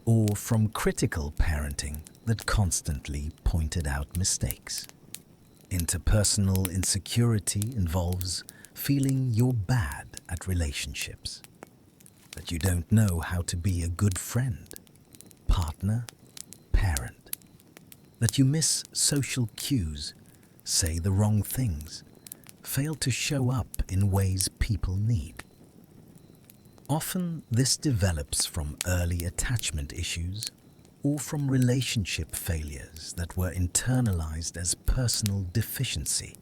or from critical parenting that constantly pointed out mistakes. Interpersonal insecurity involves feeling you're bad at relationships, that you don't know how to be a good friend, partner, parent, that you miss social cues, say the wrong things, fail to show up in ways people need. Often this develops from early attachment issues or from relationship failures that were internalized as personal deficiency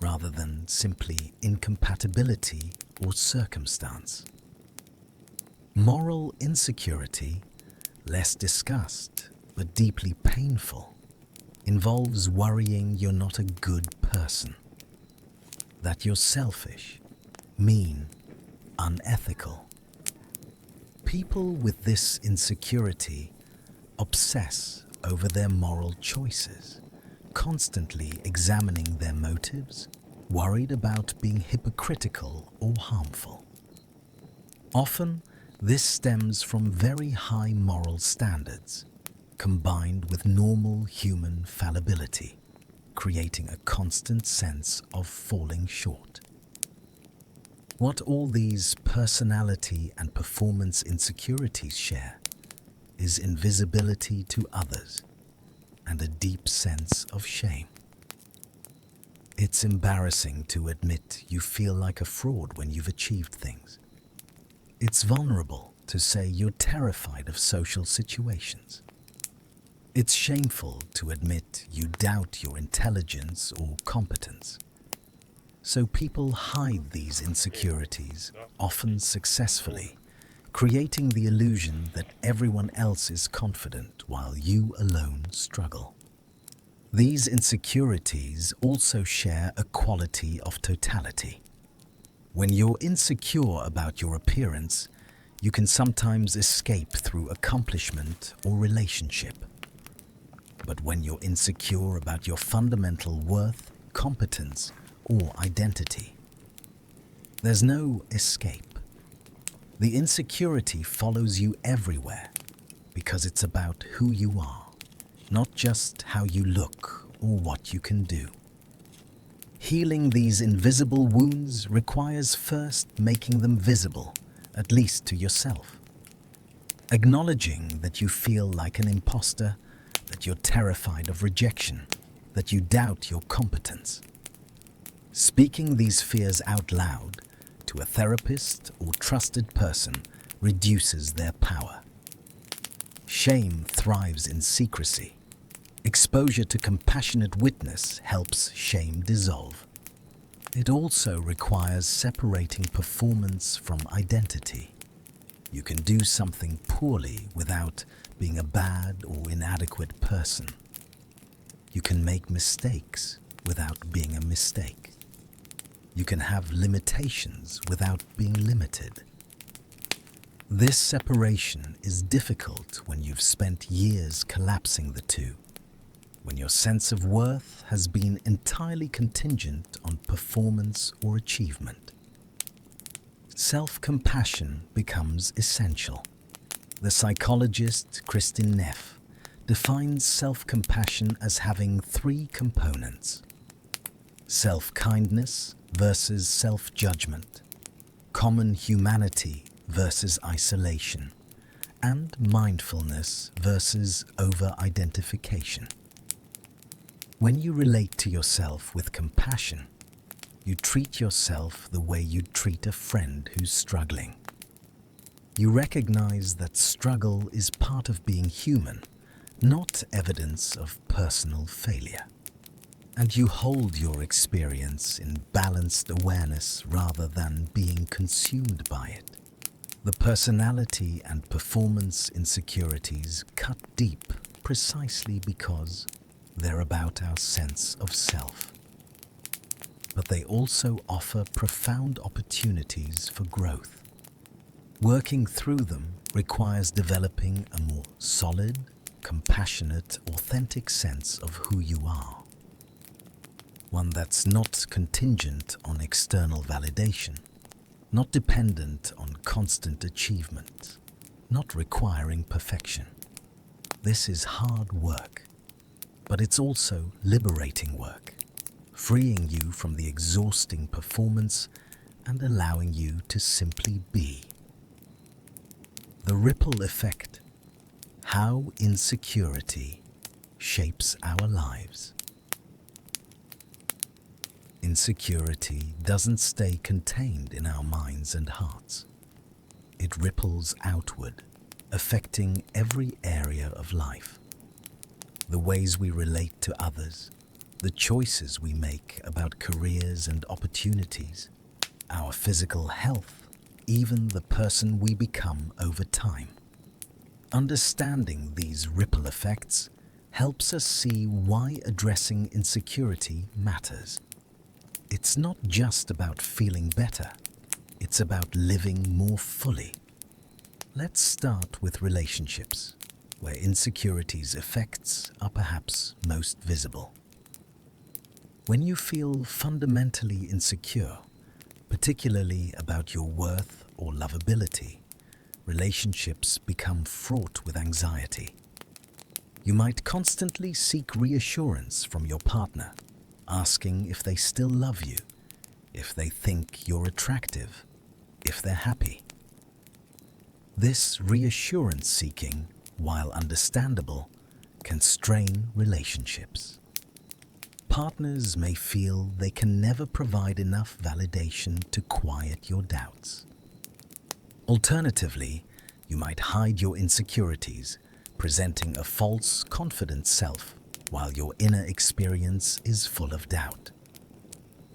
rather than simply incompatibility or circumstance. Moral insecurity, less discussed but deeply painful, involves worrying you're not a good person, that you're selfish, mean, unethical. People with this insecurity obsess over their moral choices, constantly examining their motives, worried about being hypocritical or harmful. Often, this stems from very high moral standards, combined with normal human fallibility, creating a constant sense of falling short. What all these personality and performance insecurities share is invisibility to others and a deep sense of shame. It's embarrassing to admit you feel like a fraud when you've achieved things. It's vulnerable to say you're terrified of social situations. It's shameful to admit you doubt your intelligence or competence. So people hide these insecurities, often successfully, creating the illusion that everyone else is confident while you alone struggle. These insecurities also share a quality of totality. When you're insecure about your appearance, you can sometimes escape through accomplishment or relationship. But when you're insecure about your fundamental worth, competence, or identity, there's no escape. The insecurity follows you everywhere because it's about who you are, not just how you look or what you can do. Healing these invisible wounds requires first making them visible, at least to yourself. Acknowledging that you feel like an impostor, that you're terrified of rejection, that you doubt your competence. Speaking these fears out loud to a therapist or trusted person reduces their power. Shame thrives in secrecy. Exposure to compassionate witness helps shame dissolve. It also requires separating performance from identity. You can do something poorly without being a bad or inadequate person. You can make mistakes without being a mistake. You can have limitations without being limited. This separation is difficult when you've spent years collapsing the two, when your sense of worth has been entirely contingent on performance or achievement. Self-compassion becomes essential. The psychologist Kristin Neff defines self-compassion as having three components: self-kindness versus self-judgment, common humanity versus isolation, and mindfulness versus over-identification. When you relate to yourself with compassion, you treat yourself the way you'd treat a friend who's struggling. You recognize that struggle is part of being human, not evidence of personal failure. And you hold your experience in balanced awareness rather than being consumed by it. The personality and performance insecurities cut deep precisely because they're about our sense of self. But they also offer profound opportunities for growth. Working through them requires developing a more solid, compassionate, authentic sense of who you are. One that's not contingent on external validation, not dependent on constant achievement, not requiring perfection. This is hard work, but it's also liberating work, freeing you from the exhausting performance and allowing you to simply be. The ripple effect: how insecurity shapes our lives. Insecurity doesn't stay contained in our minds and hearts. It ripples outward, affecting every area of life. The ways we relate to others, the choices we make about careers and opportunities, our physical health, even the person we become over time. Understanding these ripple effects helps us see why addressing insecurity matters. It's not just about feeling better, it's about living more fully. Let's start with relationships, where insecurity's effects are perhaps most visible. When you feel fundamentally insecure, particularly about your worth or lovability, relationships become fraught with anxiety. You might constantly seek reassurance from your partner, asking if they still love you, if they think you're attractive, if they're happy. This reassurance seeking, while understandable, can strain relationships. Partners may feel they can never provide enough validation to quiet your doubts. Alternatively, you might hide your insecurities, presenting a false, confident self while your inner experience is full of doubt.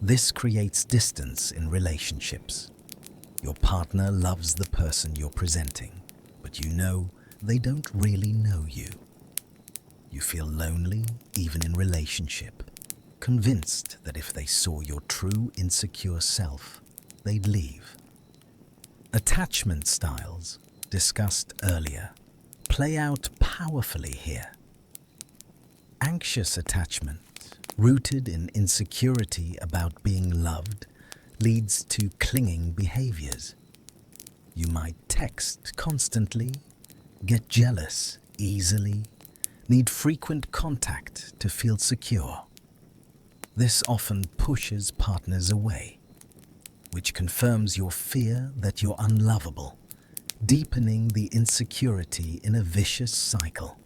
This creates distance in relationships. Your partner loves the person you're presenting, but you know they don't really know you. You feel lonely even in relationship, convinced that if they saw your true insecure self, they'd leave. Attachment styles, discussed earlier, play out powerfully here. Anxious attachment, rooted in insecurity about being loved, leads to clinging behaviors. You might text constantly, get jealous easily, need frequent contact to feel secure. This often pushes partners away, which confirms your fear that you're unlovable, deepening the insecurity in a vicious cycle.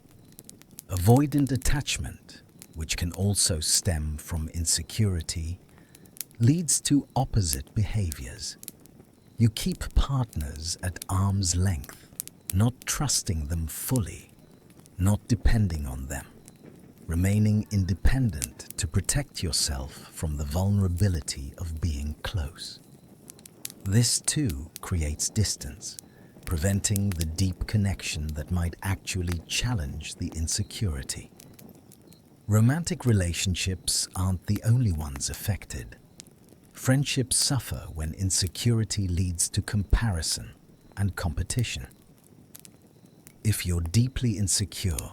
Avoidant attachment, which can also stem from insecurity, leads to opposite behaviors. You keep partners at arm's length, not trusting them fully, not depending on them, remaining independent to protect yourself from the vulnerability of being close. This too creates distance, preventing the deep connection that might actually challenge the insecurity. Romantic relationships aren't the only ones affected. Friendships suffer when insecurity leads to comparison and competition. If you're deeply insecure,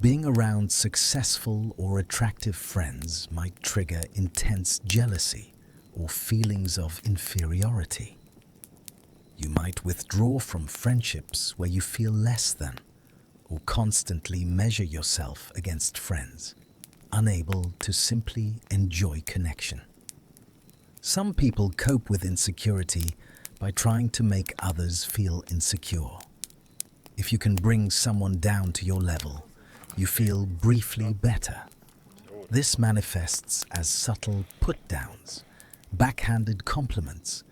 being around successful or attractive friends might trigger intense jealousy or feelings of inferiority. You might withdraw from friendships where you feel less than, or constantly measure yourself against friends, unable to simply enjoy connection. Some people cope with insecurity by trying to make others feel insecure. If you can bring someone down to your level, you feel briefly better. This manifests as subtle put-downs, backhanded compliments,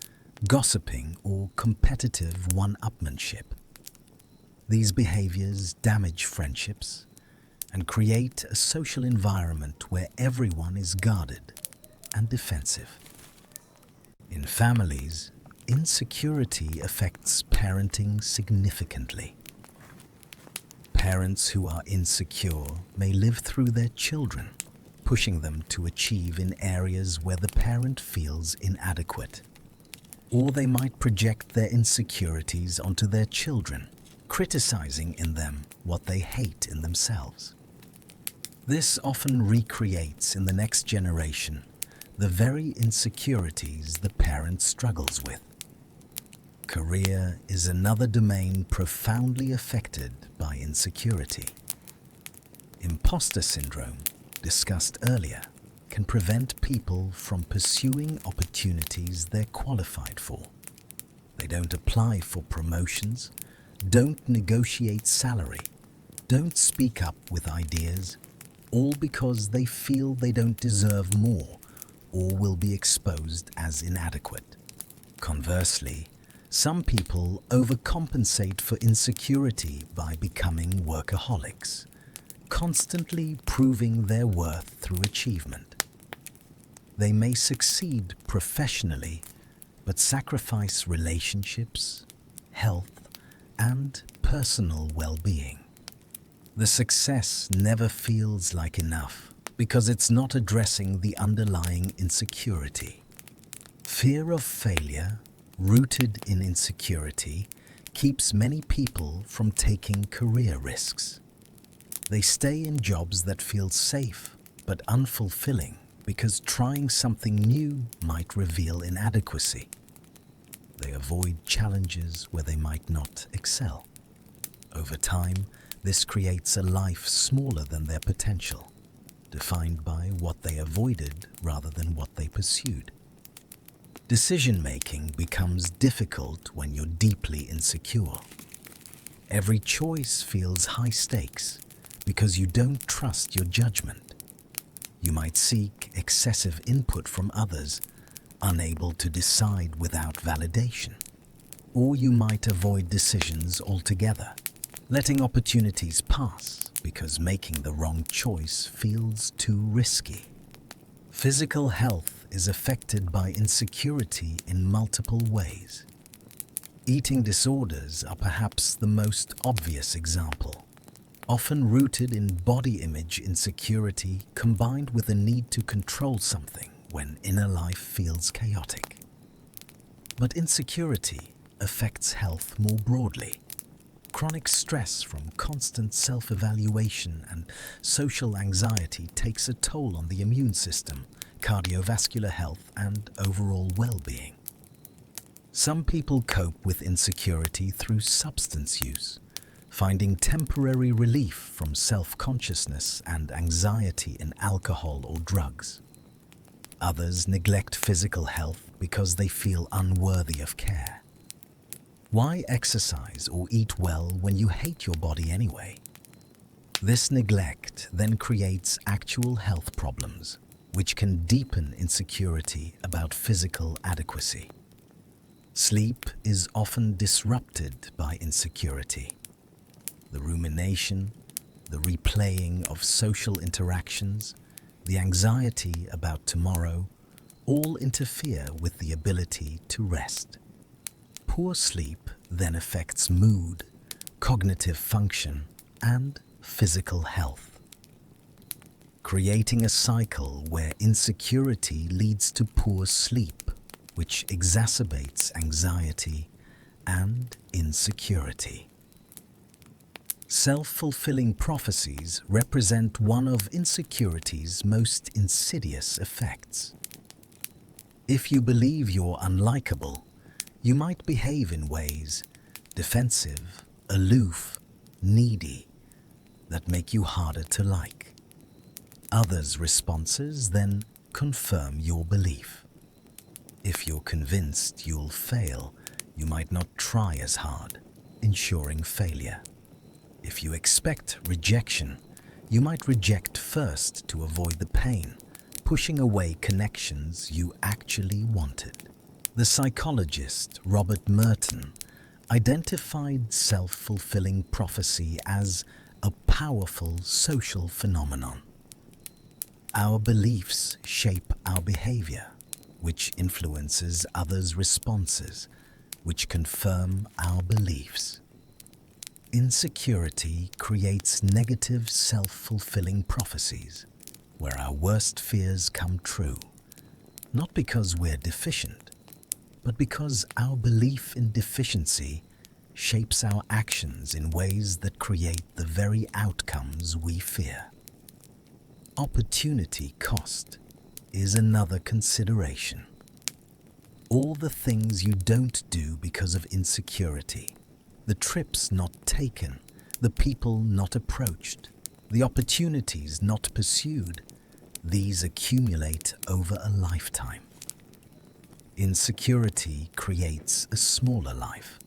gossiping, or competitive one-upmanship. These behaviors damage friendships and create a social environment where everyone is guarded and defensive. In families, insecurity affects parenting significantly. Parents who are insecure may live through their children, pushing them to achieve in areas where the parent feels inadequate. Or they might project their insecurities onto their children, criticizing in them what they hate in themselves. This often recreates in the next generation the very insecurities the parent struggles with. Career is another domain profoundly affected by insecurity. Imposter syndrome, discussed earlier, can prevent people from pursuing opportunities they're qualified for. They don't apply for promotions, don't negotiate salary, don't speak up with ideas, all because they feel they don't deserve more or will be exposed as inadequate. Conversely, some people overcompensate for insecurity by becoming workaholics, constantly proving their worth through achievement. They may succeed professionally, but sacrifice relationships, health, and personal well-being. The success never feels like enough because it's not addressing the underlying insecurity. Fear of failure, rooted in insecurity, keeps many people from taking career risks. They stay in jobs that feel safe but unfulfilling because trying something new might reveal inadequacy. They avoid challenges where they might not excel. Over time, this creates a life smaller than their potential, defined by what they avoided rather than what they pursued. Decision-making becomes difficult when you're deeply insecure. Every choice feels high stakes because you don't trust your judgment. You might seek excessive input from others, unable to decide without validation. Or you might avoid decisions altogether, letting opportunities pass because making the wrong choice feels too risky. Physical health is affected by insecurity in multiple ways. Eating disorders are perhaps the most obvious example, often rooted in body image insecurity combined with a need to control something when inner life feels chaotic. But insecurity affects health more broadly. Chronic stress from constant self-evaluation and social anxiety takes a toll on the immune system, cardiovascular health, and overall well-being. Some people cope with insecurity through substance use, finding temporary relief from self-consciousness and anxiety in alcohol or drugs. Others neglect physical health because they feel unworthy of care. Why exercise or eat well when you hate your body anyway? This neglect then creates actual health problems, which can deepen insecurity about physical adequacy. Sleep is often disrupted by insecurity. The rumination, the replaying of social interactions, the anxiety about tomorrow, all interfere with the ability to rest. Poor sleep then affects mood, cognitive function, and physical health, creating a cycle where insecurity leads to poor sleep, which exacerbates anxiety and insecurity. Self-fulfilling prophecies represent one of insecurity's most insidious effects. If you believe you're unlikable, you might behave in ways defensive, aloof, needy, that make you harder to like. Others' responses then confirm your belief. If you're convinced you'll fail, you might not try as hard, ensuring failure. If you expect rejection, you might reject first to avoid the pain, pushing away connections you actually wanted. The psychologist Robert Merton identified self-fulfilling prophecy as a powerful social phenomenon. Our beliefs shape our behavior, which influences others' responses, which confirm our beliefs. Insecurity creates negative self-fulfilling prophecies, where our worst fears come true, not because we're deficient, but because our belief in deficiency shapes our actions in ways that create the very outcomes we fear. Opportunity cost is another consideration. All the things you don't do because of insecurity, the trips not taken, the people not approached, the opportunities not pursued, these accumulate over a lifetime. Insecurity creates a smaller life,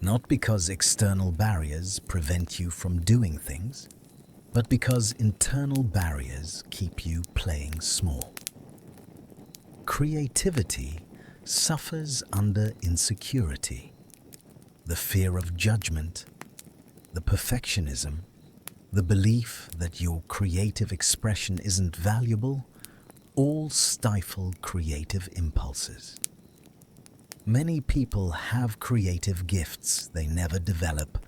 not because external barriers prevent you from doing things, but because internal barriers keep you playing small. Creativity suffers under insecurity. The fear of judgment, the perfectionism, the belief that your creative expression isn't valuable, all stifle creative impulses. Many people have creative gifts they never develop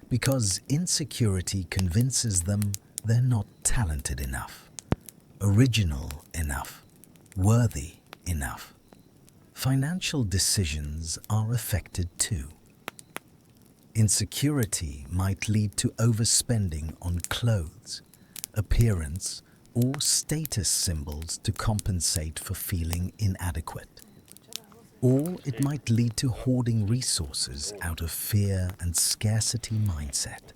because insecurity convinces them they're not talented enough, original enough, worthy enough. Financial decisions are affected too. Insecurity might lead to overspending on clothes, appearance, or status symbols to compensate for feeling inadequate. Or it might lead to hoarding resources out of fear and scarcity mindset.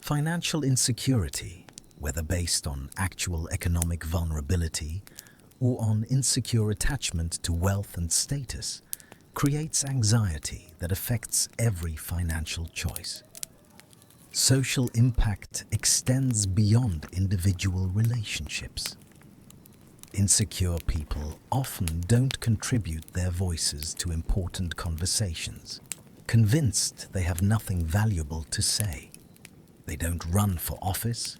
Financial insecurity, whether based on actual economic vulnerability or on insecure attachment to wealth and status, creates anxiety that affects every financial choice. Social impact extends beyond individual relationships. Insecure people often don't contribute their voices to important conversations, convinced they have nothing valuable to say. They don't run for office,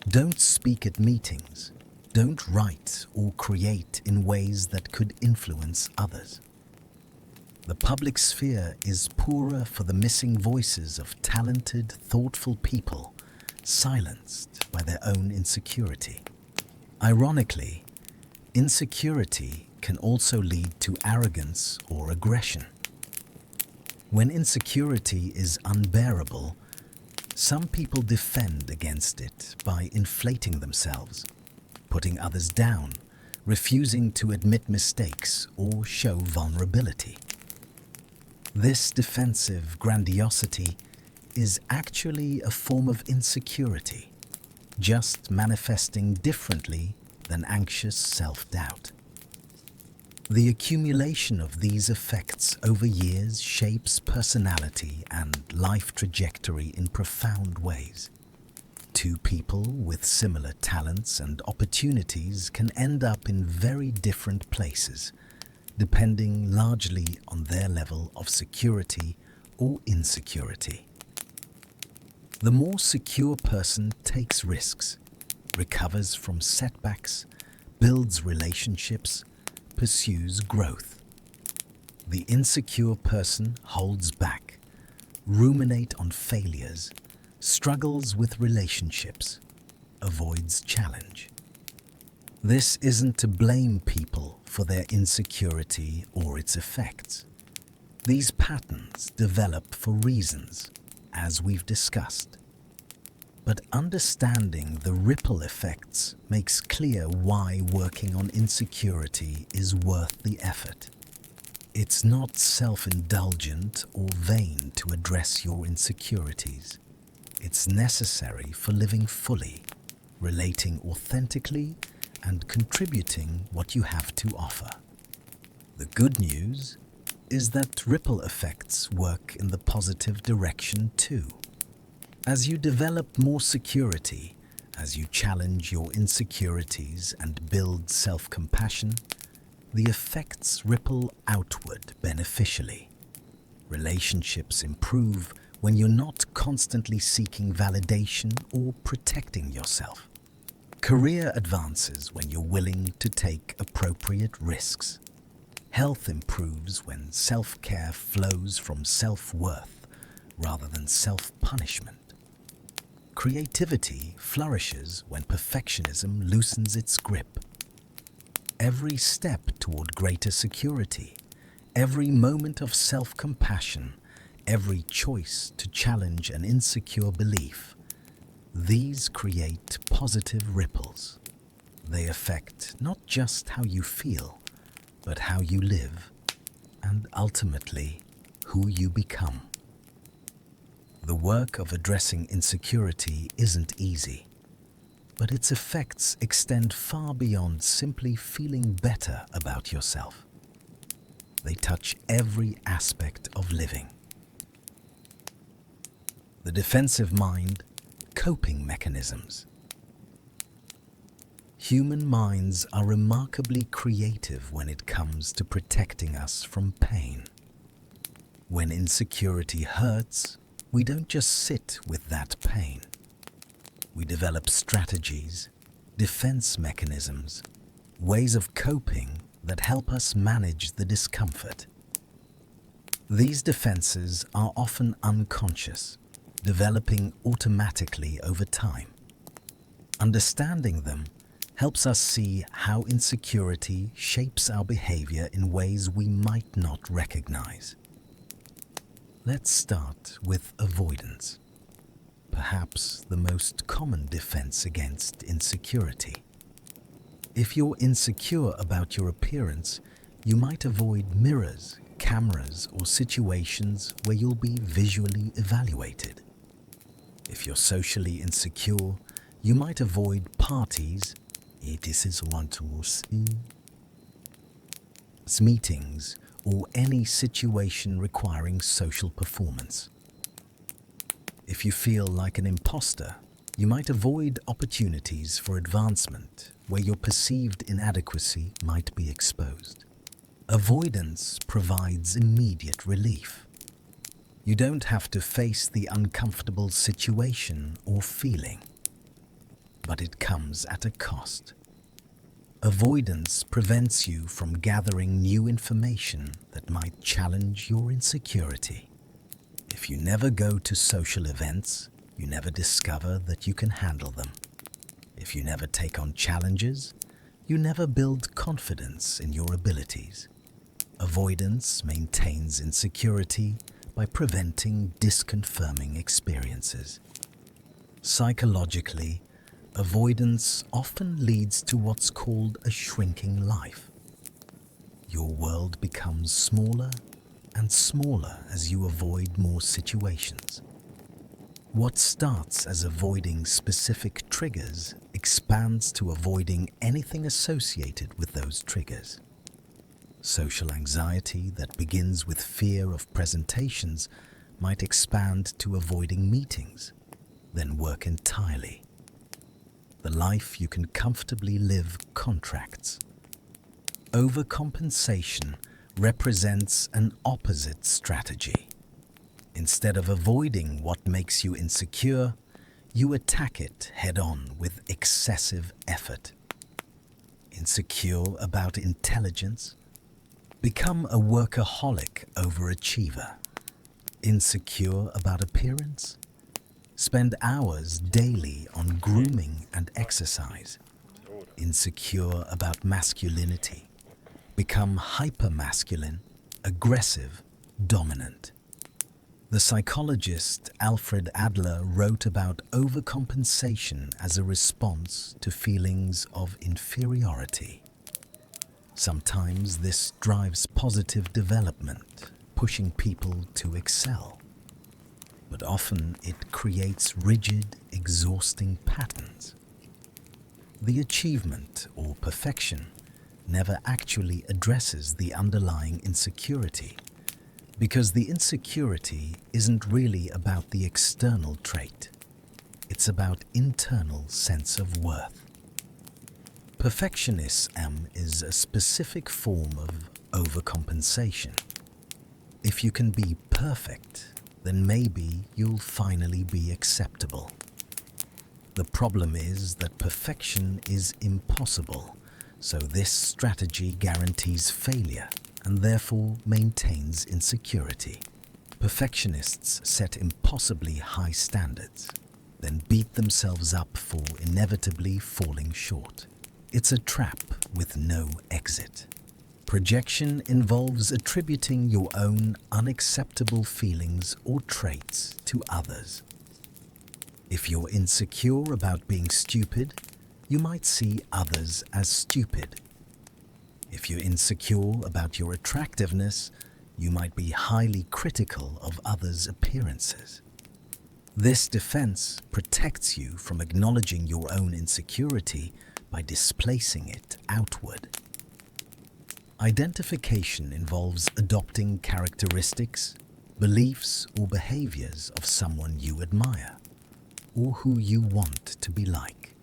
don't speak at meetings, don't write or create in ways that could influence others. The public sphere is poorer for the missing voices of talented, thoughtful people, silenced by their own insecurity. Ironically, insecurity can also lead to arrogance or aggression. When insecurity is unbearable, some people defend against it by inflating themselves, putting others down, refusing to admit mistakes or show vulnerability. This defensive grandiosity is actually a form of insecurity, just manifesting differently than anxious self-doubt. The accumulation of these effects over years shapes personality and life trajectory in profound ways. Two people with similar talents and opportunities can end up in very different places, depending largely on their level of security or insecurity. The more secure person takes risks, recovers from setbacks, builds relationships, pursues growth. The insecure person holds back, ruminates on failures, struggles with relationships, avoids challenge. This isn't to blame people for their insecurity or its effects. These patterns develop for reasons, as we've discussed. But understanding the ripple effects makes clear why working on insecurity is worth the effort. It's not self-indulgent or vain to address your insecurities. It's necessary for living fully, relating authentically, and contributing what you have to offer. The good news is that ripple effects work in the positive direction too. As you develop more security, as you challenge your insecurities and build self-compassion, the effects ripple outward beneficially. Relationships improve when you're not constantly seeking validation or protecting yourself. Career advances when you're willing to take appropriate risks. Health improves when self-care flows from self-worth rather than self-punishment. Creativity flourishes when perfectionism loosens its grip. Every step toward greater security, every moment of self-compassion, every choice to challenge an insecure belief, these create positive ripples. They affect not just how you feel, but how you live, and ultimately, who you become. The work of addressing insecurity isn't easy, but its effects extend far beyond simply feeling better about yourself. They touch every aspect of living. The defensive mind, coping mechanisms. Human minds are remarkably creative when it comes to protecting us from pain. When insecurity hurts, we don't just sit with that pain. We develop strategies, defense mechanisms, ways of coping that help us manage the discomfort. These defenses are often unconscious, developing automatically over time. Understanding them helps us see how insecurity shapes our behavior in ways we might not recognize. Let's start with avoidance, perhaps the most common defense against insecurity. If you're insecure about your appearance, you might avoid mirrors, cameras, or situations where you'll be visually evaluated. If you're socially insecure, you might avoid parties, meetings, or any situation requiring social performance. If you feel like an impostor, you might avoid opportunities for advancement where your perceived inadequacy might be exposed. Avoidance provides immediate relief. You don't have to face the uncomfortable situation or feeling, but it comes at a cost. Avoidance prevents you from gathering new information that might challenge your insecurity. If you never go to social events, you never discover that you can handle them. If you never take on challenges, you never build confidence in your abilities. Avoidance maintains insecurity by preventing disconfirming experiences. Psychologically, avoidance often leads to what's called a shrinking life. Your world becomes smaller and smaller as you avoid more situations. What starts as avoiding specific triggers expands to avoiding anything associated with those triggers. Social anxiety that begins with fear of presentations might expand to avoiding meetings, then work entirely. The life you can comfortably live contracts. Overcompensation represents an opposite strategy. Instead of avoiding what makes you insecure, you attack it head-on with excessive effort. Insecure about intelligence? Become a workaholic overachiever. Insecure about appearance? Spend hours daily on grooming and exercise. Insecure about masculinity? Become hypermasculine, aggressive, dominant. The psychologist Alfred Adler wrote about overcompensation as a response to feelings of inferiority. Sometimes this drives positive development, pushing people to excel. But often it creates rigid, exhausting patterns. The achievement or perfection never actually addresses the underlying insecurity, because the insecurity isn't really about the external trait. It's about internal sense of worth. Perfectionism is a specific form of overcompensation. If you can be perfect, then maybe you'll finally be acceptable. The problem is that perfection is impossible, so this strategy guarantees failure and therefore maintains insecurity. Perfectionists set impossibly high standards, then beat themselves up for inevitably falling short. It's a trap with no exit. Projection involves attributing your own unacceptable feelings or traits to others. If you're insecure about being stupid, you might see others as stupid. If you're insecure about your attractiveness, you might be highly critical of others' appearances. This defense protects you from acknowledging your own insecurity by displacing it outward. Identification involves adopting characteristics, beliefs, or behaviors of someone you admire, or who you want to be like.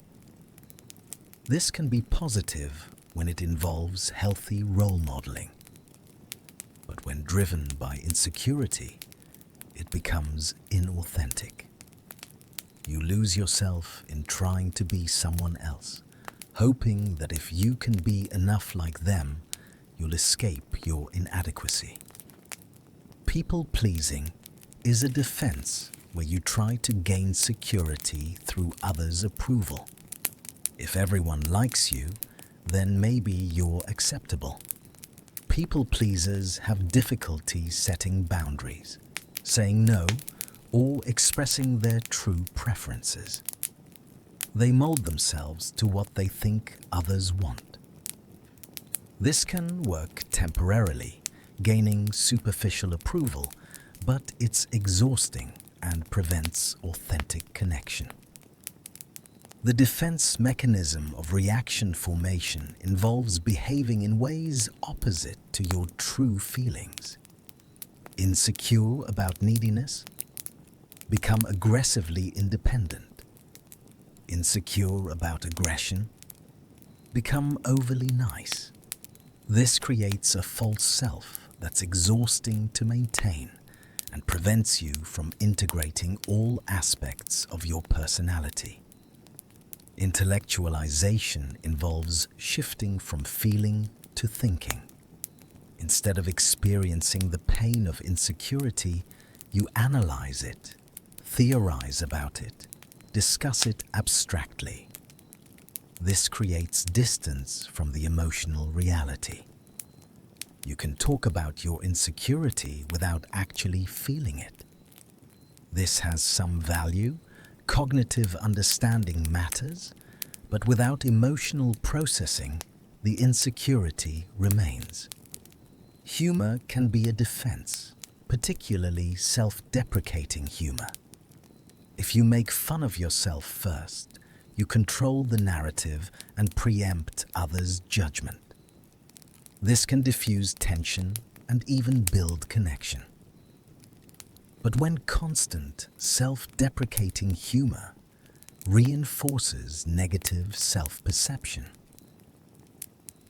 This can be positive when it involves healthy role modeling. But when driven by insecurity, it becomes inauthentic. You lose yourself in trying to be someone else, hoping that if you can be enough like them, you'll escape your inadequacy. People-pleasing is a defense where you try to gain security through others' approval. If everyone likes you, then maybe you're acceptable. People-pleasers have difficulty setting boundaries, saying no, or expressing their true preferences. They mold themselves to what they think others want. This can work temporarily, gaining superficial approval, but it's exhausting and prevents authentic connection. The defense mechanism of reaction formation involves behaving in ways opposite to your true feelings. Insecure about neediness? Become aggressively independent. Insecure about aggression? Become overly nice. This creates a false self that's exhausting to maintain and prevents you from integrating all aspects of your personality. Intellectualization involves shifting from feeling to thinking. Instead of experiencing the pain of insecurity, you analyze it, theorize about it, discuss it abstractly. This creates distance from the emotional reality. You can talk about your insecurity without actually feeling it. This has some value. Cognitive understanding matters, but without emotional processing, the insecurity remains. Humor can be a defense, particularly self-deprecating humor. If you make fun of yourself first, you control the narrative and preempt others' judgment. This can diffuse tension and even build connection. But when constant, self-deprecating humor reinforces negative self-perception,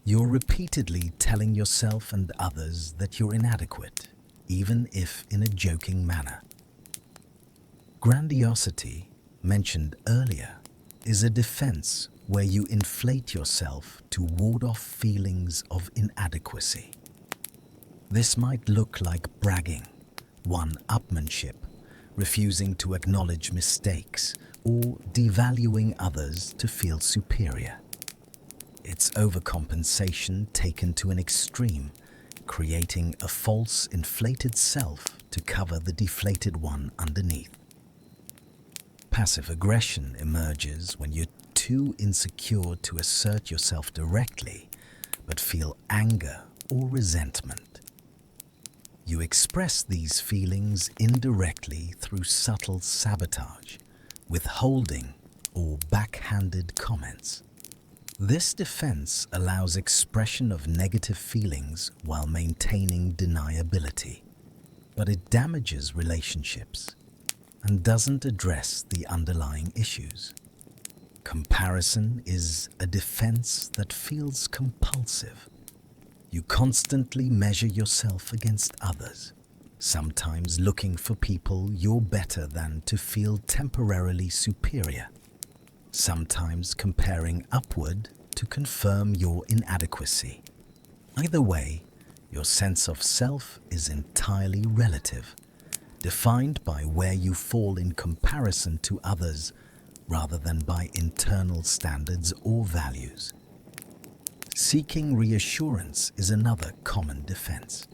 you're repeatedly telling yourself and others that you're inadequate, even if in a joking manner. Grandiosity, mentioned earlier, is a defense where you inflate yourself to ward off feelings of inadequacy. This might look like bragging, one-upmanship, refusing to acknowledge mistakes, or devaluing others to feel superior. It's overcompensation taken to an extreme, creating a false, inflated self to cover the deflated one underneath. Passive aggression emerges when you're too insecure to assert yourself directly, but feel anger or resentment. You express these feelings indirectly through subtle sabotage, withholding, or backhanded comments. This defense allows expression of negative feelings while maintaining deniability, but it damages relationships and doesn't address the underlying issues. Comparison is a defense that feels compulsive. You constantly measure yourself against others, sometimes looking for people you're better than to feel temporarily superior, sometimes comparing upward to confirm your inadequacy. Either way, your sense of self is entirely relative, defined by where you fall in comparison to others rather than by internal standards or values. Seeking reassurance is another common defense.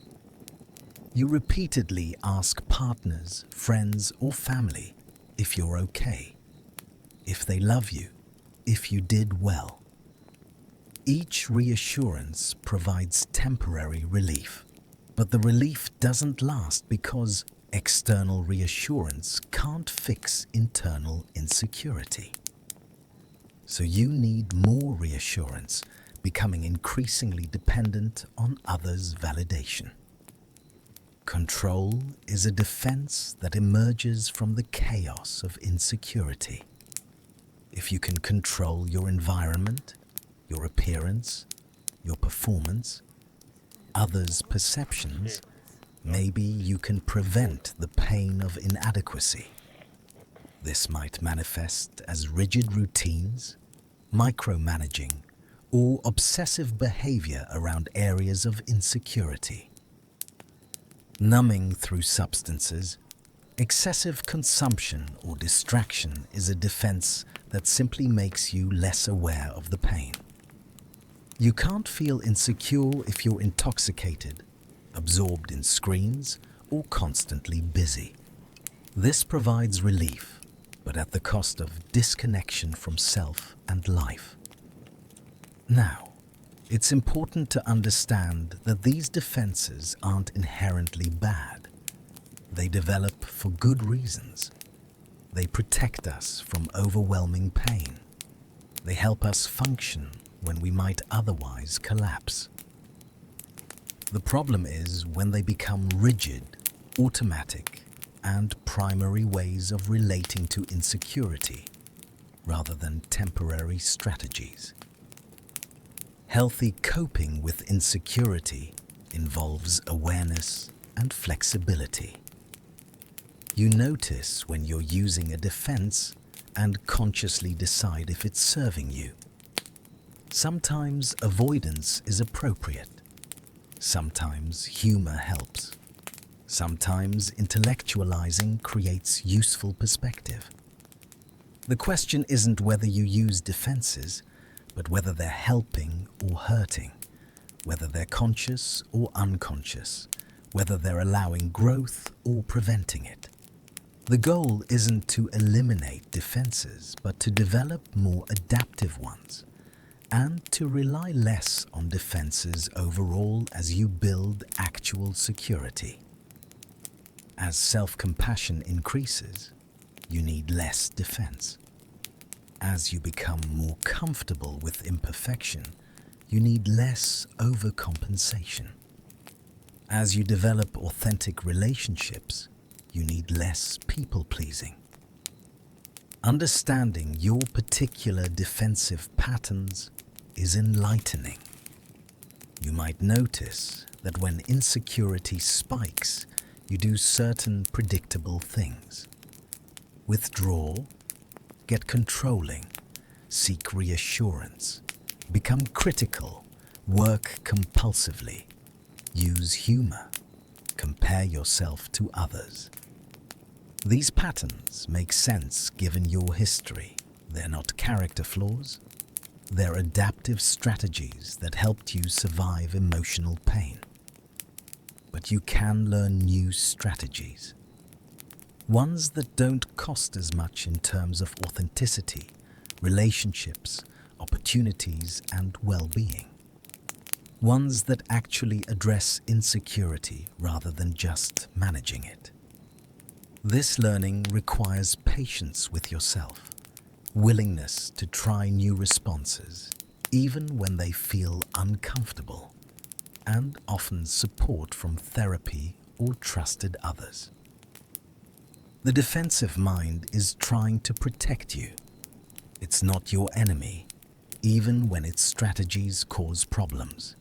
You repeatedly ask partners, friends, or family if you're okay, if they love you, if you did well. Each reassurance provides temporary relief, but the relief doesn't last because external reassurance can't fix internal insecurity. So you need more reassurance, becoming increasingly dependent on others' validation. Control is a defense that emerges from the chaos of insecurity. If you can control your environment, your appearance, your performance, others' perceptions, maybe you can prevent the pain of inadequacy. This might manifest as rigid routines, micromanaging, or obsessive behavior around areas of insecurity. Numbing through substances, excessive consumption or distraction is a defense that simply makes you less aware of the pain. You can't feel insecure if you're intoxicated, absorbed in screens, or constantly busy. This provides relief, but at the cost of disconnection from self and life. Now, it's important to understand that these defenses aren't inherently bad. They develop for good reasons. They protect us from overwhelming pain. They help us function when we might otherwise collapse. The problem is when they become rigid, automatic, and primary ways of relating to insecurity, rather than temporary strategies. Healthy coping with insecurity involves awareness and flexibility. You notice when you're using a defense and consciously decide if it's serving you. Sometimes avoidance is appropriate. Sometimes humor helps. Sometimes intellectualizing creates useful perspective. The question isn't whether you use defenses, but whether they're helping or hurting, whether they're conscious or unconscious, whether they're allowing growth or preventing it. The goal isn't to eliminate defenses, but to develop more adaptive ones, and to rely less on defenses overall as you build actual security. As self-compassion increases, you need less defense. As you become more comfortable with imperfection, you need less overcompensation. As you develop authentic relationships, you need less people-pleasing. Understanding your particular defensive patterns is enlightening. You might notice that when insecurity spikes, you do certain predictable things. Withdraw, get controlling, seek reassurance, become critical, work compulsively, use humor, compare yourself to others. These patterns make sense given your history. They're not character flaws. They're adaptive strategies that helped you survive emotional pain. But you can learn new strategies. Ones that don't cost as much in terms of authenticity, relationships, opportunities, and well-being. Ones that actually address insecurity rather than just managing it. This learning requires patience with yourself, willingness to try new responses, even when they feel uncomfortable, and often support from therapy or trusted others. The defensive mind is trying to protect you. It's not your enemy, even when its strategies cause problems.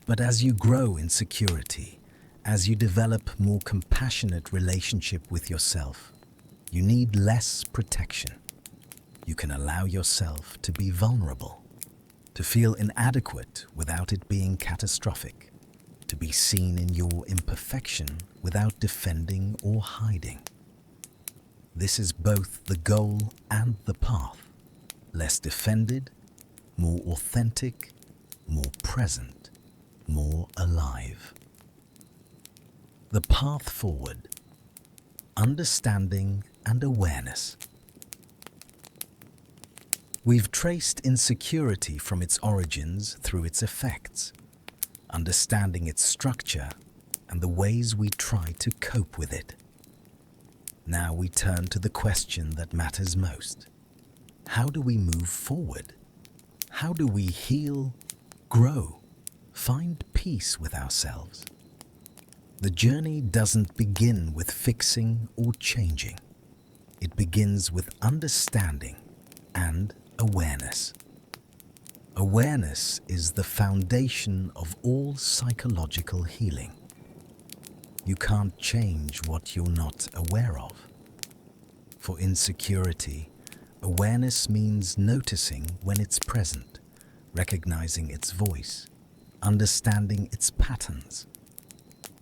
But as you grow in security, as you develop more compassionate relationship with yourself, you need less protection. You can allow yourself to be vulnerable, to feel inadequate without it being catastrophic, to be seen in your imperfection without defending or hiding. This is both the goal and the path. Less defended, more authentic, more present, more alive. The path forward: understanding and awareness. We've traced insecurity from its origins through its effects, understanding its structure and the ways we try to cope with it. Now we turn to the question that matters most. How do we move forward? How do we heal, grow, find peace with ourselves? The journey doesn't begin with fixing or changing. It begins with understanding and awareness. Awareness is the foundation of all psychological healing. You can't change what you're not aware of. For insecurity, awareness means noticing when it's present, recognizing its voice, understanding its patterns.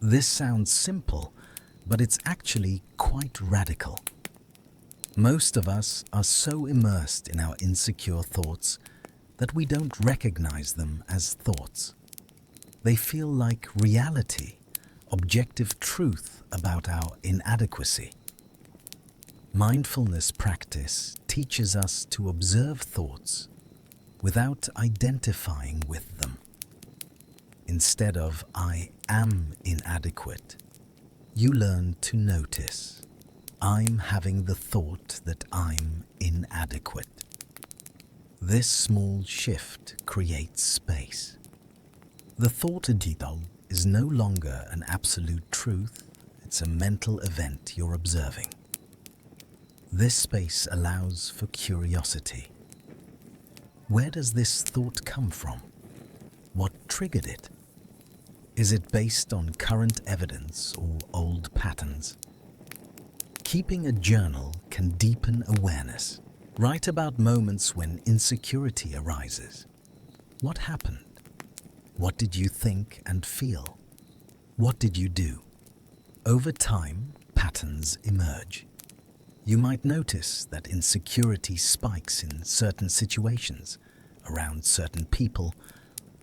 This sounds simple, but it's actually quite radical. Most of us are so immersed in our insecure thoughts that we don't recognize them as thoughts. They feel like reality, objective truth about our inadequacy. Mindfulness practice teaches us to observe thoughts without identifying with them. Instead of "I am inadequate," you learn to notice, "I'm having the thought that I'm inadequate." This small shift creates space. The thought is no longer an absolute truth, it's a mental event you're observing. This space allows for curiosity. Where does this thought come from? What triggered it? Is it based on current evidence or old patterns? Keeping a journal can deepen awareness. Write about moments when insecurity arises. What happened? What did you think and feel? What did you do? Over time, patterns emerge. You might notice that insecurity spikes in certain situations, around certain people,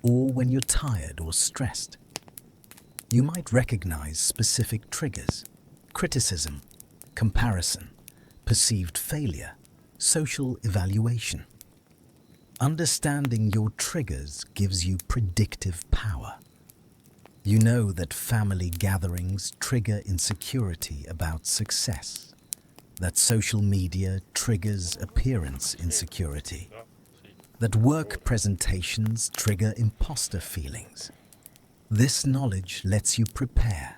or when you're tired or stressed. You might recognize specific triggers: criticism, comparison, perceived failure, social evaluation. Understanding your triggers gives you predictive power. You know that family gatherings trigger insecurity about success, that social media triggers appearance insecurity, that work presentations trigger imposter feelings. This knowledge lets you prepare,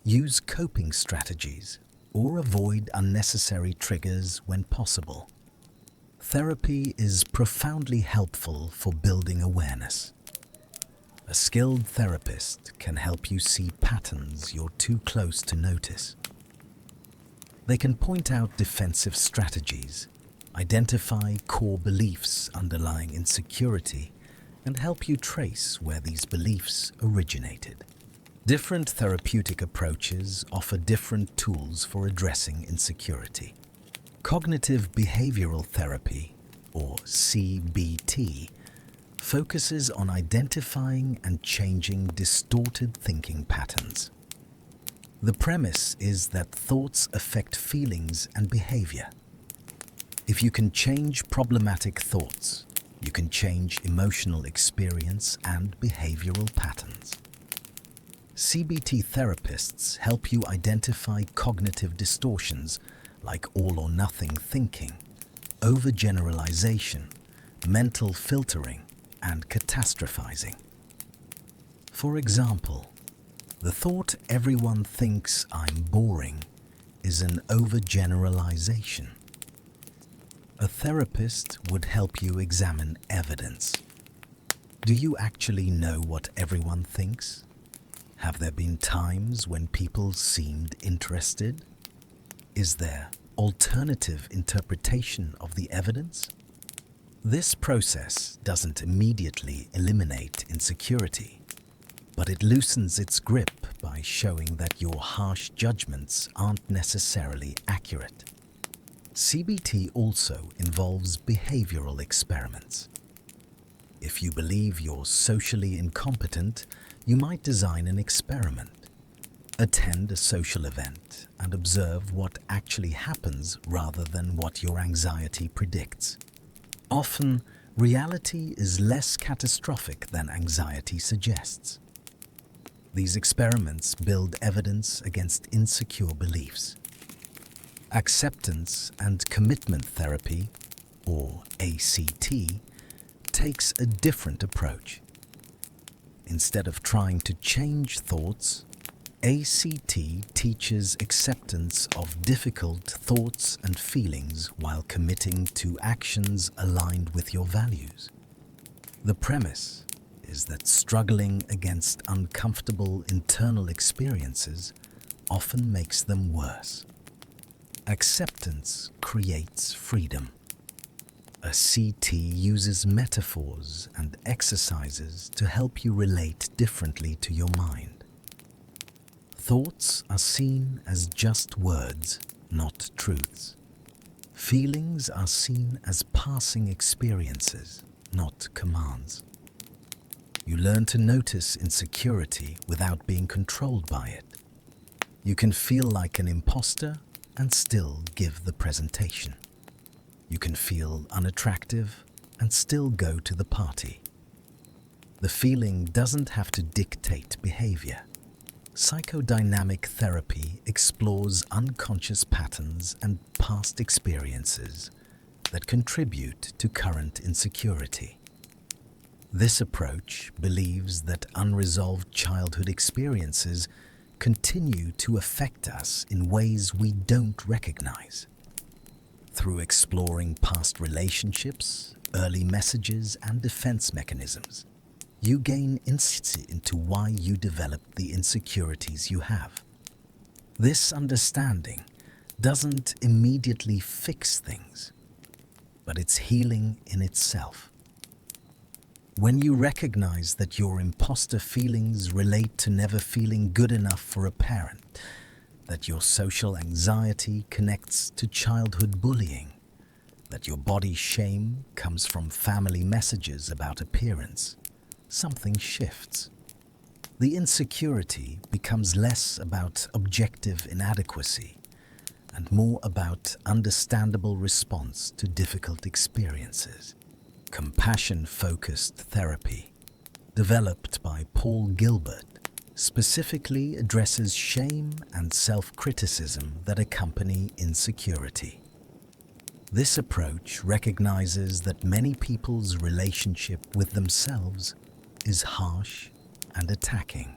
use coping strategies, or avoid unnecessary triggers when possible. Therapy is profoundly helpful for building awareness. A skilled therapist can help you see patterns you're too close to notice. They can point out defensive strategies, identify core beliefs underlying insecurity, and help you trace where these beliefs originated. Different therapeutic approaches offer different tools for addressing insecurity. Cognitive behavioral therapy, or CBT, focuses on identifying and changing distorted thinking patterns. The premise is that thoughts affect feelings and behavior. If you can change problematic thoughts, you can change emotional experience and behavioral patterns. CBT therapists help you identify cognitive distortions like all-or-nothing thinking, overgeneralization, mental filtering, and catastrophizing. For example, the thought "everyone thinks I'm boring" is an overgeneralization. A therapist would help you examine evidence. Do you actually know what everyone thinks? Have there been times when people seemed interested? Is there alternative interpretation of the evidence? This process doesn't immediately eliminate insecurity, but it loosens its grip by showing that your harsh judgments aren't necessarily accurate. CBT also involves behavioral experiments. If If you believe you're socially incompetent, you might design an experiment. Attend a social event and observe what actually happens rather than what your anxiety predicts. Often, reality is less catastrophic than anxiety suggests. These experiments build evidence against insecure beliefs. Acceptance and commitment therapy, or ACT, takes a different approach. Instead of trying to change thoughts, ACT teaches acceptance of difficult thoughts and feelings while committing to actions aligned with your values. The premise is that struggling against uncomfortable internal experiences often makes them worse. Acceptance creates freedom. A CT uses metaphors and exercises to help you relate differently to your mind. Thoughts are seen as just words, not truths. Feelings are seen as passing experiences, not commands. You learn to notice insecurity without being controlled by it. You can feel like an impostor and still give the presentation. You can feel unattractive and still go to the party. The feeling doesn't have to dictate behavior. Psychodynamic therapy explores unconscious patterns and past experiences that contribute to current insecurity. This approach believes that unresolved childhood experiences continue to affect us in ways we don't recognize. Through exploring past relationships, early messages, and defense mechanisms, you gain insight into why you developed the insecurities you have. This understanding doesn't immediately fix things, but it's healing in itself. When you recognize that your imposter feelings relate to never feeling good enough for a parent, that your social anxiety connects to childhood bullying, that your body shame comes from family messages about appearance, something shifts. The insecurity becomes less about objective inadequacy and more about understandable response to difficult experiences. Compassion-focused therapy, developed by Paul Gilbert, specifically addresses shame and self-criticism that accompany insecurity. This approach recognizes that many people's relationship with themselves is harsh and attacking.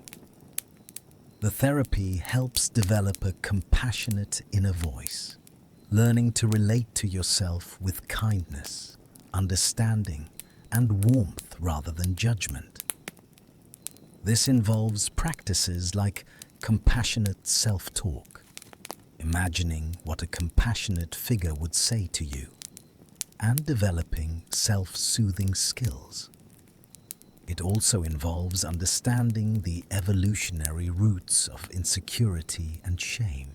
The therapy helps develop a compassionate inner voice, learning to relate to yourself with kindness, understanding, and warmth rather than judgment. This involves practices like compassionate self-talk, imagining what a compassionate figure would say to you, and developing self-soothing skills. It also involves understanding the evolutionary roots of insecurity and shame,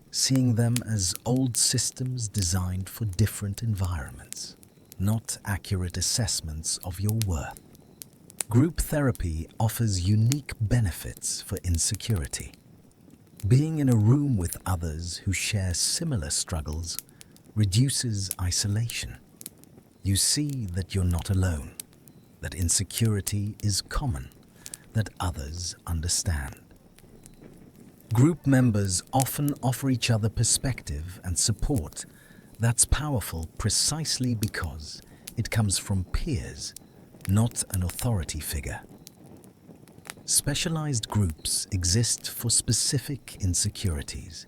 seeing them as old systems designed for different environments, not accurate assessments of your worth. Group therapy offers unique benefits for insecurity. Being in a room with others who share similar struggles reduces isolation. You see that you're not alone, that insecurity is common, that others understand. Group members often offer each other perspective and support that's powerful precisely because it comes from peers, not an authority figure. Specialized groups exist for specific insecurities.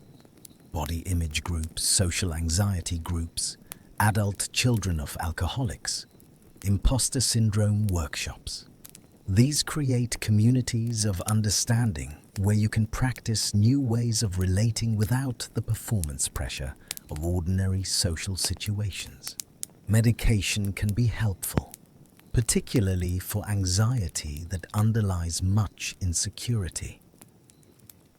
Body image groups, social anxiety groups, adult children of alcoholics, imposter syndrome workshops. These create communities of understanding where you can practice new ways of relating without the performance pressure of ordinary social situations. Medication can be helpful, particularly for anxiety that underlies much insecurity.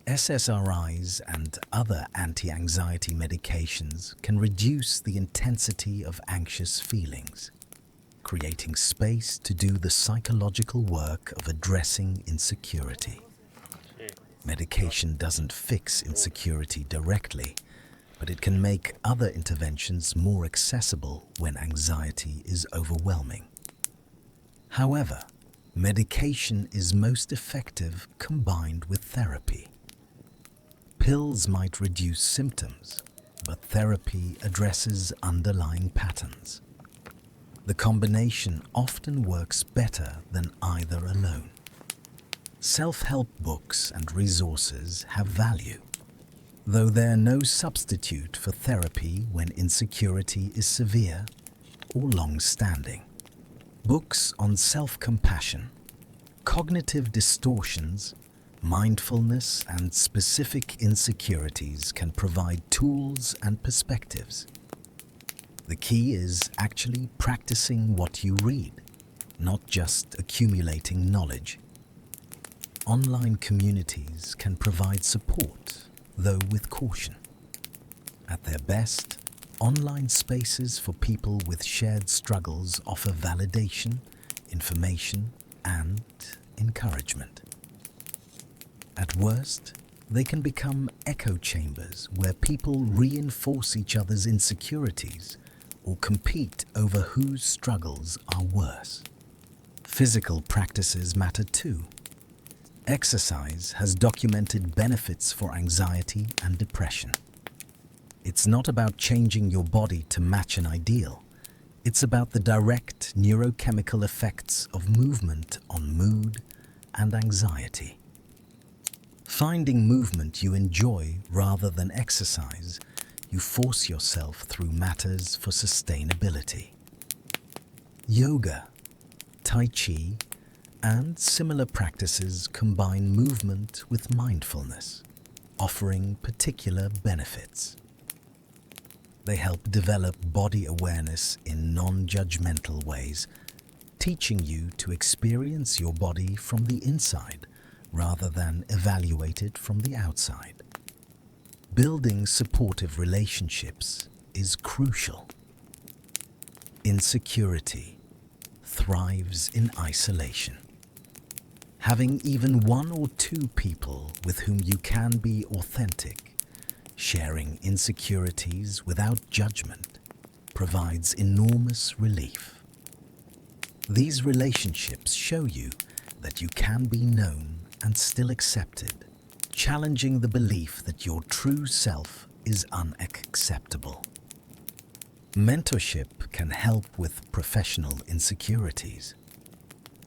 SSRIs and other anti-anxiety medications can reduce the intensity of anxious feelings. creating space to do the psychological work of addressing insecurity. Medication doesn't fix insecurity directly, but it can make other interventions more accessible when anxiety is overwhelming. However, medication is most effective combined with therapy. Pills might reduce symptoms, but therapy addresses underlying patterns. The combination often works better than either alone. Self-help books and resources have value, though they're no substitute for therapy when insecurity is severe or long-standing. Books on self-compassion, cognitive distortions, mindfulness, and specific insecurities can provide tools and perspectives. The key is actually practicing what you read, not just accumulating knowledge. Online communities can provide support, though with caution. At their best, online spaces for people with shared struggles offer validation, information, and encouragement. At worst, they can become echo chambers where people reinforce each other's insecurities or compete over whose struggles are worse. Physical practices matter too. Exercise has documented benefits for anxiety and depression. It's not about changing your body to match an ideal. It's about the direct neurochemical effects of movement on mood and anxiety. Finding movement you enjoy rather than exercise, you force yourself through matters for sustainability. Yoga, Tai Chi, and similar practices combine movement with mindfulness, offering particular benefits. They help develop body awareness in non-judgmental ways, teaching you to experience your body from the inside rather than evaluate it from the outside. Building supportive relationships is crucial. Insecurity thrives in isolation. Having even one or two people with whom you can be authentic, sharing insecurities without judgment, provides enormous relief. These relationships show you that you can be known and still accepted, challenging the belief that your true self is unacceptable. Mentorship can help with professional insecurities.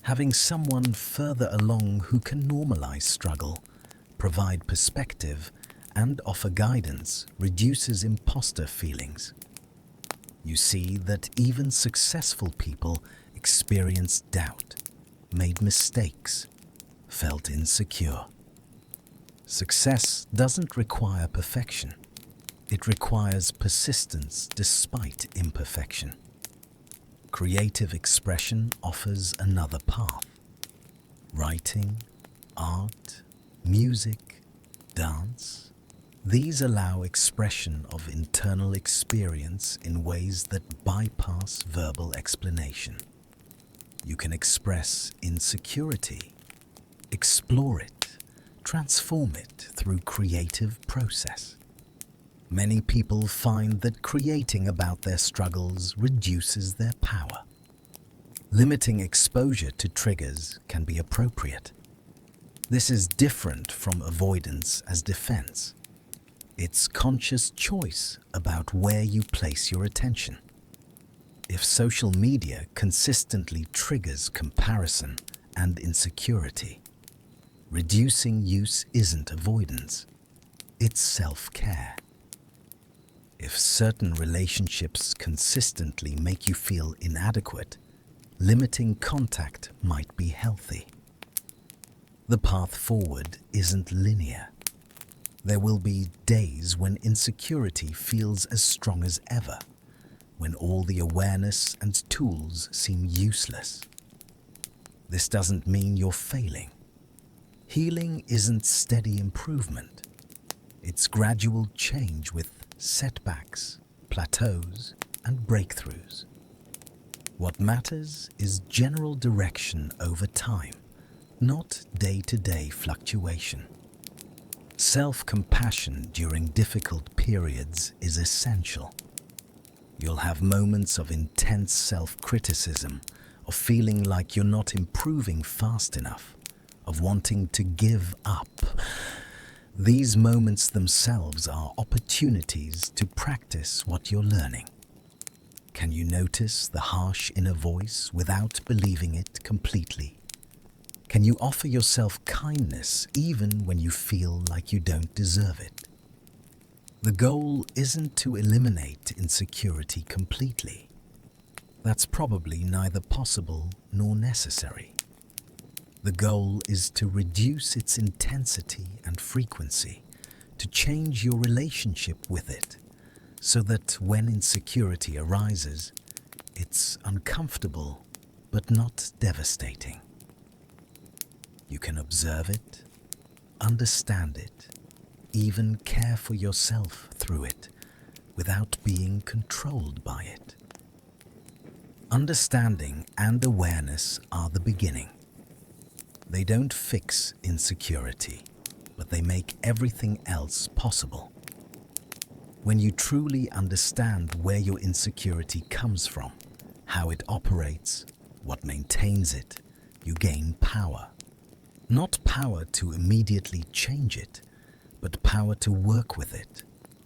Having someone further along who can normalize struggle, provide perspective, and offer guidance reduces imposter feelings. You see that even successful people experience doubt, made mistakes, felt insecure. Success doesn't require perfection. It requires persistence despite imperfection. Creative expression offers another path. Writing, art, music, dance. These allow expression of internal experience in ways that bypass verbal explanation. You can express insecurity, explore it, transform it through creative process. Many people find that creating about their struggles reduces their power. Limiting exposure to triggers can be appropriate. This is different from avoidance as defense. It's conscious choice about where you place your attention. If social media consistently triggers comparison and insecurity, reducing use isn't avoidance, it's self-care. If certain relationships consistently make you feel inadequate, limiting contact might be healthy. The path forward isn't linear. There will be days when insecurity feels as strong as ever, when all the awareness and tools seem useless. This doesn't mean you're failing. Healing isn't steady improvement. It's gradual change with setbacks, plateaus, and breakthroughs. What matters is general direction over time, not day-to-day fluctuation. Self-compassion during difficult periods is essential. You'll have moments of intense self-criticism, of feeling like you're not improving fast enough, of wanting to give up. These moments themselves are opportunities to practice what you're learning. Can you notice the harsh inner voice without believing it completely? Can you offer yourself kindness even when you feel like you don't deserve it? The goal isn't to eliminate insecurity completely. That's probably neither possible nor necessary. The goal is to reduce its intensity and frequency, to change your relationship with it, so that when insecurity arises, it's uncomfortable but not devastating. You can observe it, understand it, even care for yourself through it, without being controlled by it. Understanding and awareness are the beginning. They don't fix insecurity, but they make everything else possible. When you truly understand where your insecurity comes from, how it operates, what maintains it, you gain power. Not power to immediately change it, but power to work with it,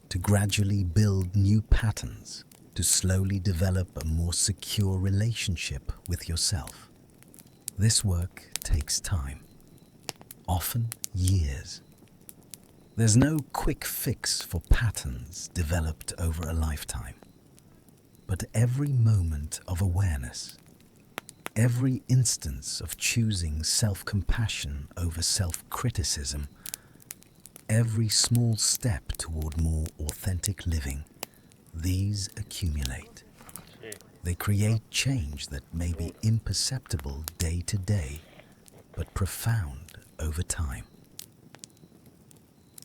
to gradually build new patterns, to slowly develop a more secure relationship with yourself. This work takes time, often years. There's no quick fix for patterns developed over a lifetime. But every moment of awareness, every instance of choosing self-compassion over self-criticism, every small step toward more authentic living, these accumulate. They create change that may be imperceptible day to day, but profound over time.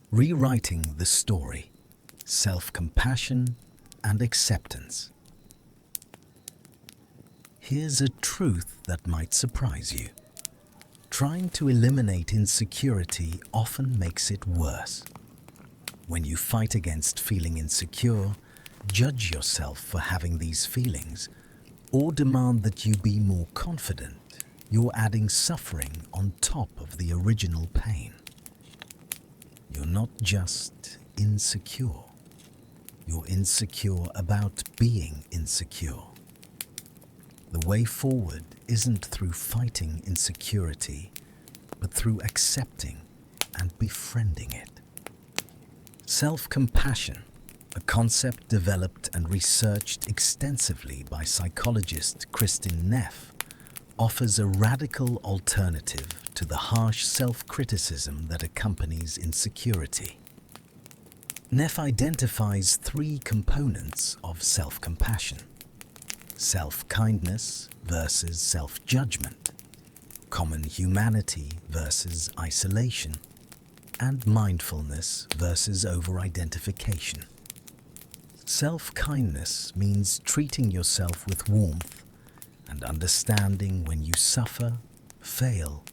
Rewriting the story, self-compassion and acceptance. Here's a truth that might surprise you. Trying to eliminate insecurity often makes it worse. When you fight against feeling insecure, judge yourself for having these feelings, or demand that you be more confident, you're adding suffering on top of the original pain. You're not just insecure. You're insecure about being insecure. The way forward isn't through fighting insecurity, but through accepting and befriending it. Self-compassion, a concept developed and researched extensively by psychologist Kristin Neff, offers a radical alternative to the harsh self-criticism that accompanies insecurity. Neff identifies 3 components of self-compassion: self-kindness versus self-judgment, common humanity versus isolation, and mindfulness versus over-identification. Self-kindness means treating yourself with warmth and understanding when you suffer, fail,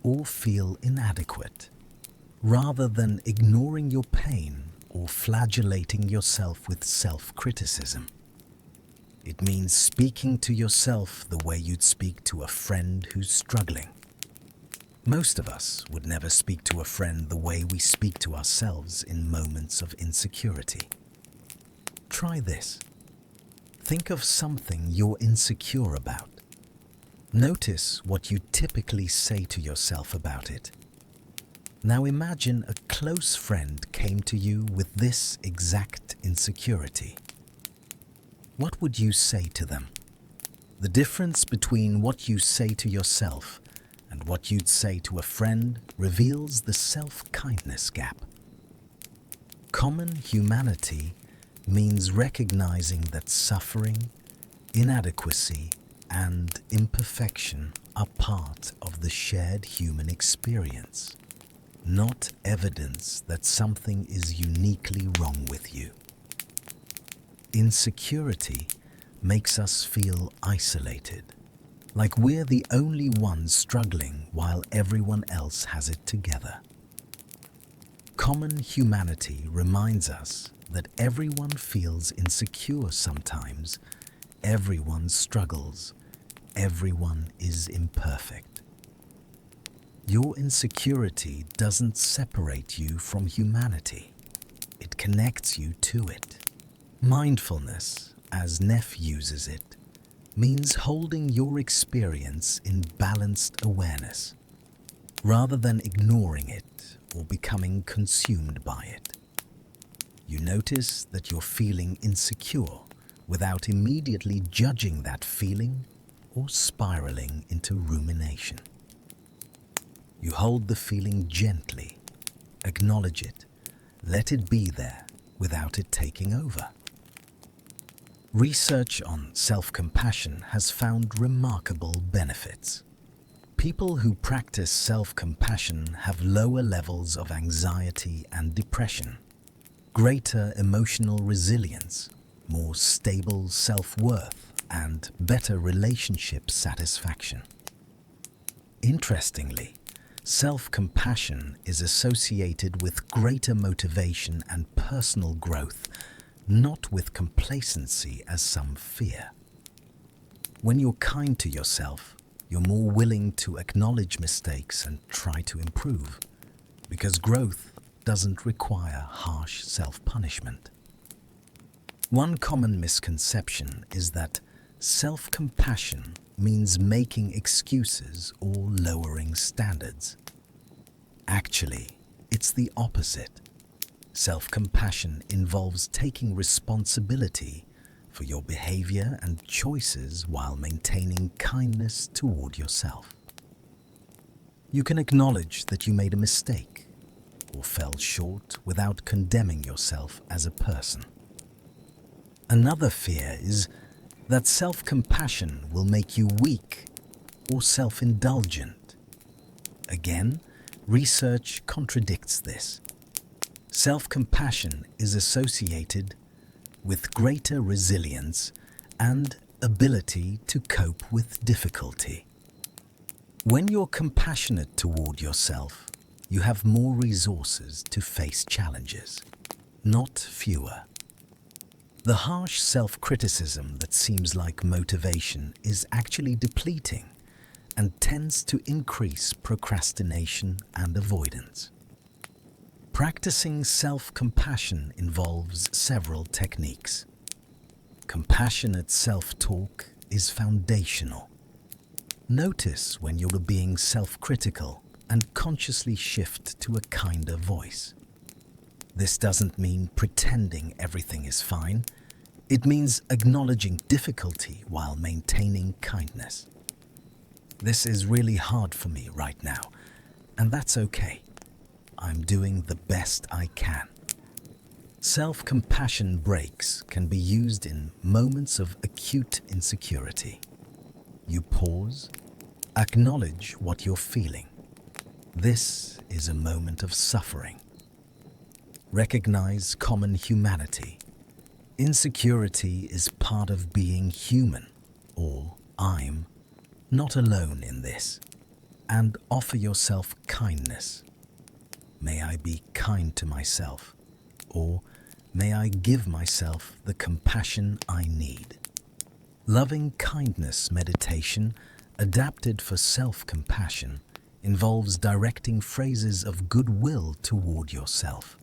or feel inadequate, rather than ignoring your pain or flagellating yourself with self-criticism. It means speaking to yourself the way you'd speak to a friend who's struggling. Most of us would never speak to a friend the way we speak to ourselves in moments of insecurity. Try this. Think of something you're insecure about. Notice what you typically say to yourself about it. Now imagine a close friend came to you with this exact insecurity. What would you say to them? The difference between what you say to yourself and what you'd say to a friend reveals the self-kindness gap. Common humanity means recognizing that suffering, inadequacy, and imperfection are part of the shared human experience, not evidence that something is uniquely wrong with you. Insecurity makes us feel isolated, like we're the only ones struggling while everyone else has it together. Common humanity reminds us that everyone feels insecure sometimes, everyone struggles, everyone is imperfect. Your insecurity doesn't separate you from humanity. It connects you to it. Mindfulness, as Neff uses it, means holding your experience in balanced awareness, rather than ignoring it or becoming consumed by it. You notice that you're feeling insecure without immediately judging that feeling or spiraling into rumination. You hold the feeling gently, acknowledge it, let it be there without it taking over. Research on self-compassion has found remarkable benefits. People who practice self-compassion have lower levels of anxiety and depression, greater emotional resilience, more stable self-worth, and better relationship satisfaction. Interestingly, self-compassion is associated with greater motivation and personal growth, not with complacency as some fear. When you're kind to yourself, you're more willing to acknowledge mistakes and try to improve, because growth doesn't require harsh self-punishment. One common misconception is that self-compassion means making excuses or lowering standards. Actually, it's the opposite. Self-compassion involves taking responsibility for your behavior and choices while maintaining kindness toward yourself. You can acknowledge that you made a mistake or fell short without condemning yourself as a person. Another fear is that self-compassion will make you weak or self-indulgent. Again, research contradicts this. Self-compassion is associated with greater resilience and ability to cope with difficulty. When you're compassionate toward yourself, you have more resources to face challenges, not fewer. The harsh self-criticism that seems like motivation is actually depleting and tends to increase procrastination and avoidance. Practicing self-compassion involves several techniques. Compassionate self-talk is foundational. Notice when you're being self-critical and consciously shift to a kinder voice. This doesn't mean pretending everything is fine. It means acknowledging difficulty while maintaining kindness. This is really hard for me right now, and that's okay. I'm doing the best I can. Self-compassion breaks can be used in moments of acute insecurity. You pause, acknowledge what you're feeling. This is a moment of suffering. Recognize common humanity. Insecurity is part of being human, or I'm not alone in this, and offer yourself kindness. May I be kind to myself, or may I give myself the compassion I need. Loving kindness meditation, adapted for self-compassion, involves directing phrases of goodwill toward yourself.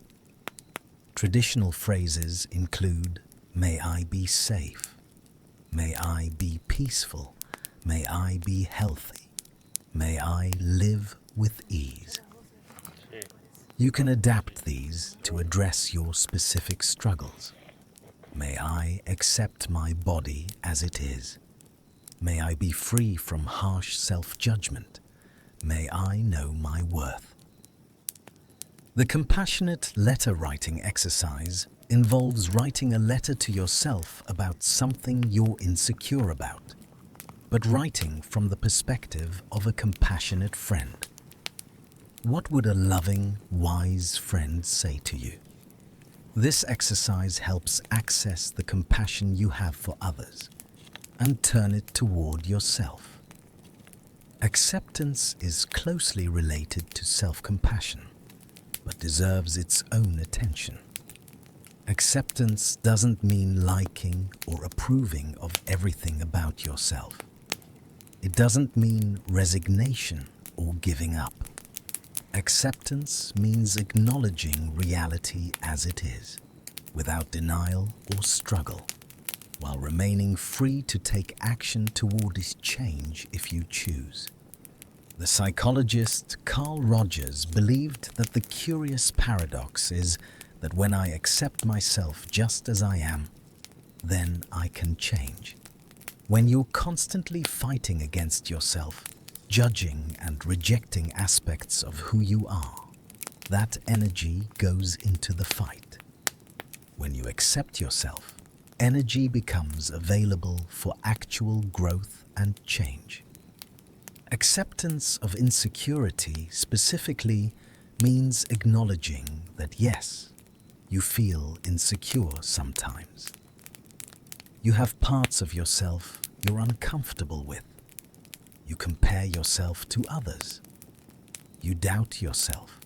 Traditional phrases include, may I be safe, may I be peaceful, may I be healthy, may I live with ease. You can adapt these to address your specific struggles. May I accept my body as it is. May I be free from harsh self-judgment. May I know my worth. The compassionate letter writing exercise involves writing a letter to yourself about something you're insecure about, but writing from the perspective of a compassionate friend. What would a loving, wise friend say to you? This exercise helps access the compassion you have for others, and turn it toward yourself. Acceptance is closely related to self-compassion, but deserves its own attention. Acceptance doesn't mean liking or approving of everything about yourself. It doesn't mean resignation or giving up. Acceptance means acknowledging reality as it is, without denial or struggle, while remaining free to take action toward its change if you choose. The psychologist Carl Rogers believed that the curious paradox is that when I accept myself just as I am, then I can change. When you're constantly fighting against yourself, judging and rejecting aspects of who you are, that energy goes into the fight. When you accept yourself, energy becomes available for actual growth and change. Acceptance of insecurity specifically means acknowledging that yes, you feel insecure sometimes. You have parts of yourself you're uncomfortable with. You compare yourself to others. You doubt yourself.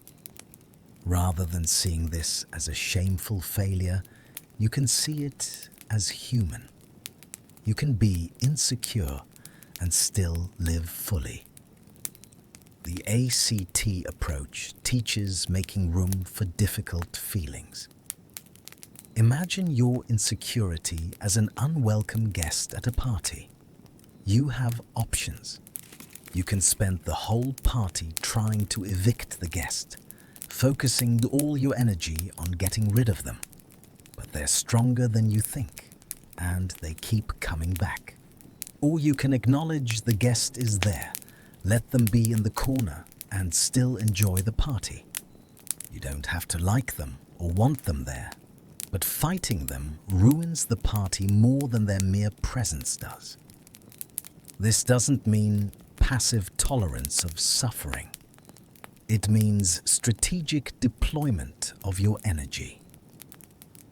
Rather than seeing this as a shameful failure, you can see it as human. You can be insecure and still live fully. The ACT approach teaches making room for difficult feelings. Imagine your insecurity as an unwelcome guest at a party. You have options. You can spend the whole party trying to evict the guest, focusing all your energy on getting rid of them. But they're stronger than you think, and they keep coming back. Or you can acknowledge the guest is there, let them be in the corner, and still enjoy the party. You don't have to like them or want them there, but fighting them ruins the party more than their mere presence does. This doesn't mean passive tolerance of suffering. It means strategic deployment of your energy.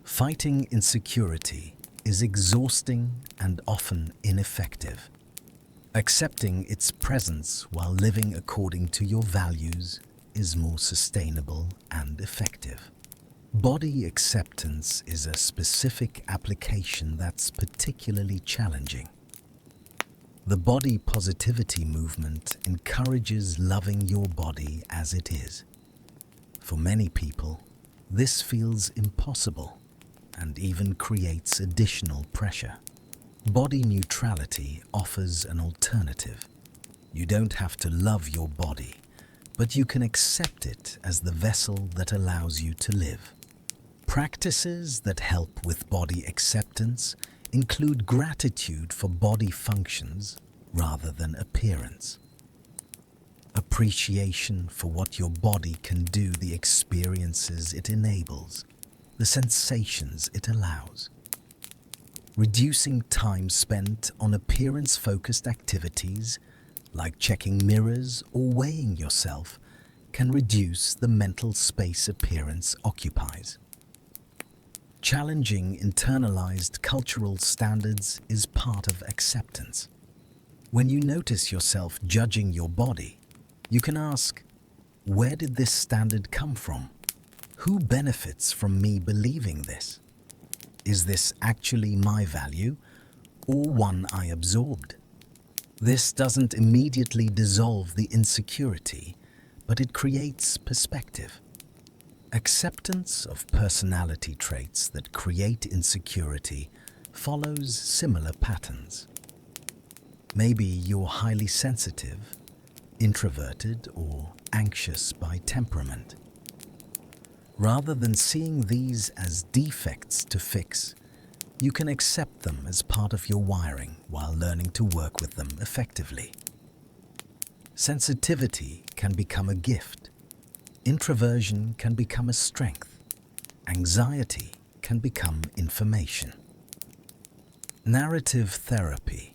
Fighting insecurity is exhausting and often ineffective. Accepting its presence while living according to your values is more sustainable and effective. Body acceptance is a specific application that's particularly challenging. The body positivity movement encourages loving your body as it is. For many people, this feels impossible and even creates additional pressure. Body neutrality offers an alternative. You don't have to love your body, but you can accept it as the vessel that allows you to live. Practices that help with body acceptance include gratitude for body functions rather than appearance. Appreciation for what your body can do, the experiences it enables, the sensations it allows. Reducing time spent on appearance-focused activities like checking mirrors or weighing yourself can reduce the mental space appearance occupies. Challenging internalized cultural standards is part of acceptance. When you notice yourself judging your body, you can ask, where did this standard come from? Who benefits from me believing this? Is this actually my value or one I absorbed? This doesn't immediately dissolve the insecurity, but it creates perspective. Acceptance of personality traits that create insecurity follows similar patterns. Maybe you're highly sensitive, introverted, or anxious by temperament. Rather than seeing these as defects to fix, you can accept them as part of your wiring while learning to work with them effectively. Sensitivity can become a gift. Introversion can become a strength. Anxiety can become information. Narrative therapy,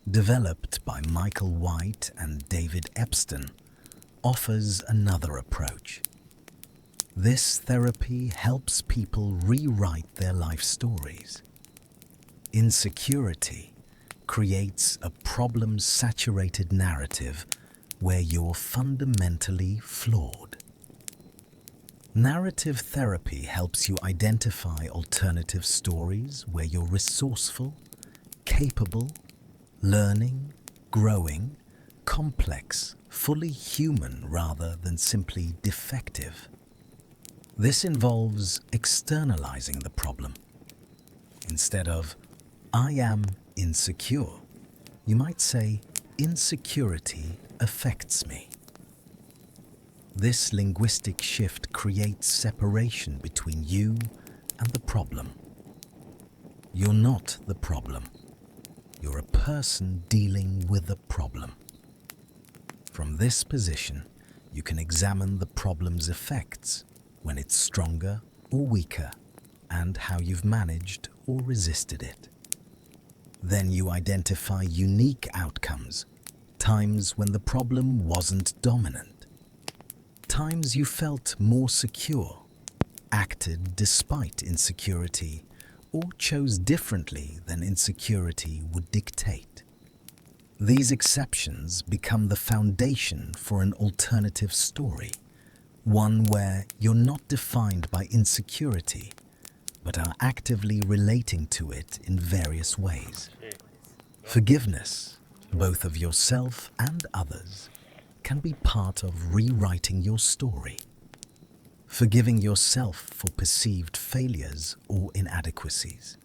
developed by Michael White and David Epstein, offers another approach. This therapy helps people rewrite their life stories. Insecurity creates a problem-saturated narrative where you're fundamentally flawed. Narrative therapy helps you identify alternative stories where you're resourceful, capable, learning, growing, complex, fully human rather than simply defective. This involves externalizing the problem. Instead of, "I am insecure," you might say, "Insecurity affects me." This linguistic shift creates separation between you and the problem. You're not the problem. You're a person dealing with a problem. From this position, you can examine the problem's effects when it's stronger or weaker, and how you've managed or resisted it. Then you identify unique outcomes, times when the problem wasn't dominant, times you felt more secure, acted despite insecurity, or chose differently than insecurity would dictate. These exceptions become the foundation for an alternative story, one where you're not defined by insecurity, but are actively relating to it in various ways. Forgiveness, both of yourself and others, can be part of rewriting your story. Forgiving yourself for perceived failures or inadequacies.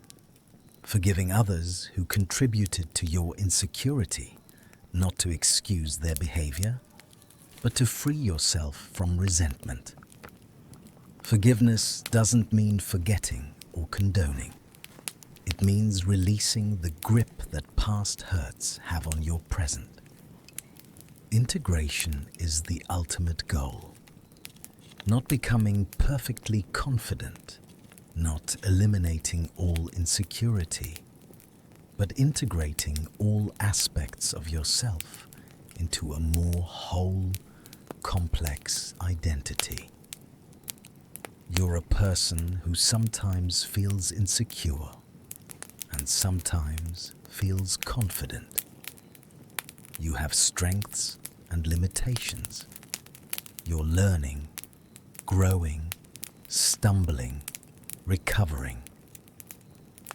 Forgiving others who contributed to your insecurity, not to excuse their behavior, but to free yourself from resentment. Forgiveness doesn't mean forgetting or condoning. It means releasing the grip that past hurts have on your present. Integration is the ultimate goal. Not becoming perfectly confident, not eliminating all insecurity, but integrating all aspects of yourself into a more whole, complex identity. You're a person who sometimes feels insecure and sometimes feels confident. You have strengths and limitations. You're learning, growing, stumbling, recovering.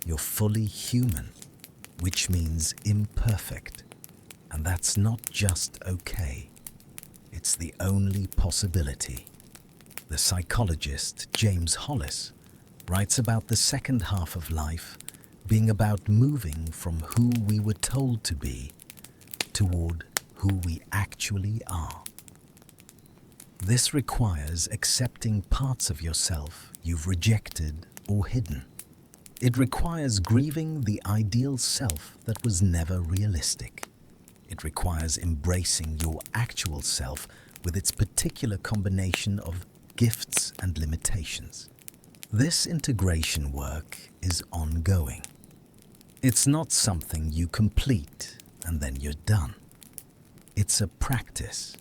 You're fully human, which means imperfect, and that's not just okay. It's the only possibility. The psychologist James Hollis writes about the second half of life being about moving from who we were told to be toward who we actually are. This requires accepting parts of yourself you've rejected or hidden. It requires grieving the ideal self that was never realistic. It requires embracing your actual self with its particular combination of gifts and limitations. This integration work is ongoing. It's not something you complete and then you're done. It's a practice,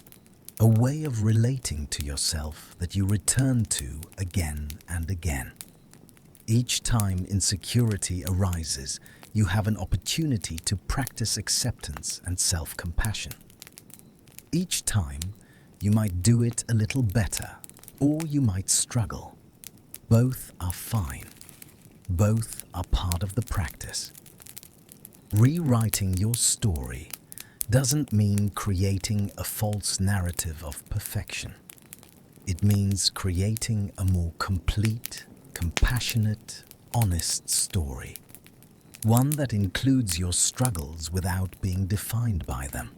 a way of relating to yourself that you return to again and again. Each time insecurity arises, you have an opportunity to practice acceptance and self-compassion. Each time, you might do it a little better, or you might struggle. Both are fine. Both are part of the practice. Rewriting your story doesn't mean creating a false narrative of perfection. It means creating a more complete, compassionate, honest story. One that includes your struggles without being defined by them.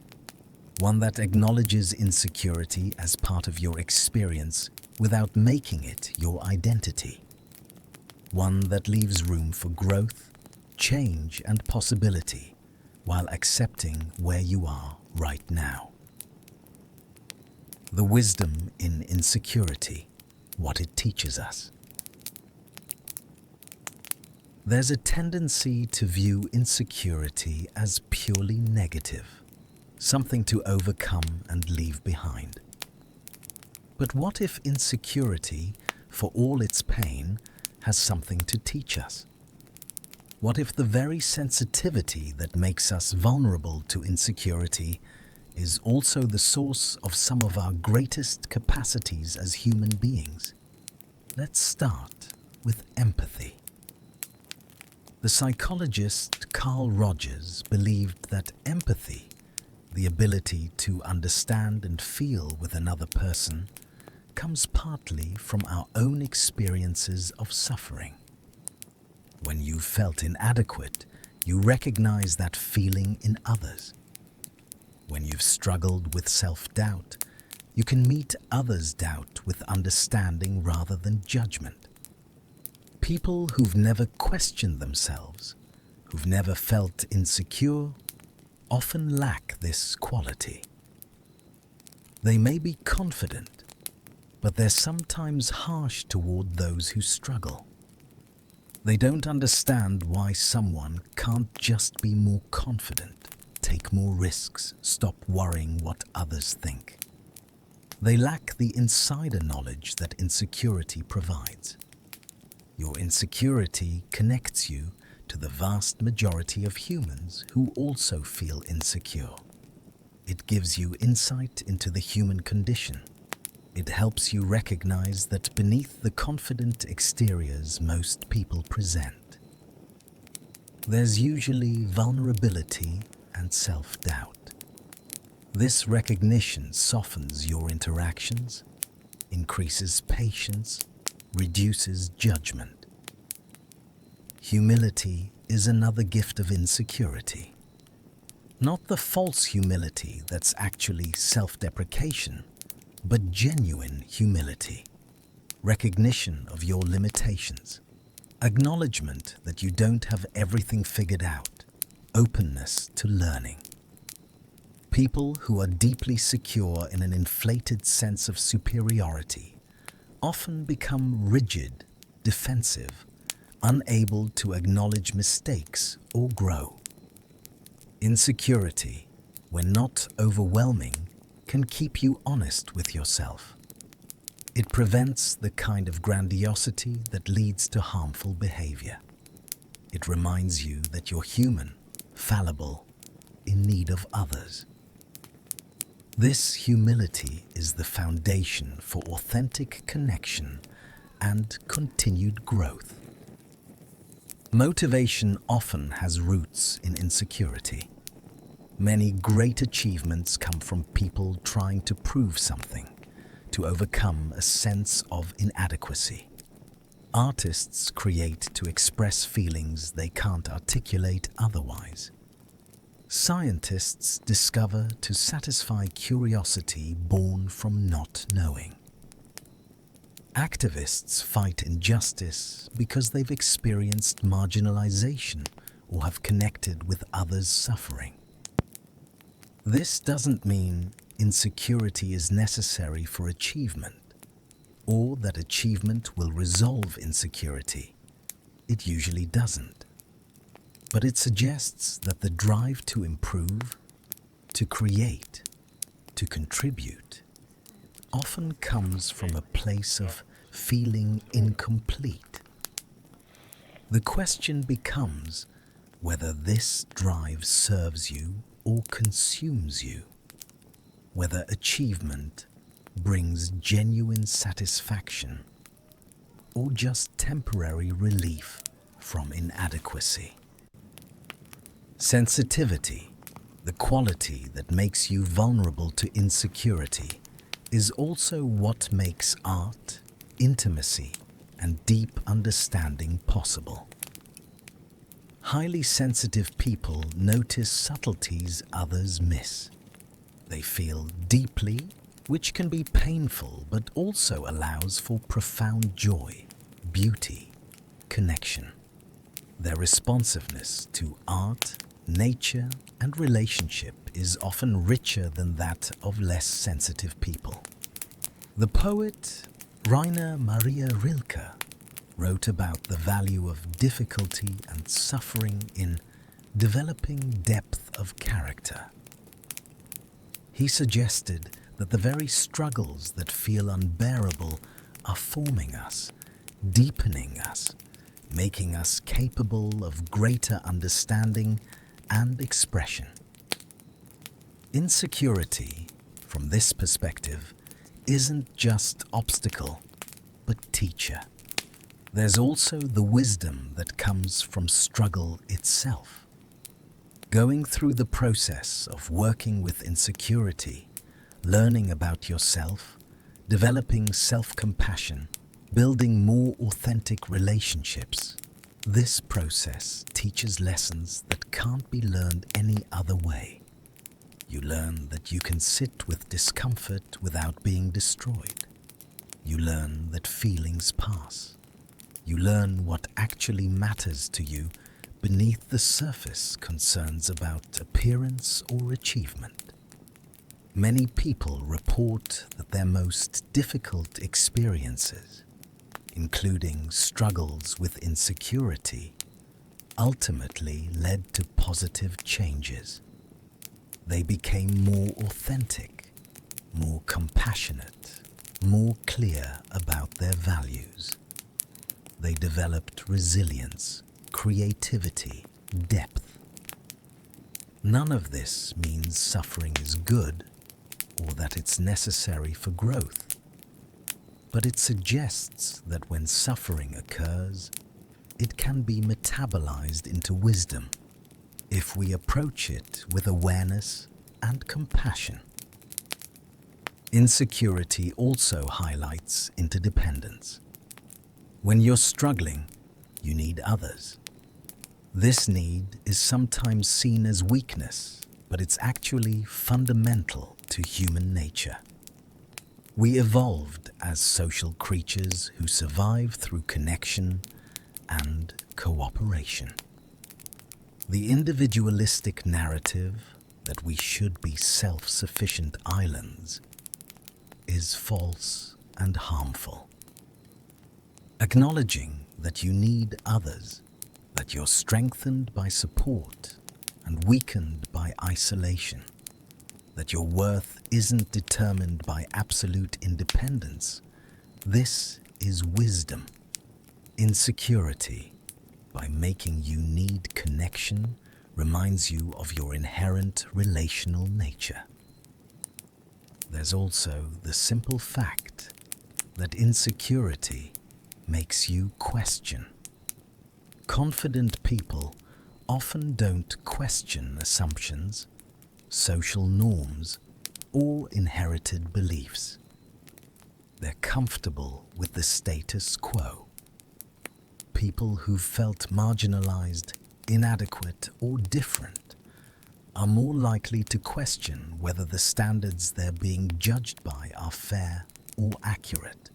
One that acknowledges insecurity as part of your experience without making it your identity. One that leaves room for growth, change, and possibility while accepting where you are right now. The wisdom in insecurity, what it teaches us. There's a tendency to view insecurity as purely negative, something to overcome and leave behind. But what if insecurity, for all its pain, has something to teach us? What if the very sensitivity that makes us vulnerable to insecurity is also the source of some of our greatest capacities as human beings? Let's start with empathy. The psychologist Carl Rogers believed that empathy, the ability to understand and feel with another person, comes partly from our own experiences of suffering. When you felt inadequate, you recognize that feeling in others. When you've struggled with self-doubt, you can meet others' doubt with understanding rather than judgment. People who've never questioned themselves, who've never felt insecure, often lack this quality. They may be confident, but they're sometimes harsh toward those who struggle. They don't understand why someone can't just be more confident, take more risks, stop worrying what others think. They lack the insider knowledge that insecurity provides. Your insecurity connects you to the vast majority of humans who also feel insecure. It gives you insight into the human condition. It helps you recognize that beneath the confident exteriors most people present, there's usually vulnerability and self-doubt. This recognition softens your interactions, increases patience, reduces judgment. Humility is another gift of insecurity. Not the false humility that's actually self-deprecation, but genuine humility, recognition of your limitations, acknowledgement that you don't have everything figured out, openness to learning. People who are deeply secure in an inflated sense of superiority often become rigid, defensive, unable to acknowledge mistakes or grow. Insecurity, when not overwhelming, can keep you honest with yourself. It prevents the kind of grandiosity that leads to harmful behavior. It reminds you that you're human, fallible, in need of others. This humility is the foundation for authentic connection and continued growth. Motivation often has roots in insecurity. Many great achievements come from people trying to prove something, to overcome a sense of inadequacy. Artists create to express feelings they can't articulate otherwise. Scientists discover to satisfy curiosity born from not knowing. Activists fight injustice because they've experienced marginalization or have connected with others' suffering. This doesn't mean insecurity is necessary for achievement, or that achievement will resolve insecurity. It usually doesn't. But it suggests that the drive to improve, to create, to contribute, often comes from a place of feeling incomplete. The question becomes whether this drive serves you or consumes you, whether achievement brings genuine satisfaction or just temporary relief from inadequacy. Sensitivity, the quality that makes you vulnerable to insecurity, is also what makes art, intimacy, and deep understanding possible. Highly sensitive people notice subtleties others miss. They feel deeply, which can be painful but also allows for profound joy, beauty, connection. Their responsiveness to art, nature, and relationship is often richer than that of less sensitive people. The poet Rainer Maria Rilke wrote about the value of difficulty and suffering in developing depth of character. He suggested that the very struggles that feel unbearable are forming us, deepening us, making us capable of greater understanding and expression. Insecurity, from this perspective, isn't just obstacle, but teacher. There's also the wisdom that comes from struggle itself. Going through the process of working with insecurity, learning about yourself, developing self-compassion, building more authentic relationships. This process teaches lessons that can't be learned any other way. You learn that you can sit with discomfort without being destroyed. You learn that feelings pass. You learn what actually matters to you beneath the surface concerns about appearance or achievement. Many people report that their most difficult experiences, including struggles with insecurity, ultimately led to positive changes. They became more authentic, more compassionate, more clear about their values. They developed resilience, creativity, depth. None of this means suffering is good or that it's necessary for growth. But it suggests that when suffering occurs, it can be metabolized into wisdom if we approach it with awareness and compassion. Insecurity also highlights interdependence. When you're struggling, you need others. This need is sometimes seen as weakness, but it's actually fundamental to human nature. We evolved as social creatures who survive through connection and cooperation. The individualistic narrative that we should be self-sufficient islands is false and harmful. Acknowledging that you need others, that you're strengthened by support and weakened by isolation, that your worth isn't determined by absolute independence, this is wisdom. Insecurity, by making you need connection, reminds you of your inherent relational nature. There's also the simple fact that insecurity makes you question. Confident people often don't question assumptions, social norms, or inherited beliefs. They're comfortable with the status quo. People who felt marginalized, inadequate, or different are more likely to question whether the standards they're being judged by are fair or accurate.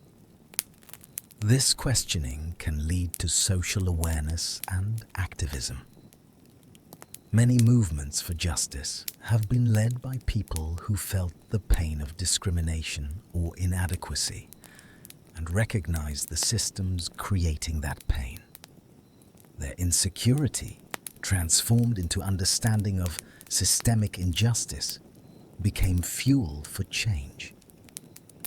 This questioning can lead to social awareness and activism. Many movements for justice have been led by people who felt the pain of discrimination or inadequacy and recognized the systems creating that pain. Their insecurity, transformed into understanding of systemic injustice, became fuel for change.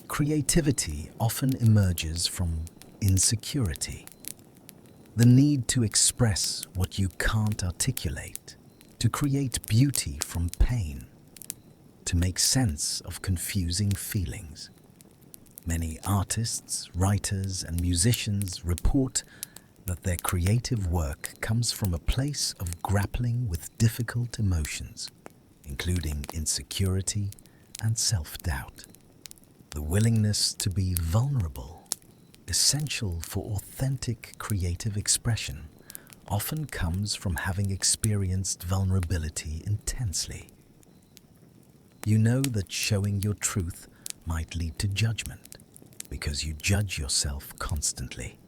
Creativity often emerges from insecurity. The need to express what you can't articulate, to create beauty from pain, to make sense of confusing feelings. Many artists, writers, and musicians report that their creative work comes from a place of grappling with difficult emotions, including insecurity and self-doubt. The willingness to be vulnerable, essential for authentic creative expression, often comes from having experienced vulnerability intensely. You know that showing your truth might lead to judgment because you judge yourself constantly.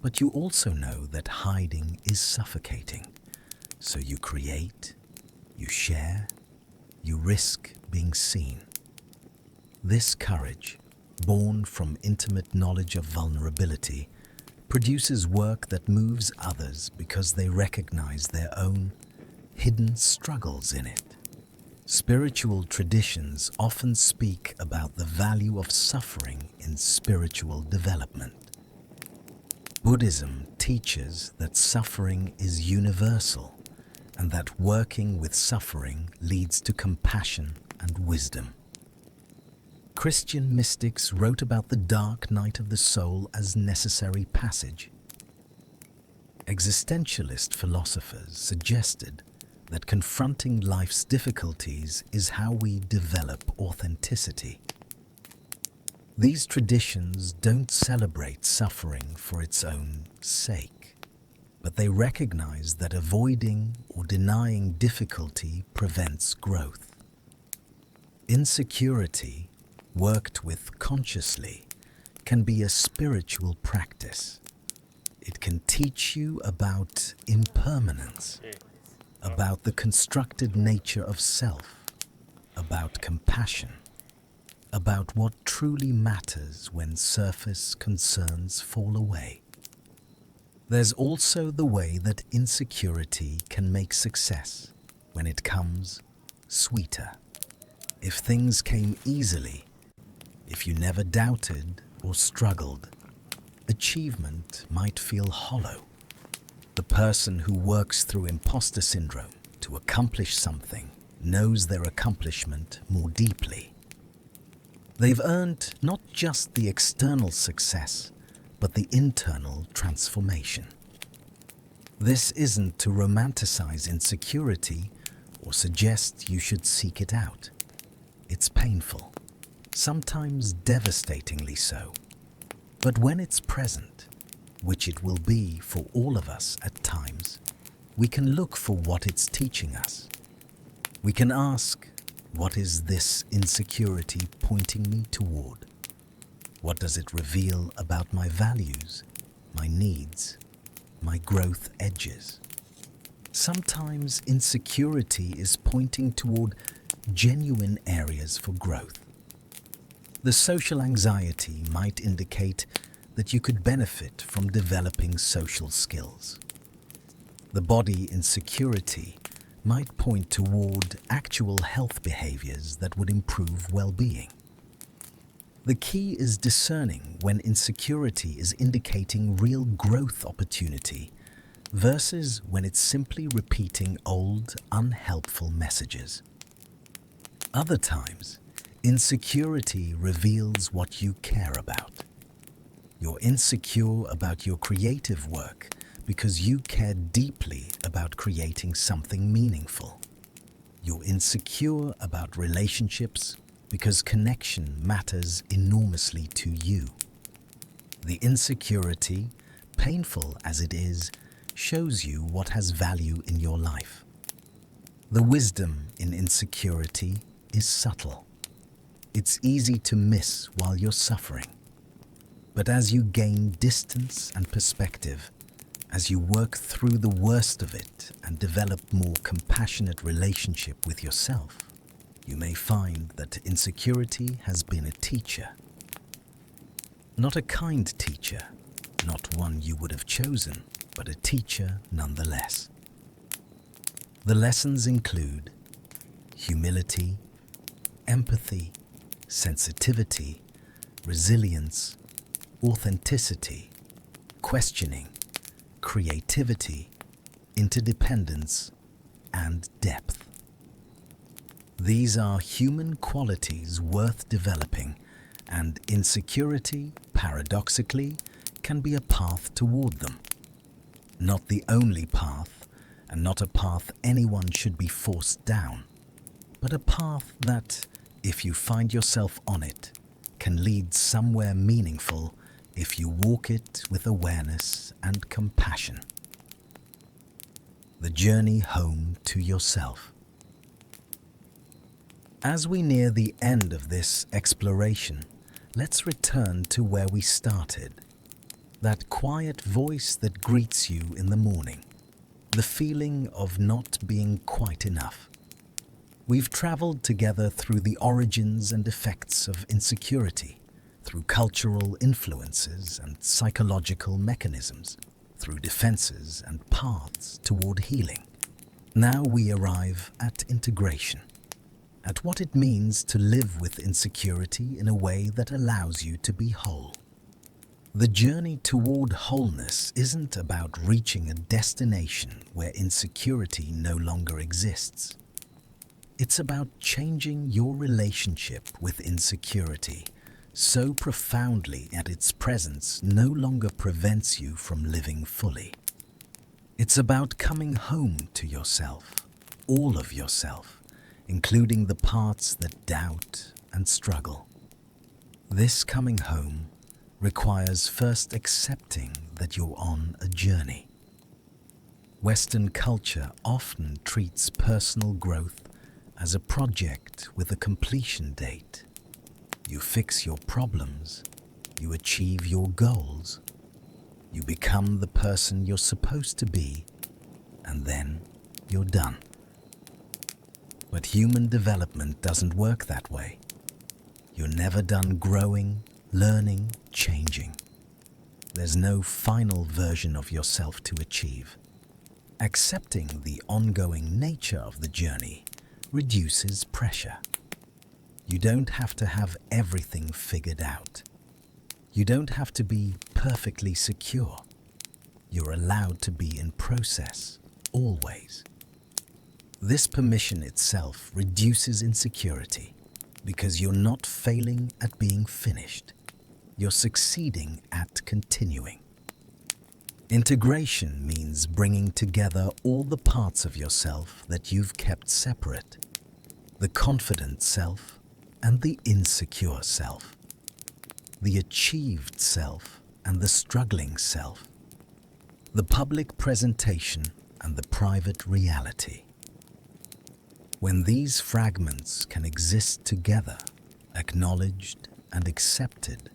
But you also know that hiding is suffocating, so you create, you share, you risk being seen. This courage, born from intimate knowledge of vulnerability, produces work that moves others because they recognize their own hidden struggles in it. Spiritual traditions often speak about the value of suffering in spiritual development. Buddhism teaches that suffering is universal and that working with suffering leads to compassion and wisdom. Christian mystics wrote about the dark night of the soul as necessary passage. Existentialist philosophers suggested that confronting life's difficulties is how we develop authenticity. These traditions don't celebrate suffering for its own sake, but they recognize that avoiding or denying difficulty prevents growth. Insecurity, worked with consciously, can be a spiritual practice. It can teach you about impermanence, about the constructed nature of self, about compassion, about what truly matters when surface concerns fall away. There's also the way that insecurity can make success, when it comes, sweeter. If things came easily, if you never doubted or struggled, achievement might feel hollow. The person who works through impostor syndrome to accomplish something knows their accomplishment more deeply. They've earned not just the external success, but the internal transformation. This isn't to romanticize insecurity or suggest you should seek it out. It's painful, sometimes devastatingly so. But when it's present, which it will be for all of us at times, we can look for what it's teaching us. We can ask, what is this insecurity pointing me toward? What does it reveal about my values, my needs, my growth edges? Sometimes insecurity is pointing toward genuine areas for growth. The social anxiety might indicate that you could benefit from developing social skills. The body insecurity might point toward actual health behaviors that would improve well-being. The key is discerning when insecurity is indicating real growth opportunity versus when it's simply repeating old, unhelpful messages. Other times, insecurity reveals what you care about. You're insecure about your creative work because you care deeply about creating something meaningful. You're insecure about relationships because connection matters enormously to you. The insecurity, painful as it is, shows you what has value in your life. The wisdom in insecurity is subtle. It's easy to miss while you're suffering. But as you gain distance and perspective, as you work through the worst of it and develop more compassionate relationship with yourself, you may find that insecurity has been a teacher. Not a kind teacher, not one you would have chosen, but a teacher nonetheless. The lessons include humility, empathy, sensitivity, resilience, authenticity, questioning, creativity, interdependence, and depth. These are human qualities worth developing, and insecurity, paradoxically, can be a path toward them. Not the only path, and not a path anyone should be forced down, but a path that, if you find yourself on it, can lead somewhere meaningful if you walk it with awareness and compassion. The journey home to yourself. As we near the end of this exploration, let's return to where we started. That quiet voice that greets you in the morning. The feeling of not being quite enough. We've traveled together through the origins and effects of insecurity, through cultural influences and psychological mechanisms, through defenses and paths toward healing. Now we arrive at integration, at what it means to live with insecurity in a way that allows you to be whole. The journey toward wholeness isn't about reaching a destination where insecurity no longer exists. It's about changing your relationship with insecurity so profoundly that its presence no longer prevents you from living fully. It's about coming home to yourself, all of yourself, including the parts that doubt and struggle. This coming home requires first accepting that you're on a journey. Western culture often treats personal growth as a project with a completion date. You fix your problems, you achieve your goals, you become the person you're supposed to be, and then you're done. But human development doesn't work that way. You're never done growing, learning, changing. There's no final version of yourself to achieve. Accepting the ongoing nature of the journey reduces pressure. You don't have to have everything figured out. You don't have to be perfectly secure. You're allowed to be in process, always. This permission itself reduces insecurity because you're not failing at being finished. You're succeeding at continuing. Integration means bringing together all the parts of yourself that you've kept separate: the confident self and the insecure self, the achieved self and the struggling self, the public presentation and the private reality. When these fragments can exist together, acknowledged and accepted,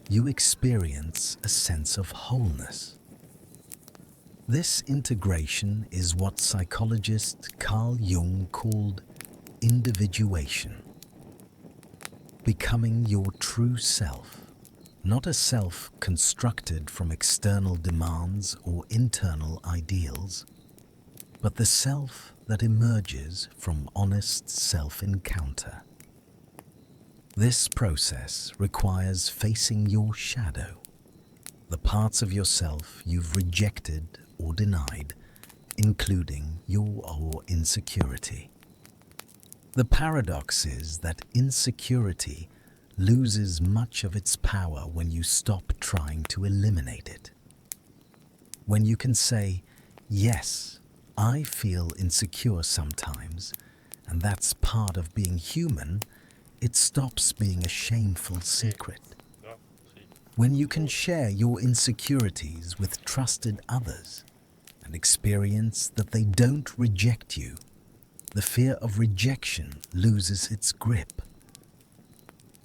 you experience a sense of wholeness. This integration is what psychologist Carl Jung called individuation. Becoming your true self, not a self constructed from external demands or internal ideals, but the self that emerges from honest self-encounter. This process requires facing your shadow, the parts of yourself you've rejected or denied, including your insecurity. The paradox is that insecurity loses much of its power when you stop trying to eliminate it. When you can say, yes, I feel insecure sometimes, and that's part of being human, it stops being a shameful secret. When you can share your insecurities with trusted others and experience that they don't reject you, the fear of rejection loses its grip.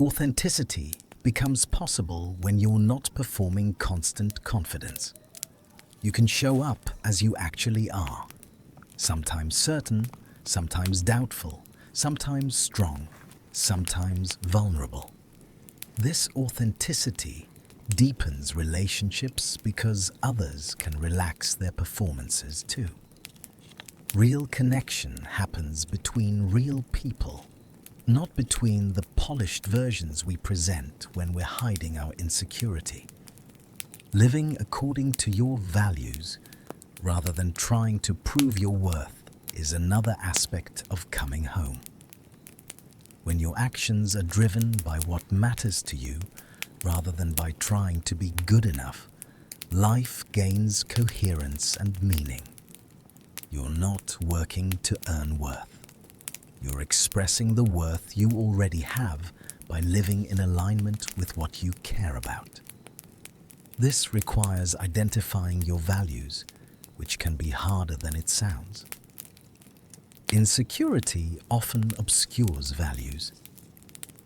Authenticity becomes possible when you're not performing constant confidence. You can show up as you actually are, sometimes certain, sometimes doubtful, sometimes strong, sometimes vulnerable. This authenticity deepens relationships because others can relax their performances too. Real connection happens between real people, not between the polished versions we present when we're hiding our insecurity. Living according to your values, rather than trying to prove your worth, is another aspect of coming home. When your actions are driven by what matters to you, rather than by trying to be good enough, life gains coherence and meaning. You're not working to earn worth. You're expressing the worth you already have by living in alignment with what you care about. This requires identifying your values, which can be harder than it sounds. Insecurity often obscures values.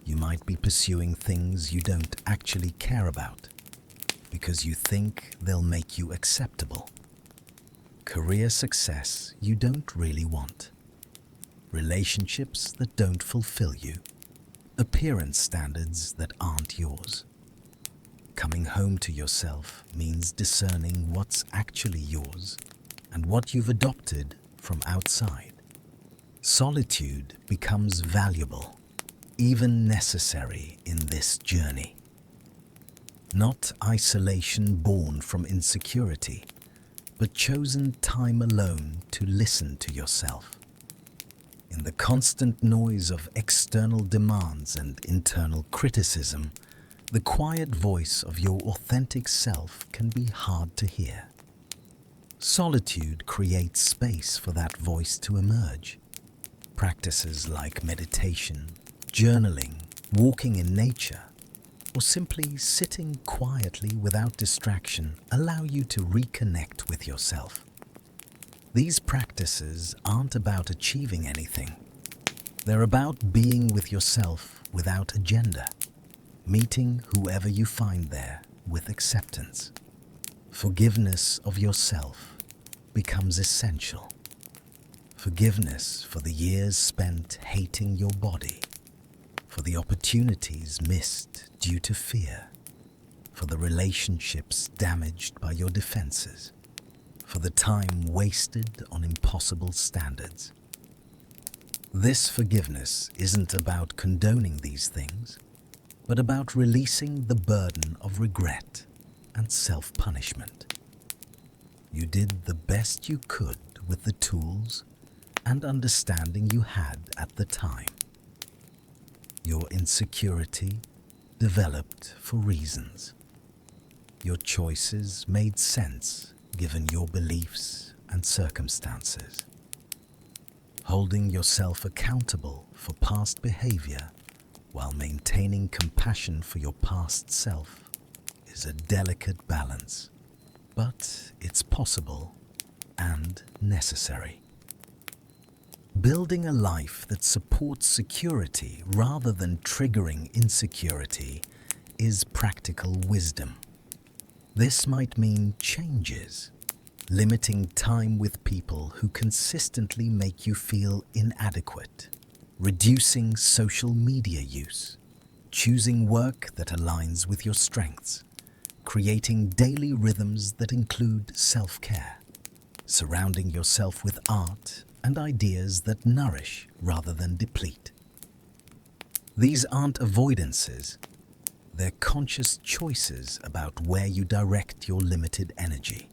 You might be pursuing things you don't actually care about because you think they'll make you acceptable. Career success you don't really want. Relationships that don't fulfill you. Appearance standards that aren't yours. Coming home to yourself means discerning what's actually yours and what you've adopted from outside. Solitude becomes valuable, even necessary in this journey. Not isolation born from insecurity, but chosen time alone to listen to yourself. In the constant noise of external demands and internal criticism, the quiet voice of your authentic self can be hard to hear. Solitude creates space for that voice to emerge. Practices like meditation, journaling, walking in nature, or simply sitting quietly without distraction allow you to reconnect with yourself. These practices aren't about achieving anything. They're about being with yourself without agenda, meeting whoever you find there with acceptance. Forgiveness of yourself becomes essential. Forgiveness for the years spent hating your body, for the opportunities missed due to fear, for the relationships damaged by your defenses, for the time wasted on impossible standards. This forgiveness isn't about condoning these things, but about releasing the burden of regret and self-punishment. You did the best you could with the tools and understanding you had at the time. Your insecurity developed for reasons. Your choices made sense given your beliefs and circumstances. Holding yourself accountable for past behavior while maintaining compassion for your past self is a delicate balance, but it's possible and necessary. Building a life that supports security rather than triggering insecurity is practical wisdom. This might mean changes, limiting time with people who consistently make you feel inadequate, reducing social media use, choosing work that aligns with your strengths, creating daily rhythms that include self-care, surrounding yourself with art and ideas that nourish rather than deplete. These aren't avoidances, they're conscious choices about where you direct your limited energy.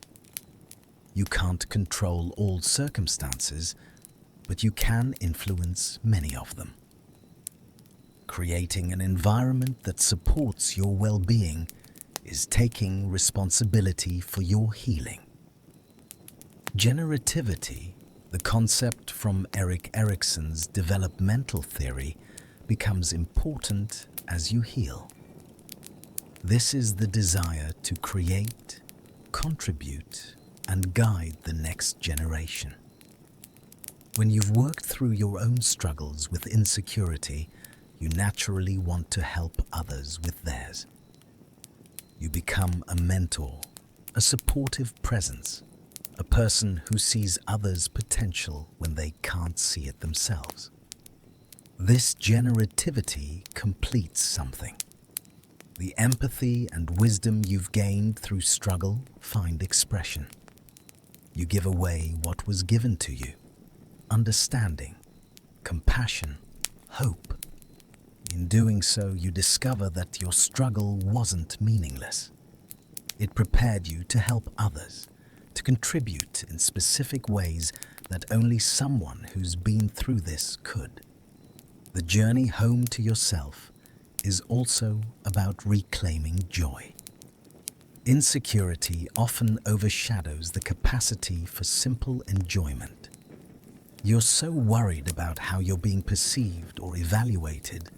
You can't control all circumstances, but you can influence many of them. Creating an environment that supports your well-being is taking responsibility for your healing. Generativity, the concept from Erik Erikson's developmental theory, becomes important as you heal. This is the desire to create, contribute, and guide the next generation. When you've worked through your own struggles with insecurity, you naturally want to help others with theirs. You become a mentor, a supportive presence, a person who sees others' potential when they can't see it themselves. This generativity completes something. The empathy and wisdom you've gained through struggle find expression. You give away what was given to you: understanding, compassion, hope. In doing so, you discover that your struggle wasn't meaningless. It prepared you to help others, to contribute in specific ways that only someone who's been through this could. The journey home to yourself is also about reclaiming joy. Insecurity often overshadows the capacity for simple enjoyment. You're so worried about how you're being perceived or evaluated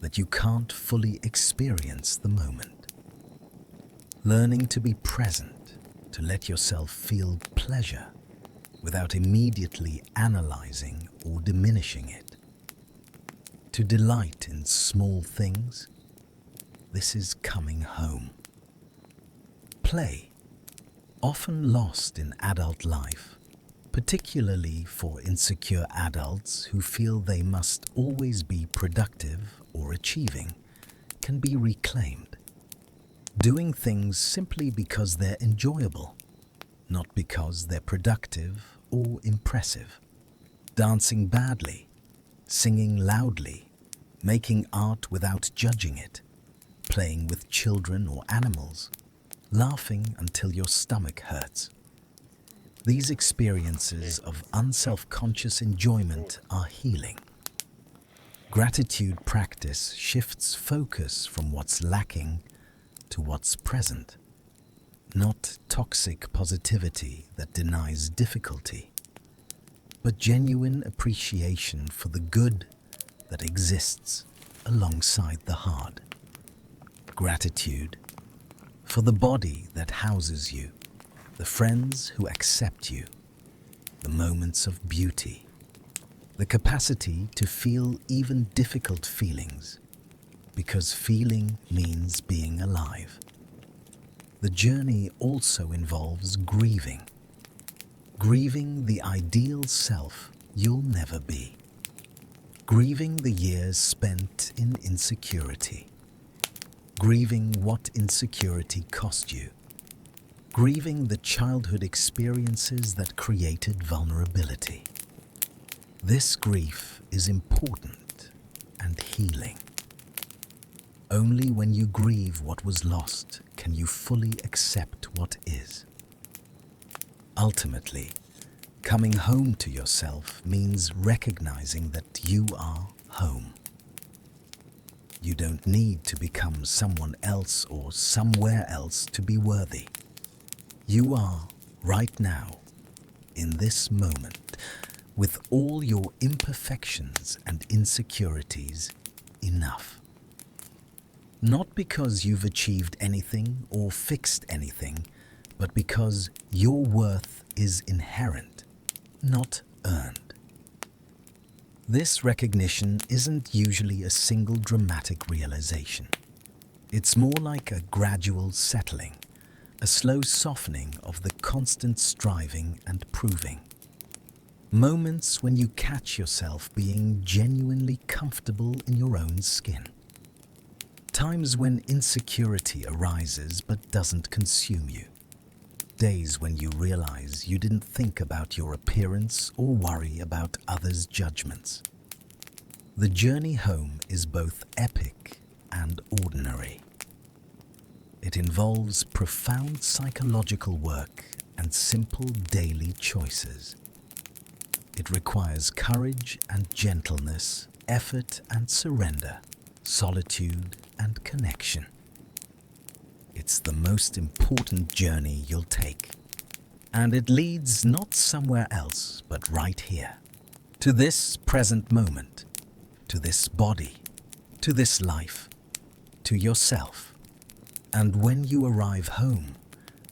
that you can't fully experience the moment. Learning to be present, to let yourself feel pleasure without immediately analyzing or diminishing it. To delight in small things, this is coming home. Play, often lost in adult life, particularly for insecure adults who feel they must always be productive or achieving, can be reclaimed. Doing things simply because they're enjoyable, not because they're productive or impressive. Dancing badly, singing loudly, making art without judging it. playing with children or animals, laughing until your stomach hurts. These experiences of unself-conscious enjoyment are healing. Gratitude practice shifts focus from what's lacking to what's present, not toxic positivity that denies difficulty, but genuine appreciation for the good that exists alongside the hard. Gratitude for the body that houses you, the friends who accept you, the moments of beauty, the capacity to feel even difficult feelings, because feeling means being alive. The journey also involves grieving. Grieving the ideal self you'll never be. Grieving the years spent in insecurity. Grieving what insecurity cost you. Grieving the childhood experiences that created vulnerability. This grief is important and healing. Only when you grieve what was lost can you fully accept what is. Ultimately, coming home to yourself means recognizing that you are home. You don't need to become someone else or somewhere else to be worthy. You are, right now, in this moment, with all your imperfections and insecurities, enough. Not because you've achieved anything or fixed anything, but because your worth is inherent, not earned. This recognition isn't usually a single dramatic realization. It's more like a gradual settling, a slow softening of the constant striving and proving. Moments when you catch yourself being genuinely comfortable in your own skin. Times when insecurity arises but doesn't consume you. Days when you realize you didn't think about your appearance or worry about others' judgments. The journey home is both epic and ordinary. It involves profound psychological work and simple daily choices. It requires courage and gentleness, effort and surrender, solitude and connection. It's the most important journey you'll take. And it leads not somewhere else, but right here. To this present moment. To this body. To this life. To yourself. And when you arrive home,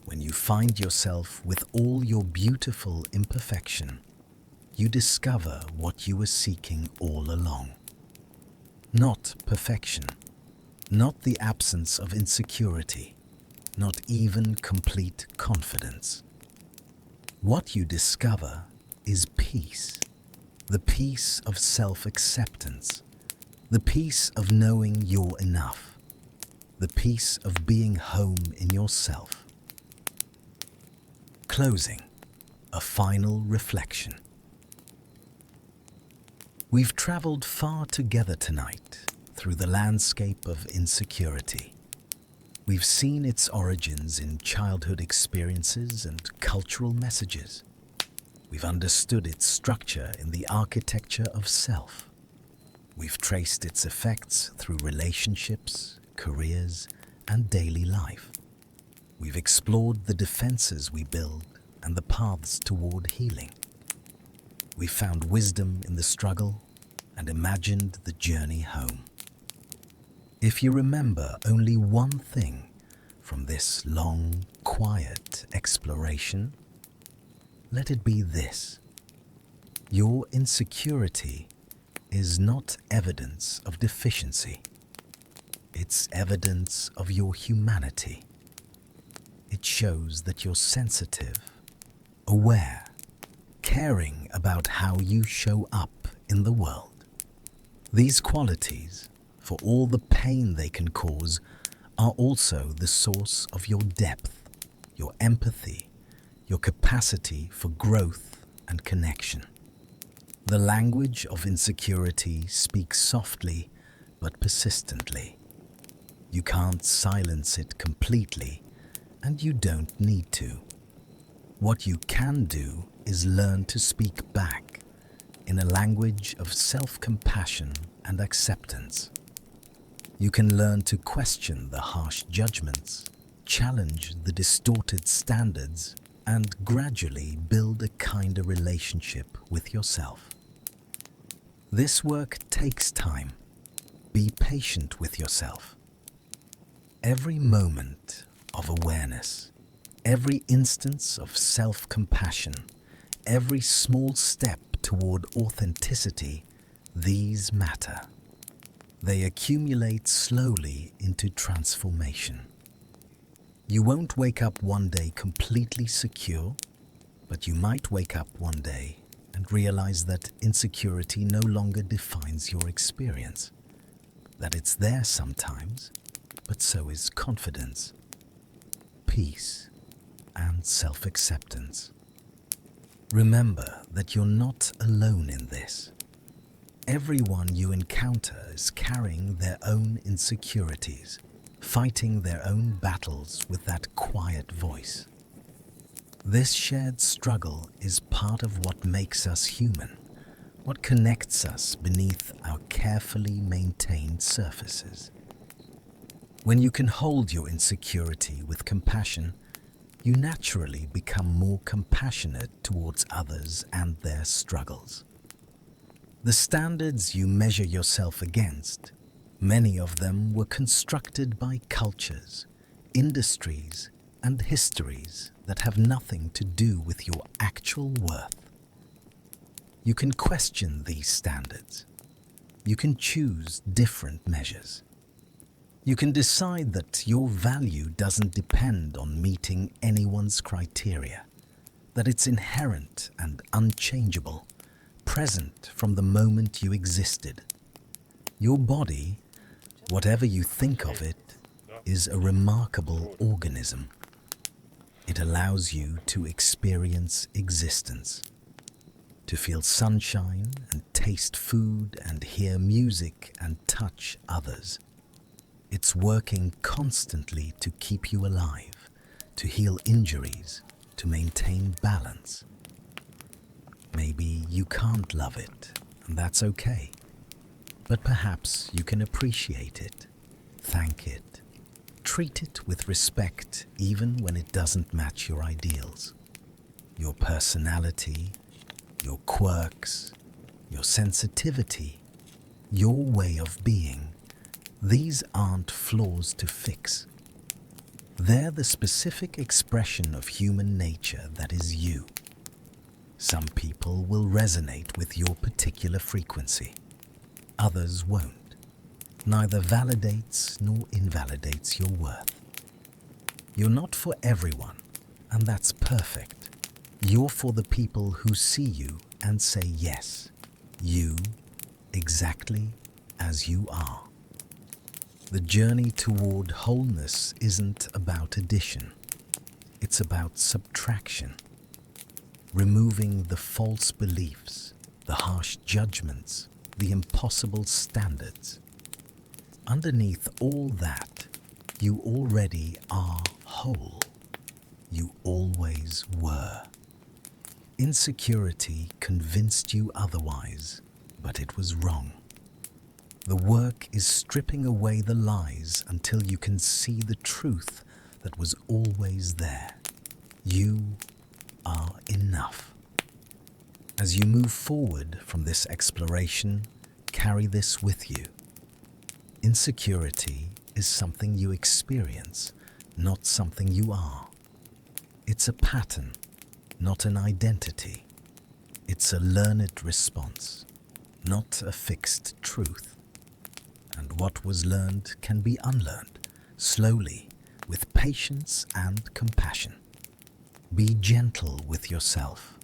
when you find yourself with all your beautiful imperfection, you discover what you were seeking all along. Not perfection. Not the absence of insecurity. Not even complete confidence. What you discover is peace. The peace of self-acceptance. The peace of knowing you're enough. The peace of being home in yourself. Closing. A final reflection. We've traveled far together tonight through the landscape of insecurity. We've seen its origins in childhood experiences and cultural messages. We've understood its structure in the architecture of self. We've traced its effects through relationships, careers, and daily life. We've explored the defenses we build and the paths toward healing. We've found wisdom in the struggle and imagined the journey home. If you remember only one thing from this long, quiet exploration, let it be this. Your insecurity is not evidence of deficiency. It's evidence of your humanity. It shows that you're sensitive, aware, caring about how you show up in the world. These qualities, for all the pain they can cause, are also the source of your depth, your empathy, your capacity for growth and connection. The language of insecurity speaks softly but persistently. You can't silence it completely, and you don't need to. What you can do is learn to speak back in a language of self-compassion and acceptance. You can learn to question the harsh judgments, challenge the distorted standards, and gradually build a kinder relationship with yourself. This work takes time. Be patient with yourself. Every moment of awareness, every instance of self-compassion, every small step toward authenticity, these matter. They accumulate slowly into transformation. You won't wake up one day completely secure, but you might wake up one day and realize that insecurity no longer defines your experience, that it's there sometimes, but so is confidence, peace, and self-acceptance. Remember that you're not alone in this. Everyone you encounter is carrying their own insecurities, fighting their own battles with that quiet voice. This shared struggle is part of what makes us human, what connects us beneath our carefully maintained surfaces. When you can hold your insecurity with compassion, you naturally become more compassionate towards others and their struggles. The standards you measure yourself against, many of them were constructed by cultures, industries, and histories that have nothing to do with your actual worth. You can question these standards. You can choose different measures. You can decide that your value doesn't depend on meeting anyone's criteria, that it's inherent and unchangeable, present from the moment you existed. Your body, whatever you think of it, is a remarkable organism. It allows you to experience existence, to feel sunshine and taste food and hear music and touch others. It's working constantly to keep you alive, to heal injuries, to maintain balance. Maybe you can't love it, and that's okay. But perhaps you can appreciate it, thank it, treat it with respect even when it doesn't match your ideals. Your personality, your quirks, your sensitivity, your way of being, these aren't flaws to fix. They're the specific expression of human nature that is you. Some people will resonate with your particular frequency. Others won't. Neither validates nor invalidates your worth. You're not for everyone, and that's perfect. You're for the people who see you and say yes, you, exactly as you are. The journey toward wholeness isn't about addition. It's about subtraction. Removing the false beliefs, the harsh judgments, the impossible standards. Underneath all that, you already are whole. You always were. Insecurity convinced you otherwise, but it was wrong. The work is stripping away the lies until you can see the truth that was always there. You are enough. As you move forward from this exploration, carry this with you. Insecurity is something you experience, not something you are. It's a pattern, not an identity. It's a learned response, not a fixed truth. And what was learned can be unlearned, slowly, with patience and compassion. Be gentle with yourself.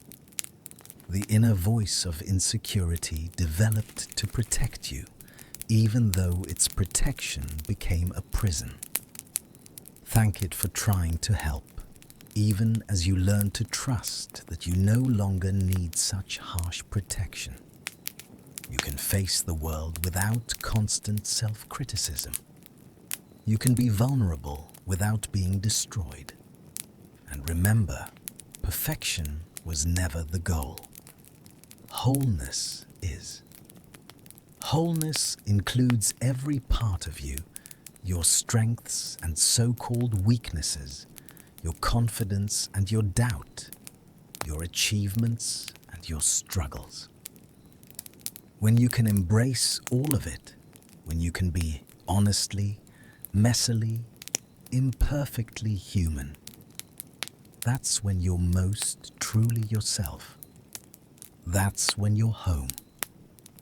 The inner voice of insecurity developed to protect you, even though its protection became a prison. Thank it for trying to help, even as you learn to trust that you no longer need such harsh protection. You can face the world without constant self-criticism. You can be vulnerable without being destroyed. And remember, perfection was never the goal. Wholeness is. Wholeness includes every part of you, your strengths and so-called weaknesses, your confidence and your doubt, your achievements and your struggles. When you can embrace all of it, when you can be honestly, messily, imperfectly human, that's when you're most truly yourself. That's when you're home.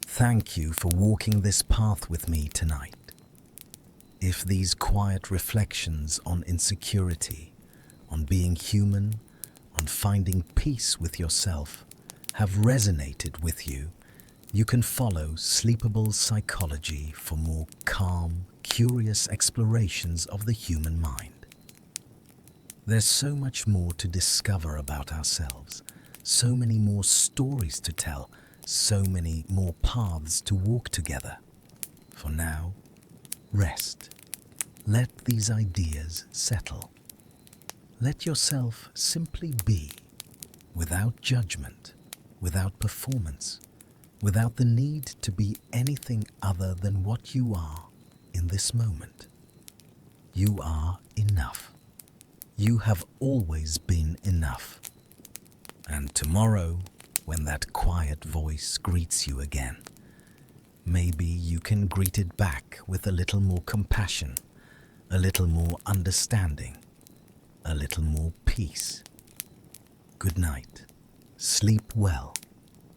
Thank you for walking this path with me tonight. If these quiet reflections on insecurity, on being human, on finding peace with yourself have resonated with you, you can follow Sleepable Psychology for more calm, curious explorations of the human mind. There's so much more to discover about ourselves, so many more stories to tell, so many more paths to walk together. For now, rest. Let these ideas settle. Let yourself simply be, without judgment, without performance, without the need to be anything other than what you are in this moment. You are enough. You have always been enough. And tomorrow, when that quiet voice greets you again, maybe you can greet it back with a little more compassion, a little more understanding, a little more peace. Good night. Sleep well,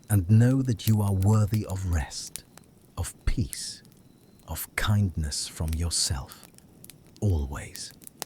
and know that you are worthy of rest, of peace, of kindness from yourself, always.